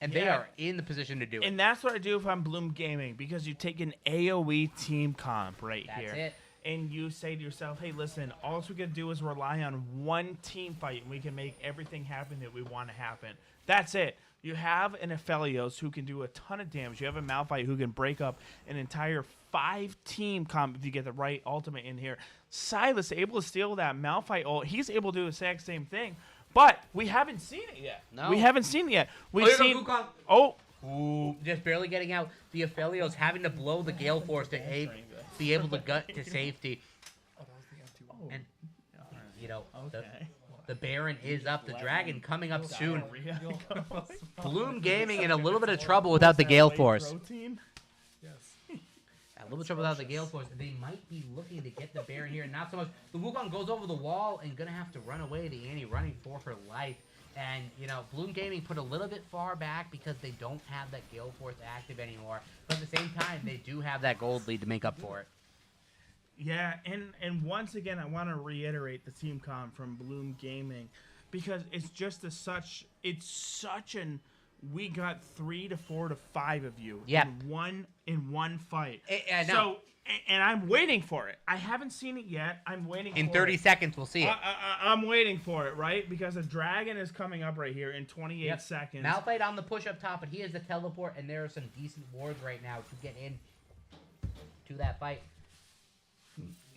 B: And they are in the position to do it.
C: And that's what I do if I'm Bloom Gaming, because you take an AoE team comp here.
B: That's it.
C: And you say to yourself, hey, listen, all we can do is rely on one team fight, and we can make everything happen that we want to happen. That's it. You have an Aphelios who can do a ton of damage. You have a Malphite who can break up an entire 5-team comp if you get the right ultimate in here. Silas able to steal that Malphite ult. He's able to do the exact same thing. But we haven't seen it yet.
B: No.
C: We haven't seen it yet. We've seen...
B: Ooh, just barely getting out. The Aphelios having to blow the Gale Force to be able to gut to safety. And, you know,
C: Okay.
B: the Baron is up. The Dragon coming up soon.
C: Diarrhea.
B: Bloom Gaming in a little bit of trouble without the Gale Force.
C: Protein?
E: Yes.
B: A little bit of trouble without the Gale Force. They might be looking to get the Baron here. Not so much. The Wukong goes over the wall and going to have to run away. The Annie running for her life. And, you know, Bloom Gaming put a little bit far back because they don't have that Gale Force active anymore. But at the same time, they do have that gold lead to make up for it.
C: Yeah, and once again, I want to reiterate the team com from Bloom Gaming, because it's just it's such an we got 3 to 4 to 5 of you in one fight. So and I'm waiting for it. I haven't seen it yet. I'm waiting.
B: In
C: for
B: 30
C: it.
B: seconds, we'll see it.
C: I'm waiting for it, right? Because a dragon is coming up right here in 28 seconds.
B: Malphite on the push up top, but he has the teleport, and there are some decent wards right now to get in to that fight.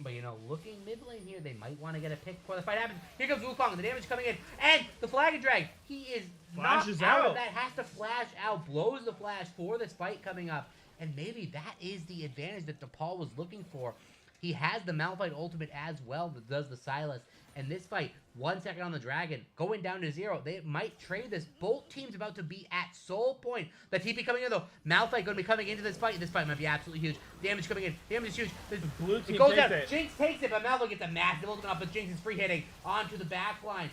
B: But, you know, looking mid lane here, they might want to get a pick before the fight happens. Here comes Wukong, the damage coming in, and the Flag and Drag. He is
C: Flashes
B: knocked out
C: out.
B: of that, has to flash out, blows the flash for this fight coming up. And maybe that is the advantage that DePaul was looking for. He has the Malphite ultimate as well that does the Silas. And this fight, 1 second on the Dragon, going down to 0. They might trade this. Both teams about to be at soul point. The TP coming in, though. Malphite going to be coming into this fight. This fight might be absolutely huge. Damage coming in. Damage is huge.
C: The blue team
B: it goes
C: takes
B: down.
C: it.
B: Jinx takes it, but Malphite gets a massive ultimate off. But Jinx is free hitting onto the back line.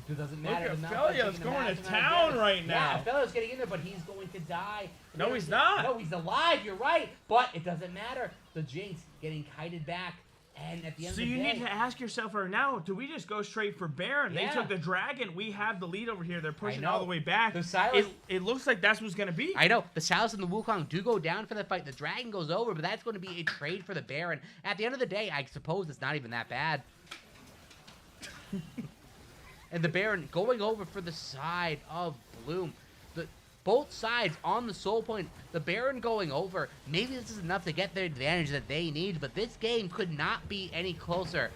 B: It doesn't matter.
C: Look at
B: Malphite's
C: Felia's
B: taking a
C: going to
B: massive amount of
C: town
B: damage.
C: right now.
B: Yeah, Felia's getting in there, but he's going to die.
C: No, he's not.
B: No, he's alive. You're right. But it doesn't matter. The Jinx getting kited back. And at the end
C: So
B: of the
C: you
B: day,
C: need to ask yourself right now, do we just go straight for Baron?
B: Yeah.
C: They took the Dragon. We have the lead over here. They're pushing
B: know.
C: all the way back.
B: The Silas-
C: it looks like that's what's going to be.
B: I know. The Silas and the Wukong do go down for the fight. The Dragon goes over, but that's going to be a trade for the Baron. At the end of the day, I suppose it's not even that bad. And the Baron going over for the side of Bloom. Both sides on the soul point. The Baron going over. Maybe this is enough to get their advantage that they need, but this game could not be any closer.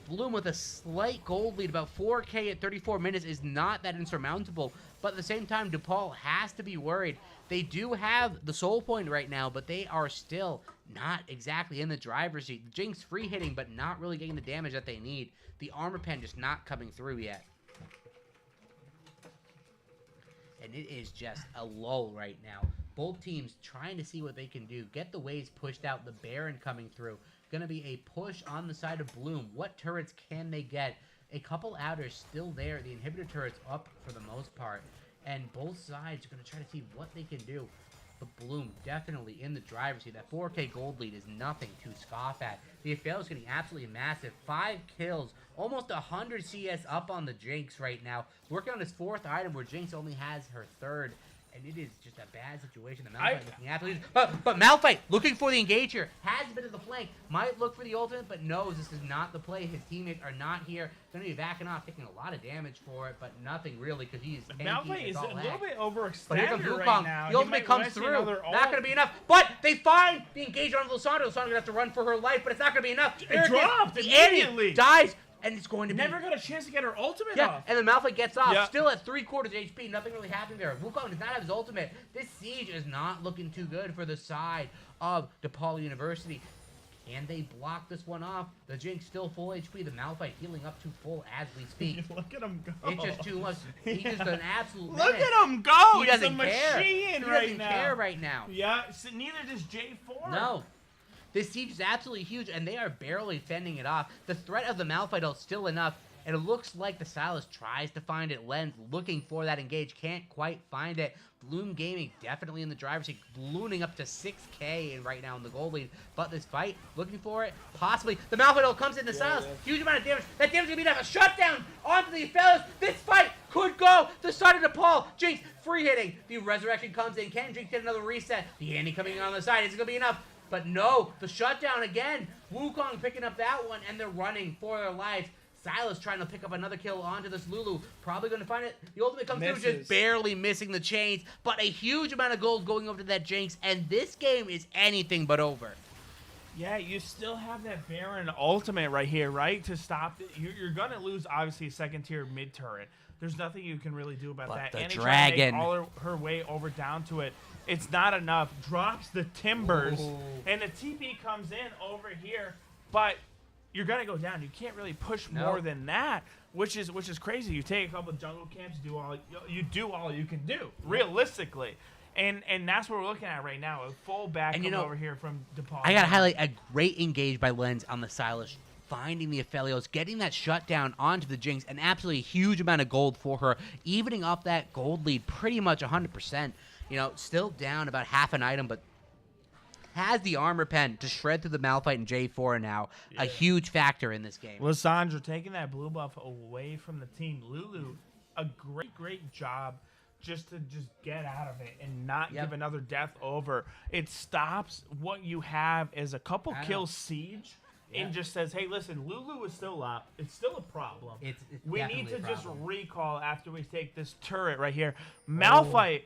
B: Bloom with a slight gold lead, about 4K at 34 minutes, is not that insurmountable. But at the same time, DePaul has to be worried. They do have the soul point right now, but they are still not exactly in the driver's seat. Jinx free hitting, but not really getting the damage that they need. The armor pen just not coming through yet. And it is just a lull right now. Both teams trying to see what they can do. Get the waves pushed out. The Baron coming through. Going to be a push on the side of Bloom. What turrets can they get? A couple outers still there. The inhibitor turrets up for the most part. And both sides are going to try to see what they can do. But Bloom definitely in the driver's seat. That 4K gold lead is nothing to scoff at. The Aphel is getting absolutely massive. 5 kills. Almost 100 CS up on the Jinx right now. Working on his 4th item where Jinx only has her 3rd. And it is just a bad situation. The Malphite looking absolutely... But Malphite looking for the engager. Has a bit of the flank. Might look for the ultimate, but knows this is not the play. His teammates are not here. Going to be backing off, taking a lot of damage for it, but nothing really because he is tanky.
C: Malphite is a little bit overextended
B: But here comes
C: right
B: Wukong.
C: now.
B: The ultimate comes through. Not going to be enough. But they find the engager on Lissandra. Lissandra going to have to run for her life, but it's not going to be enough.
C: It dropped
B: The
C: immediately.
B: Annie dies. And it's going to be...
C: Never got a chance to get her ultimate
B: Yeah,
C: off.
B: and the Malphite gets off.
C: Yeah.
B: Still at 3/4 HP. Nothing really happening there. Wukong does not have his ultimate. This siege is not looking too good for the side of DePaul University. Can they block this one off? The Jinx still full HP. The Malphite healing up to full as we speak.
C: Look at him go.
B: It's just too much. He's just an absolute
C: Look
B: menace.
C: at him go.
B: He
C: He's a
B: doesn't care.
C: machine
B: He
C: right
B: doesn't
C: now.
B: care right now.
C: Yeah, so neither does J4.
B: No. This siege is absolutely huge, and they are barely fending it off. The threat of the Malphite is still enough, and it looks like the Silas tries to find it. Lens looking for that engage, can't quite find it. Bloom Gaming definitely in the driver's seat, ballooning up to 6K right now in the gold lead. But this fight, looking for it, possibly. The Malphite comes in, the Silas, huge amount of damage. That damage is going to be enough. A shutdown onto the fellas. This fight could go to the side of DePaul. Jinx free hitting. The resurrection comes in. Can Jinx get another reset? The Annie coming in on the side. Is it going to be enough? But no, the shutdown again. Wukong picking up that one, and they're running for their lives. Silas trying to pick up another kill onto this Lulu. Probably going to find it. The ultimate comes through, just barely missing the chains. But a huge amount of gold going over to that Jinx. And this game is anything but over.
C: Yeah, you still have that Baron ultimate right here, right? To stop it. You're going to lose, obviously, a second-tier mid-turret. There's nothing you can really do about that.
B: The
C: Annie
B: Dragon.
C: trying to make all her way over down to it. It's not enough. Drops the timbers.
B: Ooh.
C: And the TP comes in over here. But you're gonna go down. You can't really push
B: No.
C: more than that, which is crazy. You take a couple of jungle camps, do all you can do realistically, and that's what we're looking at right now. A full back
B: And,
C: over here from DePaul.
B: I gotta highlight a great engage by Lens on the Silas, finding the Aphelios, getting that shutdown onto the Jinx, an absolutely huge amount of gold for her, evening up that gold lead pretty much 100%. Still down about half an item, but has the armor pen to shred through the Malphite and J4 now. A huge factor in this game.
C: Lysandra taking that blue buff away from the team. Lulu, a great job just to get out of it and not give another death over. It stops what you have as a couple kills siege and just says, hey, listen, Lulu is still up. It's still a problem.
B: It's
C: we need
B: definitely
C: to
B: a
C: just
B: problem.
C: recall after we take this turret right here. Malphite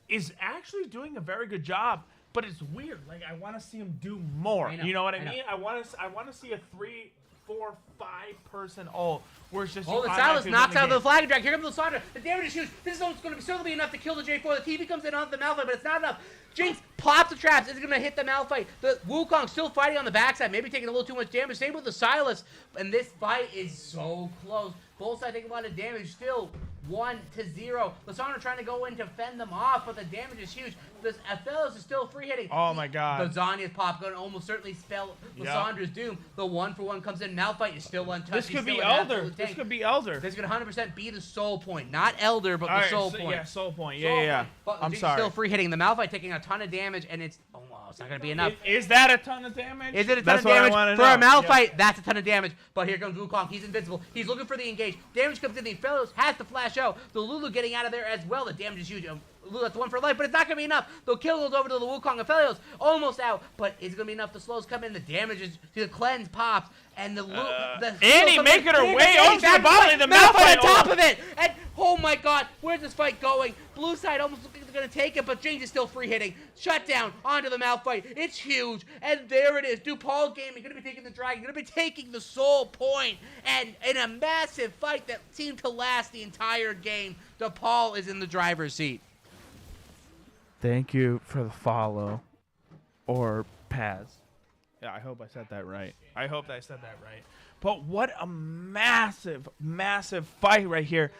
C: is actually doing a very good job. But it's weird. Like, I want to see him do more. You know what I mean? I want to see a 3, 4, 5-person ult where it's just.
B: Oh, the Silas knocks out the flag drag. Here comes the Lysandra. The damage is huge. This is going to certainly be enough to kill the J4. The TV comes in on the Malphite, but it's not enough. Jinx pops the traps. It's going to hit the Malphite. The Wukong still fighting on the backside, maybe taking a little too much damage. Same with the Silas. And this fight is so close. Both sides taking a lot of damage. Still 1-0. Lysandra trying to go in to fend them off, but the damage is huge. This Aphelios is still free hitting.
C: Oh my god.
B: The Zanya's pop going to almost certainly spell Lysandra's doom. The 1-for-1 comes in. Malphite is still untouched.
C: This could be Elder. This could be Elder.
B: This could 100% be the soul point. Not Elder, but the soul point.
C: Yeah, soul point. Yeah.
B: But
C: I'm
B: Jinx
C: sorry.
B: still free hitting. The Malphite taking a ton of damage, and it's it's not going to be enough.
C: Is that a ton of damage?
B: Is it a ton
C: That's
B: of
C: what I
B: damage?
C: wanna
B: For a
C: know.
B: Malphite, that's a ton of damage. But here comes Wukong. He's invincible. He's looking for the engage. Damage comes in. The Aphelios has to flash out. The Lulu getting out of there as well. The damage is huge. Lulu has the 1 for life, but it's not going to be enough. The kill goes over to the Wukong. Aphelios almost out, but it's going to be enough. The slows come in. The damage is, the cleanse pops, and the
C: Annie making her way over to the bottom. The
B: Malphite on
C: Malphite
B: top of it. And oh my god, where's this fight going? Blue side almost looking going to take it, but Jinx is still free hitting. Shut down onto the Malphite. It's huge, and there it is. DePaul Gaming going to be taking the dragon, going to be taking the soul point, and in a massive fight that seemed to last the entire game, DePaul is in the driver's seat.
C: Thank you for the follow, or Paz. Yeah, I hope I said that right. But what a massive fight right here.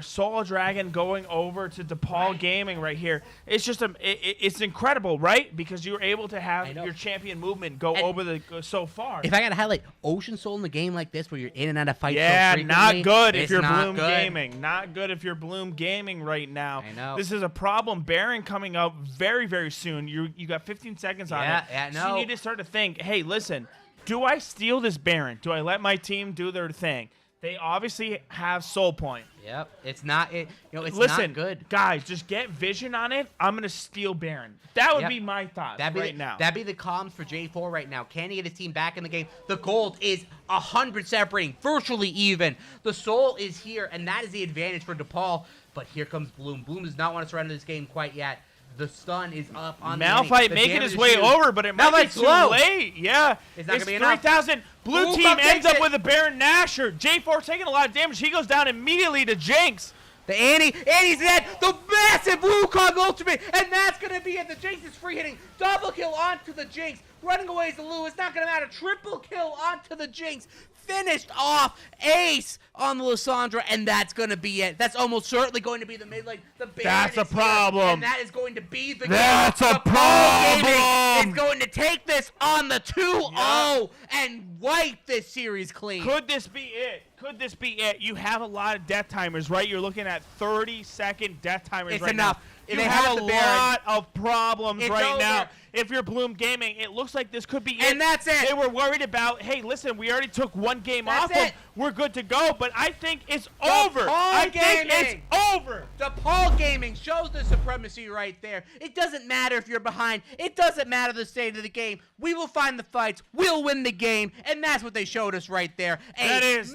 C: Soul Dragon going over to DePaul Gaming right here. It's just it's incredible, right? Because you were able to have your champion movement go over so far.
B: If I got to highlight Ocean Soul in the game like this, where you're in and out of fights,
C: yeah,
B: so frequently,
C: not good if
B: it's
C: you're
B: not
C: Bloom
B: good.
C: Gaming. Not good if you're Bloom Gaming right now.
B: I know.
C: This is a problem. Baron coming up very, very soon. You got 15 seconds on it.
B: Yeah,
C: So you need to start to think, hey, listen, do I steal this Baron? Do I let my team do their thing? They obviously have soul point.
B: Yep, it's not it's
C: Listen,
B: not good.
C: Guys, just get vision on it. I'm gonna steal Baron. That would be my thoughts now.
B: That'd be the comms for J4 right now. Can he get his team back in the game? The gold is 100 separating, virtually even. The soul is here, and that is the advantage for DePaul. But here comes Bloom. Bloom does not want to surrender this game quite yet. The stun is up on
C: Malphite
B: the
C: making his
B: damage
C: way
B: is huge.
C: over, but it might be too
B: low.
C: late. Yeah,
B: It's not gonna be enough.
C: 3,000. Blue
B: Ooh,
C: team
B: Buck
C: ends
B: takes
C: up
B: it.
C: with a Baron Nashor. J4 taking a lot of damage. He goes down immediately to Jinx.
B: The Annie's dead. The massive Wukong ultimate, and that's gonna be it. The Jinx is free hitting. Double kill onto the Jinx. Running away is the Lou. It's not gonna matter. Triple kill onto the Jinx. Finished off ace on the Lysandra, and that's going to be it. That's almost certainly going to be the mid lane. The Baron
C: That's a
B: is here,
C: problem.
B: and that is going to be the
C: That's
B: game.
C: a problem.
B: Gaming is going to take this on the 2-0 and wipe this series clean.
C: Could this be it? You have a lot of death timers, right? You're looking at 30-second death timers
B: It's
C: right
B: enough.
C: now.
B: If
C: You
B: they
C: have
B: have
C: a
B: the Baron,
C: lot of problems
B: it's
C: right
B: over.
C: now. If you're Bloom Gaming, it looks like this could be it.
B: And that's it.
C: They were worried about, hey, listen, we already took one game
B: That's
C: off them.
B: it.
C: We're good to go, but I think it's over. I think it's over.
B: DePaul Gaming shows the supremacy right there. It doesn't matter if you're behind. It doesn't matter the state of the game. We will find the fights. We'll win the game, and that's what they showed us right there.
C: That is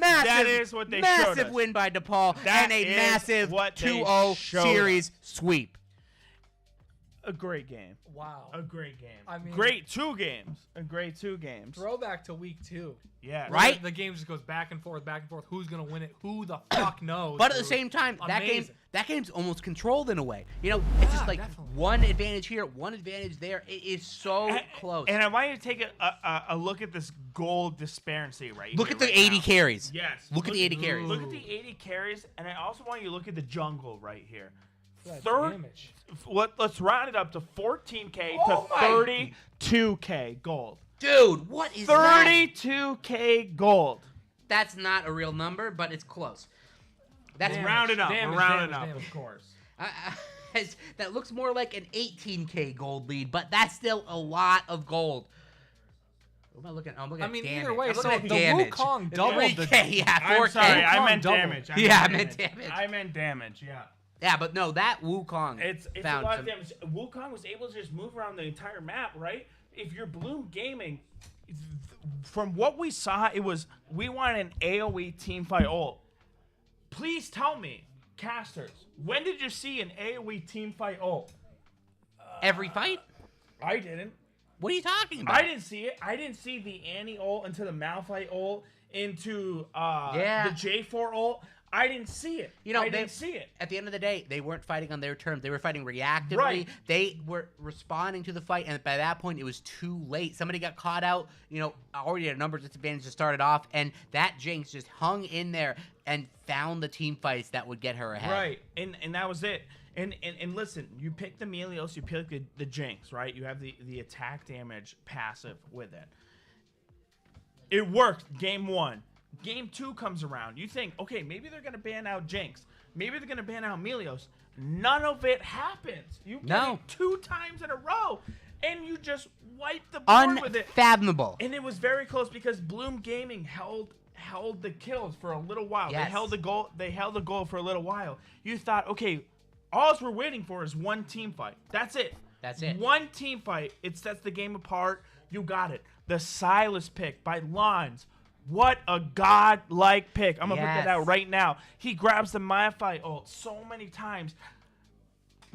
C: what they showed us.
B: Massive win by DePaul
C: That
B: and a
C: is
B: massive
C: what they
B: 2-0
C: showed
B: series sweep.
C: A great game.
E: Wow.
C: A great game.
E: I mean,
C: great 2 games. A great 2 games.
E: Throwback to week 2.
C: Yeah.
B: Right?
E: The game just goes back and forth, back and forth. Who's gonna win it? Who the fuck knows?
B: But at the
E: dude?
B: same time,
E: Amazing.
B: that game's almost controlled in a way. You know, it's just
E: Yeah,
B: like
E: definitely.
B: one advantage here, one advantage there. It is so close.
C: And I want you to take a look at this gold disparity right
B: Look
C: here
B: at the
C: right
B: 80
C: now.
B: carries.
C: Yes.
B: Look at the 80 carries.
C: Look at the 80 carries, and I also want you to look at the jungle right here.
E: That
C: Third,
E: damage.
C: let's round it up to 14K
B: Oh
C: to
B: my-
C: 32K gold.
B: Dude, what is that?
C: 32K gold.
B: That's not a real number, but it's close. That's
E: Damage,
C: Round it up.
E: damage,
C: We're rounding
E: damage,
C: up,
E: damage.
C: of course.
B: that looks more like an 18K gold lead, but that's still a lot of gold. What am I looking at? I'm looking
E: I
B: at
E: mean,
B: damage.
E: either way,
B: I'm
E: so
B: looking at
E: the
B: damage.
E: Wukong
B: It's
E: doubled
B: 3K,
E: the-
B: yeah, 4K.
C: I'm sorry, I
E: Wukong
C: meant
E: double.
C: damage.
B: I meant damage.
C: I meant damage, yeah.
B: Yeah, but no, that Wukong
C: It's a
B: found
C: lot
B: some-
C: of damage. Wukong was able to just move around the entire map, right? If you're Bloom Gaming, from what we saw, we wanted an AoE teamfight ult. Please tell me, casters, when did you see an AoE teamfight ult?
B: every fight.
C: I didn't.
B: What are you talking about?
C: I didn't see it. I didn't see the Annie ult into the Malphite ult into
B: Yeah.
C: the J4 ult. I didn't see it.
B: You know,
C: I
B: they-
C: didn't see it.
B: At the end of the day, they weren't fighting on their terms. They were fighting reactively.
C: Right.
B: They were responding to the fight, and by that point, it was too late. Somebody got caught out, you know, already at a numbers disadvantage to start it off, and that Jinx just hung in there and found the team fights that would get her ahead.
C: Right, and that was it. And listen, you pick the Melios, you pick the Jinx, right? You have the attack damage passive with it. It worked game 1. Game 2 comes around. You think, okay, maybe they're gonna ban out Jinx. Maybe they're gonna ban out Melios. None of it happens. You get
B: No.
C: it 2 times in a row, and you just wipe the board with it.
B: Unfathomable.
C: And it was very close because Bloom Gaming held the kills for a little while.
B: Yes.
C: They held the goal. They held the goal for a little while. You thought, okay, all we're waiting for is one team fight. That's it.
B: That's it.
C: One team fight. It sets the game apart. You got it. The Silas pick by Lons. What a god-like pick. I'm gonna put that
B: Yes.
C: out right now. He grabs the Malphite ult so many times.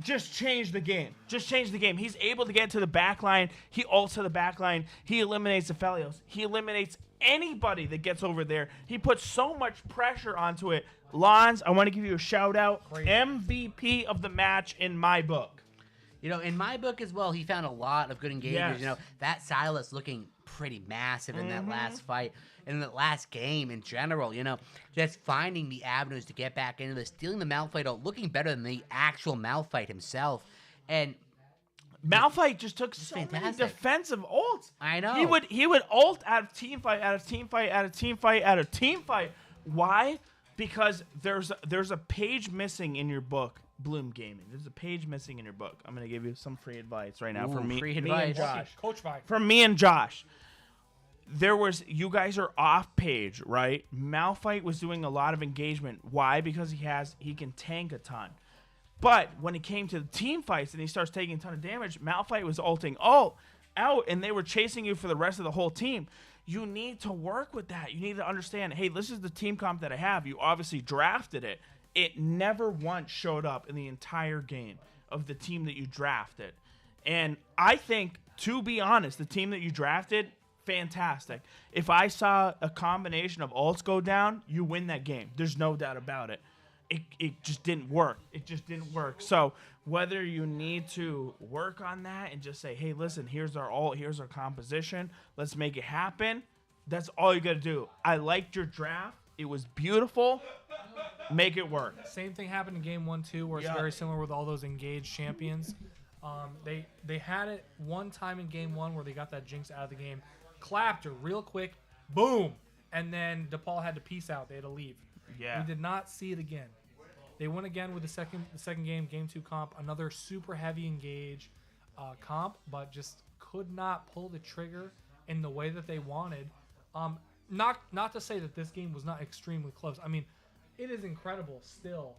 C: Just change the game. Just change the game. He's able to get to the back line. He ults to the back line. He eliminates the Felios. He eliminates anybody that gets over there. He puts so much pressure onto it. Lons, I want to give you a shout out.
E: Great.
C: MVP of the match in my book.
B: You know, in my book as well, he found a lot of good engagers.
C: Yes.
B: You know, that Silas looking pretty massive in that last fight, in that last game in general. You know, just finding the avenues to get back into this, stealing the Malphite ult, looking better than the actual Malphite himself. And
C: Malphite just took so many
B: fantastic.
C: defensive ults.
B: I know.
C: He would ult out of team fight, out of team fight, out of team fight, out of team fight. Why? Because there's a page missing in your book, Bloom Gaming. There's a page missing in your book. I'm gonna give you some free advice right now
B: Ooh,
C: from me,
B: free
C: me
B: advice.
C: and Josh.
E: Coach Mike.
C: From me and Josh. You guys are off page, right? Malphite was doing a lot of engagement. Why? Because he can tank a ton. But when it came to the team fights and he starts taking a ton of damage, Malphite was ulting out, and they were chasing you for the rest of the whole team. You need to work with that. You need to understand, hey, this is the team comp that I have. You obviously drafted it. It never once showed up in the entire game of the team that you drafted. And I think, to be honest, the team that you drafted, fantastic. If I saw a combination of ults go down, you win that game. There's no doubt about it. It just didn't work. It just didn't work. So whether you need to work on that and just say, hey, listen, here's our ult, here's our composition, let's make it happen. That's all you got to do. I liked your draft. It was beautiful. Make it work.
E: Same thing happened in game 1 too, where it's
C: Yeah.
E: very similar with all those engaged champions. They had it one time in game 1 where they got that Jinx out of the game, clapped her real quick, boom, and then DePaul had to peace out. They had to leave.
C: Yeah.
E: We did not see it again. They went again with the second game 2 comp, another super heavy engage comp, but just could not pull the trigger in the way that they wanted. Not to say that this game was not extremely close. I mean, it is incredible still.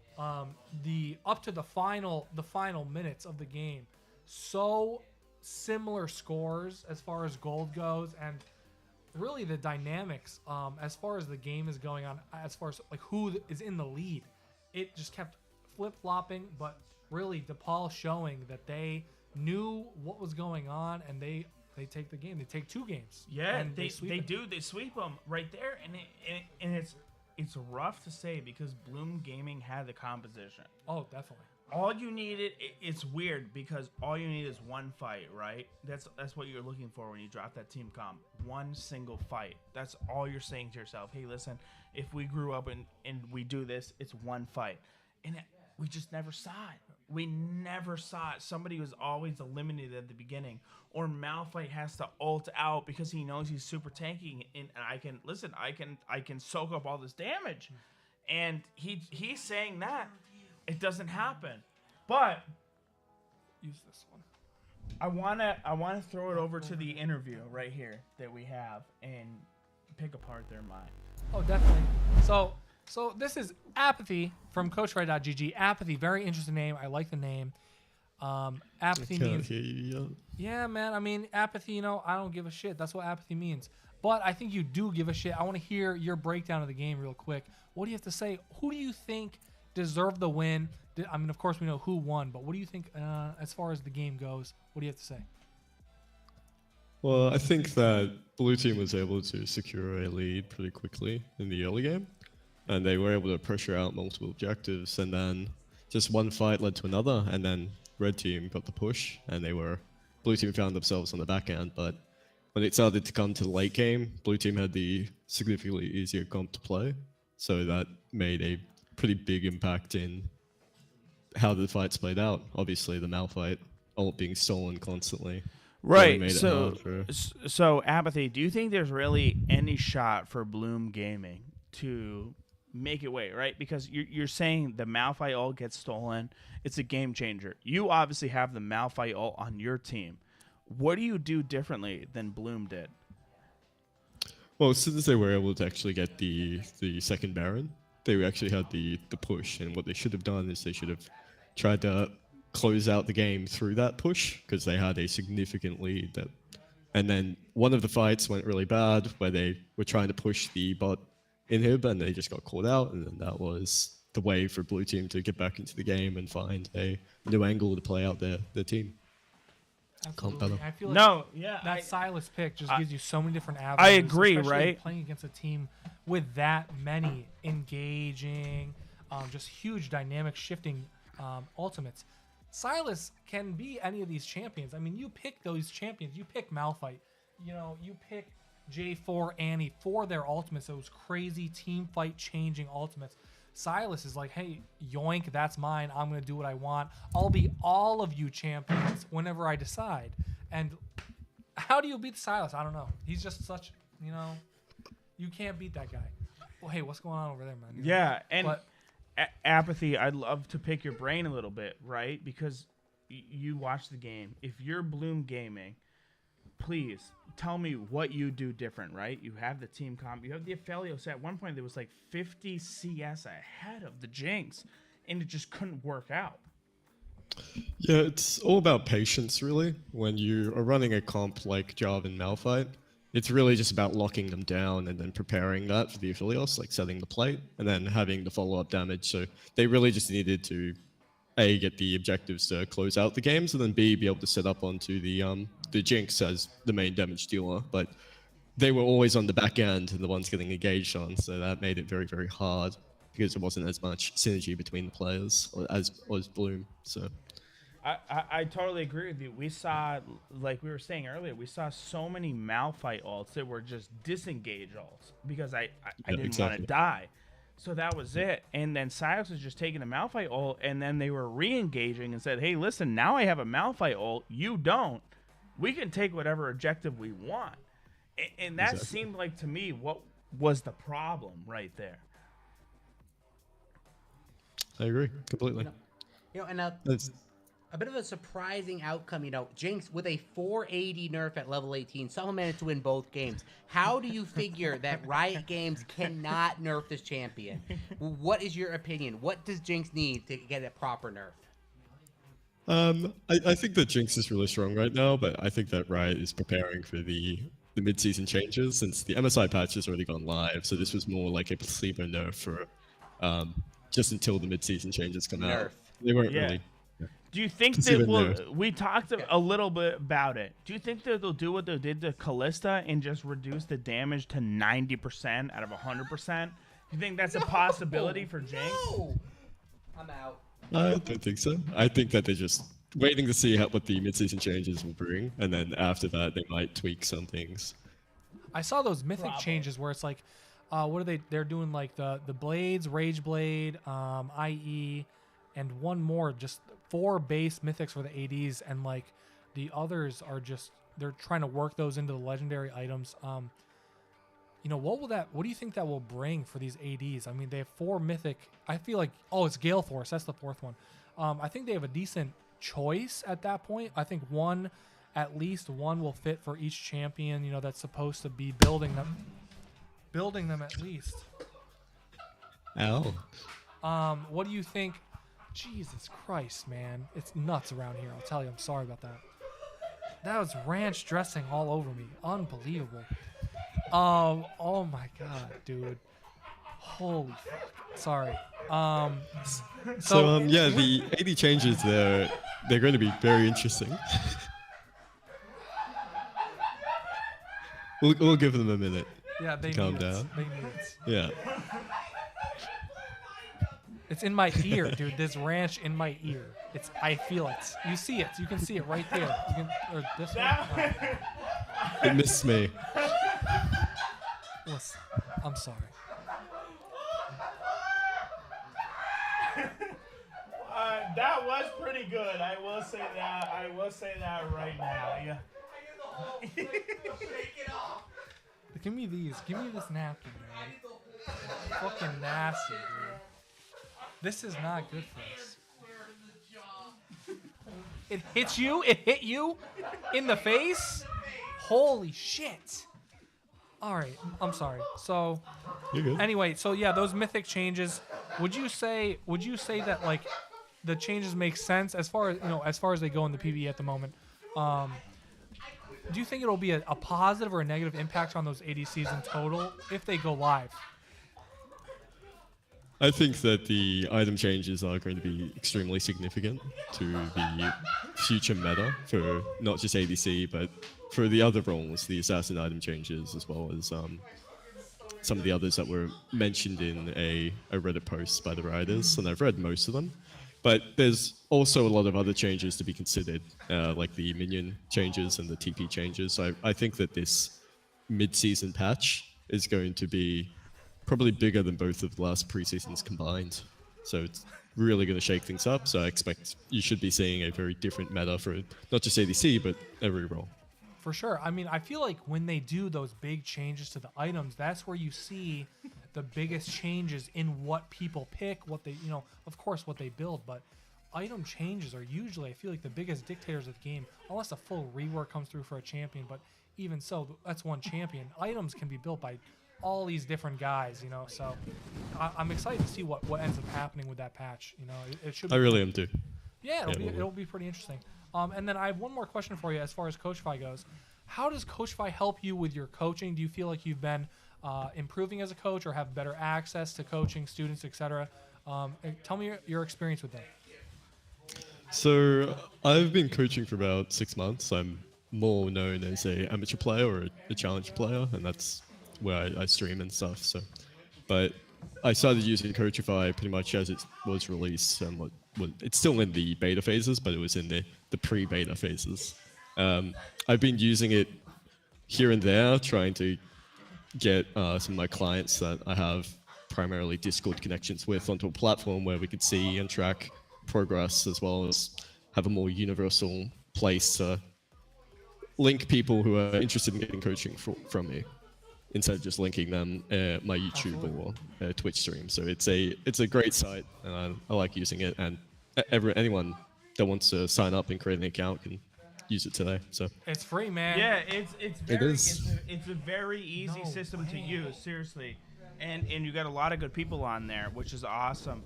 E: The up to the final minutes of the game, so similar scores as far as gold goes, and really the dynamics as far as the game is going on, as far as like who is in the lead. It just kept flip-flopping, but really DePaul showing that they knew what was going on, and they take the game. They take 2 games.
C: Yeah,
E: and
C: they
E: sweep it.
C: do. They sweep them right there, and it's rough to say because Bloom Gaming had the composition.
E: Oh, definitely.
C: All you needed, it's weird because all you need is one fight, right? That's what you're looking for when you drop that team comp. One single fight. That's all you're saying to yourself. Hey, listen, if we grew up and we do this, it's one fight. And we just never saw it. We never saw it. Somebody was always eliminated at the beginning. Or Malphite has to ult out because he knows he's super tanking. And I can soak up all this damage. And he's saying that. It doesn't happen. But
E: Use this one.
C: I wanna throw it over to the interview right here that we have and pick apart their mind.
E: Oh, definitely. So this is Apathy from CoachRight.gg. Apathy, very interesting name. I like the name. Apathy means yeah, man. I mean, apathy. I don't give a shit. That's what apathy means. But I think you do give a shit. I want to hear your breakdown of the game real quick. What do you have to say? Who do you think deserved the win? I mean, of course we know who won, but what do you think as far as the game goes? What do you have to say?
H: Well, I think that Blue Team was able to secure a lead pretty quickly in the early game, and they were able to pressure out multiple objectives, and then just one fight led to another, and then Red Team got the push, and Blue Team found themselves on the back end, but when it started to come to the late game, Blue Team had the significantly easier comp to play, so that made a pretty big impact in how the fights played out. Obviously, the Malphite ult being stolen constantly.
C: Right.
H: Made it
C: So,
H: hard for...
C: so Apathy, do you think there's really any shot for Bloom Gaming to make it way, right? Because you're saying the Malphite ult gets stolen. It's a game changer. You obviously have the Malphite ult on your team. What do you do differently than Bloom did?
H: Well, as soon as they were able to actually get the second Baron, they actually had the push, and what they should have done is they should have tried to close out the game through that push because they had a significant lead. And then one of the fights went really bad where they were trying to push the bot inhib and they just got caught out, and then that was the way for Blue Team to get back into the game and find a new angle to play out their team.
E: Absolutely. I feel like that Silas pick just gives you so many different avenues.
C: I agree,
E: especially
C: right?
E: Playing against a team with that many engaging, just huge dynamic shifting ultimates. Silas can be any of these champions. I mean, you pick those champions. You pick Malphite. You pick J4 Annie for their ultimates, those crazy team fight changing ultimates. Silas is like, hey, yoink, that's mine. I'm going to do what I want. I'll be all of you champions whenever I decide. And how do you beat Silas? I don't know. He's just such, you can't beat that guy. Well, hey, what's going on over there, man?
C: Yeah, and Apathy, I'd love to pick your brain a little bit, right? Because you watch the game. If you're Bloom Gaming, please tell me what you do different, right? You have the team comp. You have the Aphelios. At one point, there was like 50 CS ahead of the Jinx, and it just couldn't work out.
H: Yeah, it's all about patience, really. When you are running a comp like Jarvan and Malphite, it's really just about locking them down and then preparing that for the Aphelios, like setting the plate, and then having the follow-up damage. So they really just needed to A, get the objectives to close out the games, and then B, be able to set up onto the Jinx as the main damage dealer. But they were always on the back end and the ones getting engaged on, so that made it very, very hard because there wasn't as much synergy between the players as Bloom. So
C: I totally agree with you. We saw, like we were saying earlier, we saw so many Malphite ults that were just disengage ults because I didn't want to die. So that was it. And then Silas was just taking the Malphite ult, and then they were re-engaging and said, hey, listen, now I have a Malphite ult. You don't. We can take whatever objective we want. And that seemed like, to me, what was the problem right there.
H: I agree completely.
B: And a bit of a surprising outcome, Jinx with a 480 nerf at level 18, somehow managed to win both games. How do you figure that Riot Games cannot nerf this champion? What is your opinion? What does Jinx need to get a proper nerf?
H: I think that Jinx is really strong right now, but I think that Riot is preparing for the mid-season changes since the MSI patch has already gone live, so this was more like a placebo nerf for just until the mid-season changes come out. They weren't really... Yeah.
C: Do you think
H: It's
C: that
H: even there.
C: we talked a little bit about it? Do you think that they'll do what they did to Callista and just reduce the damage to 90% out of 100%? Do you think that's a possibility for Jinx?
B: No! I'm out.
H: I don't think so. I think that they're just waiting to see what the mid-season changes will bring, and then after that they might tweak some things.
E: I saw those mythic changes where it's like, what are they? They're doing like the blades, Rage Blade, IE, and one more, just 4 base mythics for the ADs, and like the others are just they're trying to work those into the legendary items. What do you think that will bring for these ADs? I mean, they have 4 mythic. I feel like it's Gale Force. That's the 4th one. I think they have a decent choice at that point. I think at least one will fit for each champion. That's supposed to be building them at least.
H: Ow.
E: What do you think? Jesus Christ, man. It's nuts around here. I'll tell you. I'm sorry about that. That was ranch dressing all over me. Unbelievable. Oh my God, dude. Holy fuck. Sorry.
H: The 80 changes they're going to be very interesting. we'll give them a minute.
E: Yeah, they
H: calm
E: need
H: down.
E: It. They need it.
H: Yeah.
E: It's in my ear, dude. This ranch in my ear. I feel it. You see it. You can see it right there. Or this one.
H: It missed me.
E: Listen, I'm sorry.
C: That was pretty good. I will say that. I will say that right now. Yeah.
E: Give me these. Give me this napkin, man. Fucking nasty, dude. This is not good for us. It hits you? It hit you? In the face? Holy shit. Alright, I'm sorry. So
H: You're good.
E: anyway, those mythic changes, would you say that like the changes make sense as far as they go in the PvE at the moment? Do you think it'll be a positive or a negative impact on those ADCs in total if they go live?
H: I think that the item changes are going to be extremely significant to the future meta for not just ADC, but for the other roles, the assassin item changes, as well as some of the others that were mentioned in a Reddit post by the writers, and I've read most of them. But there's also a lot of other changes to be considered, like the minion changes and the TP changes. So I think that this mid-season patch is going to be probably bigger than both of the last preseasons combined. So it's really going to shake things up. So I expect you should be seeing a very different meta for not just ADC, but every role.
E: For sure. I mean, I feel like when they do those big changes to the items, that's where you see the biggest changes in what people pick, what they, of course, what they build. But item changes are usually, I feel like, the biggest dictators of the game, unless a full rework comes through for a champion. But even so, that's one champion. Items can be built by all these different guys, So I'm excited to see what ends up happening with that patch. It should.
H: I really am too.
E: Yeah, it'll be pretty interesting. And then I have one more question for you as far as CoachFi goes. How does CoachFi help you with your coaching? Do you feel like you've been improving as a coach or have better access to coaching students, etc.? Tell me your experience with that.
H: So I've been coaching for about 6 months. I'm more known as a amateur player or a challenge player, and that's where I stream and stuff. So, but I started using CoachFi pretty much as it was released, and it's still in the beta phases, but it was in the pre-beta phases. I've been using it here and there, trying to get some of my clients that I have primarily Discord connections with onto a platform where we could see and track progress, as well as have a more universal place to link people who are interested in getting coaching from me, instead of just linking them my YouTube or Twitch stream. So it's a great site, and I like using it. And anyone that wants to sign up and create an account can use it today. So
E: it's free, man.
C: Yeah, it's a very easy system to use. Seriously. And you got a lot of good people on there, which is awesome.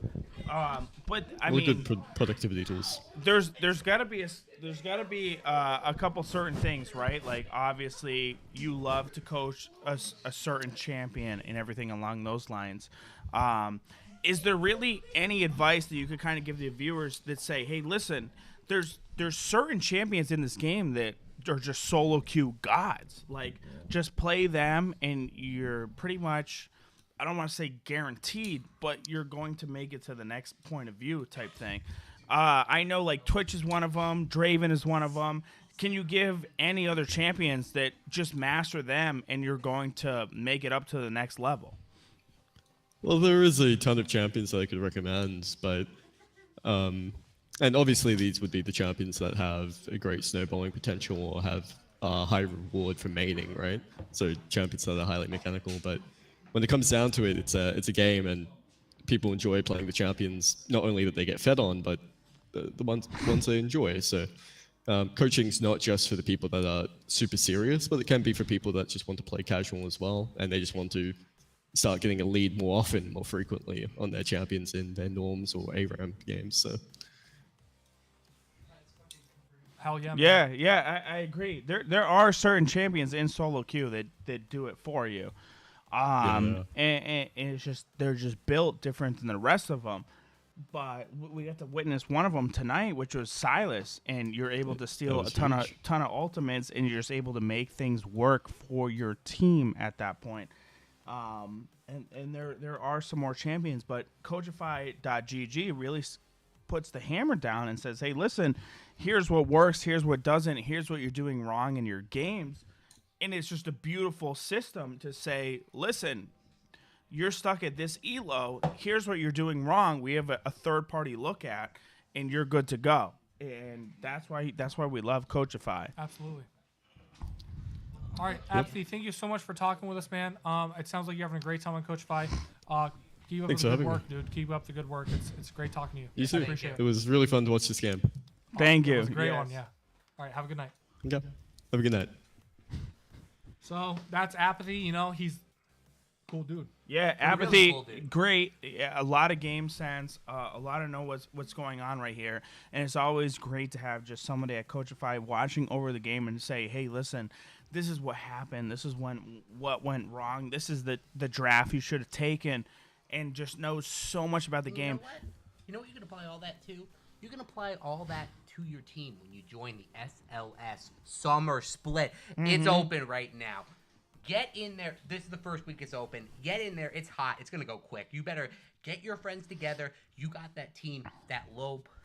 C: But I mean,
H: good productivity tools.
C: There's got to be a couple certain things, right? Like obviously you love to coach a certain champion and everything along those lines. Is there really any advice that you could kind of give the viewers that say, hey, listen, there's certain champions in this game that are just solo queue gods. Like, just play them and you're pretty much, I don't want to say guaranteed, but you're going to make it to the next point of view type thing. I know like Twitch is one of them, Draven is one of them. Can you give any other champions that just master them and you're going to make it up to the next level?
H: Well, there is a ton of champions that I could recommend, but and obviously these would be the champions that have a great snowballing potential or have a high reward for mating, right? So champions that are highly mechanical. But when it comes down to it, it's a game, and people enjoy playing the champions not only that they get fed on, but the ones they enjoy. So coaching's not just for the people that are super serious, but it can be for people that just want to play casual as well, and they just want to start getting a lead more often, more frequently on their champions in their norms or ARAM games. So.
E: Hell yeah.
C: Yeah, I agree. There are certain champions in solo queue that do it for you. And it's just they're just built different than the rest of them. But we got to witness one of them tonight, which was Silas, and you're able to steal a ton of ultimates, and you're just able to make things work for your team at that point. And there are some more champions, but Coachify.gg really puts the hammer down and says, hey, listen, here's what works, here's what doesn't, here's what you're doing wrong in your games. And it's just a beautiful system to say, listen, you're stuck at this elo, here's what you're doing wrong, we have a third-party look at, and you're good to go. And that's why we love Coachify.
E: Absolutely. All right, Apathy, thank you so much for talking with us, man. It sounds like you're having a great time on Coachify. Keep up the good work, dude. Keep up the good work. It's great talking to you.
H: You too.
E: I appreciate it.
H: It was really fun to watch this game.
C: Thank you.
E: It was a great one, yeah. All right, have a good night.
H: Okay. Have a good night.
E: So that's Apathy. You know, he's cool dude.
C: Yeah, Apathy, really cool dude. Great. Yeah, a lot of game sense. A lot of know what's going on right here. And it's always great to have just somebody at Coachify watching over the game and say, hey, listen, this is what happened. This is what went wrong. This is the draft you should have taken, and just knows so much about the game.
B: You know what you can apply all that to? You can apply all that to your team when you join the SLS Summer Split. Mm-hmm. It's open right now. Get in there. This is the first week it's open. Get in there. It's hot. It's going to go quick. You better get your friends together. You got that team, that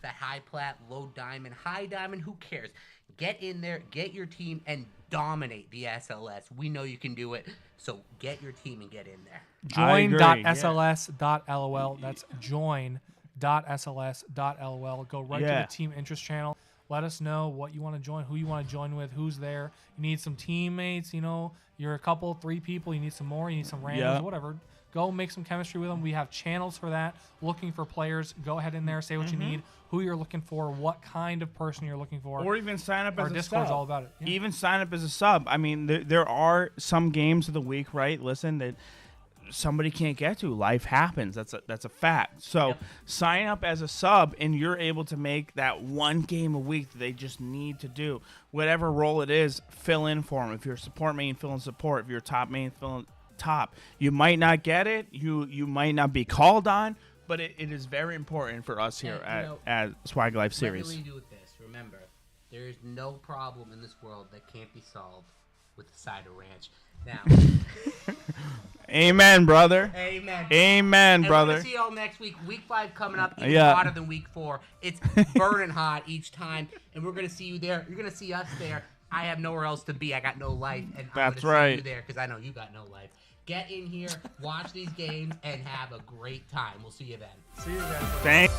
B: high plat, low diamond, high diamond, who cares? Get in there, get your team, and dominate the SLS. We know you can do it, so get your team and get in there.
E: Join.sls.lol. That's join.sls.lol. Go right to the team interest channel. Let us know what you want to join, who you want to join with, who's there. You need some teammates, you know, you're a couple, 3 people, you need some more, you need some randoms, whatever. Go make some chemistry with them. We have channels for that. Looking for players. Go ahead in there, say what you need, who you're looking for, what kind of person you're looking for.
C: Or even sign up as a
E: Discord's
C: sub.
E: all about it. Yeah.
C: Even sign up as a sub. I mean, there are some games of the week, right? Listen, that somebody can't get to. Life happens. That's a fact. So sign up as a sub, and you're able to make that one game a week that they just need to do. Whatever role it is, fill in for them. If you're a support main, fill in support. If you're a top main, fill in top. You might not get it. You might not be called on, but it is very important for us here at Swag Life Series.
B: Let me leave you with this. Remember, there is no problem in this world that can't be solved with a side of ranch. Now,
C: amen, brother.
B: Amen.
C: Amen, brother.
B: We'll see y'all next week. Week 5 coming up, even hotter than week 4. It's burning hot each time, and we're gonna see you there. You're gonna see us there. I have nowhere else to be. I got no life, and
C: That's
B: I'm gonna
C: right.
B: see you there because I know you got no life. Get in here, watch these games, and have a great time. We'll see you then.
E: See you guys.
C: Thanks.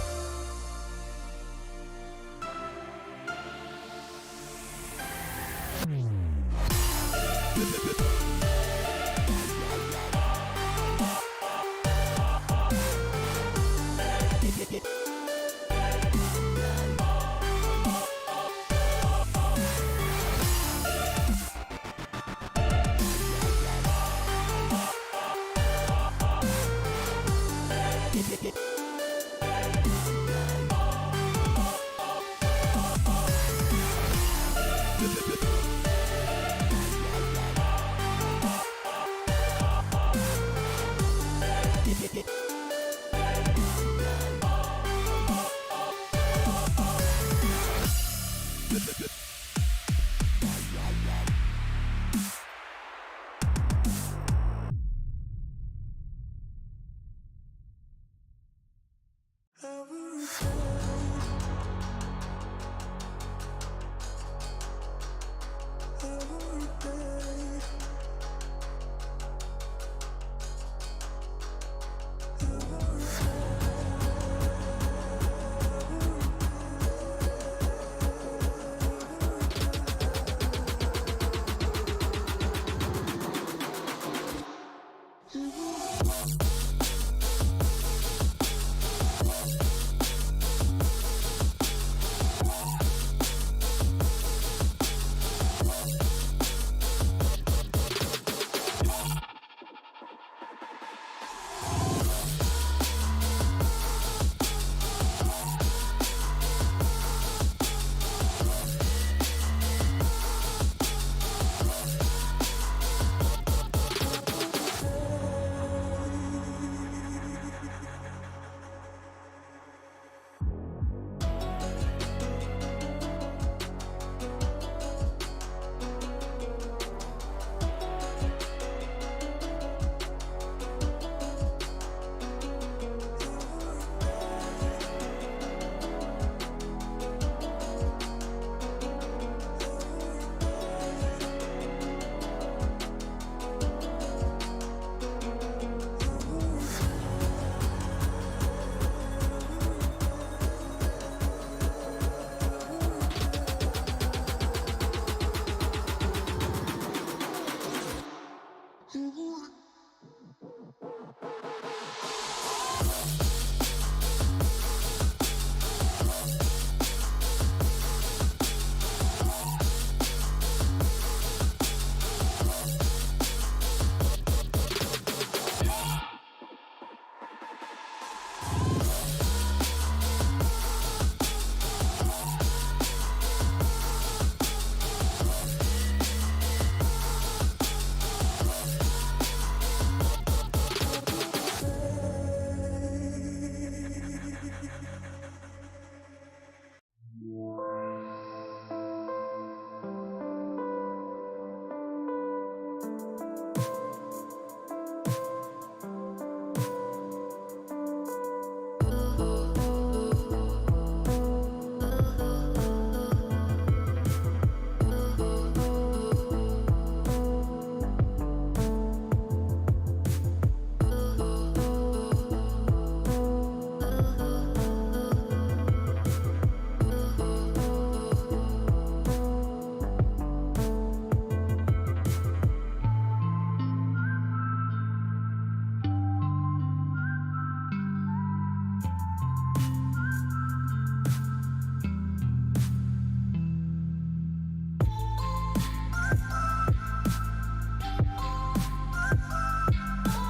A: Bye.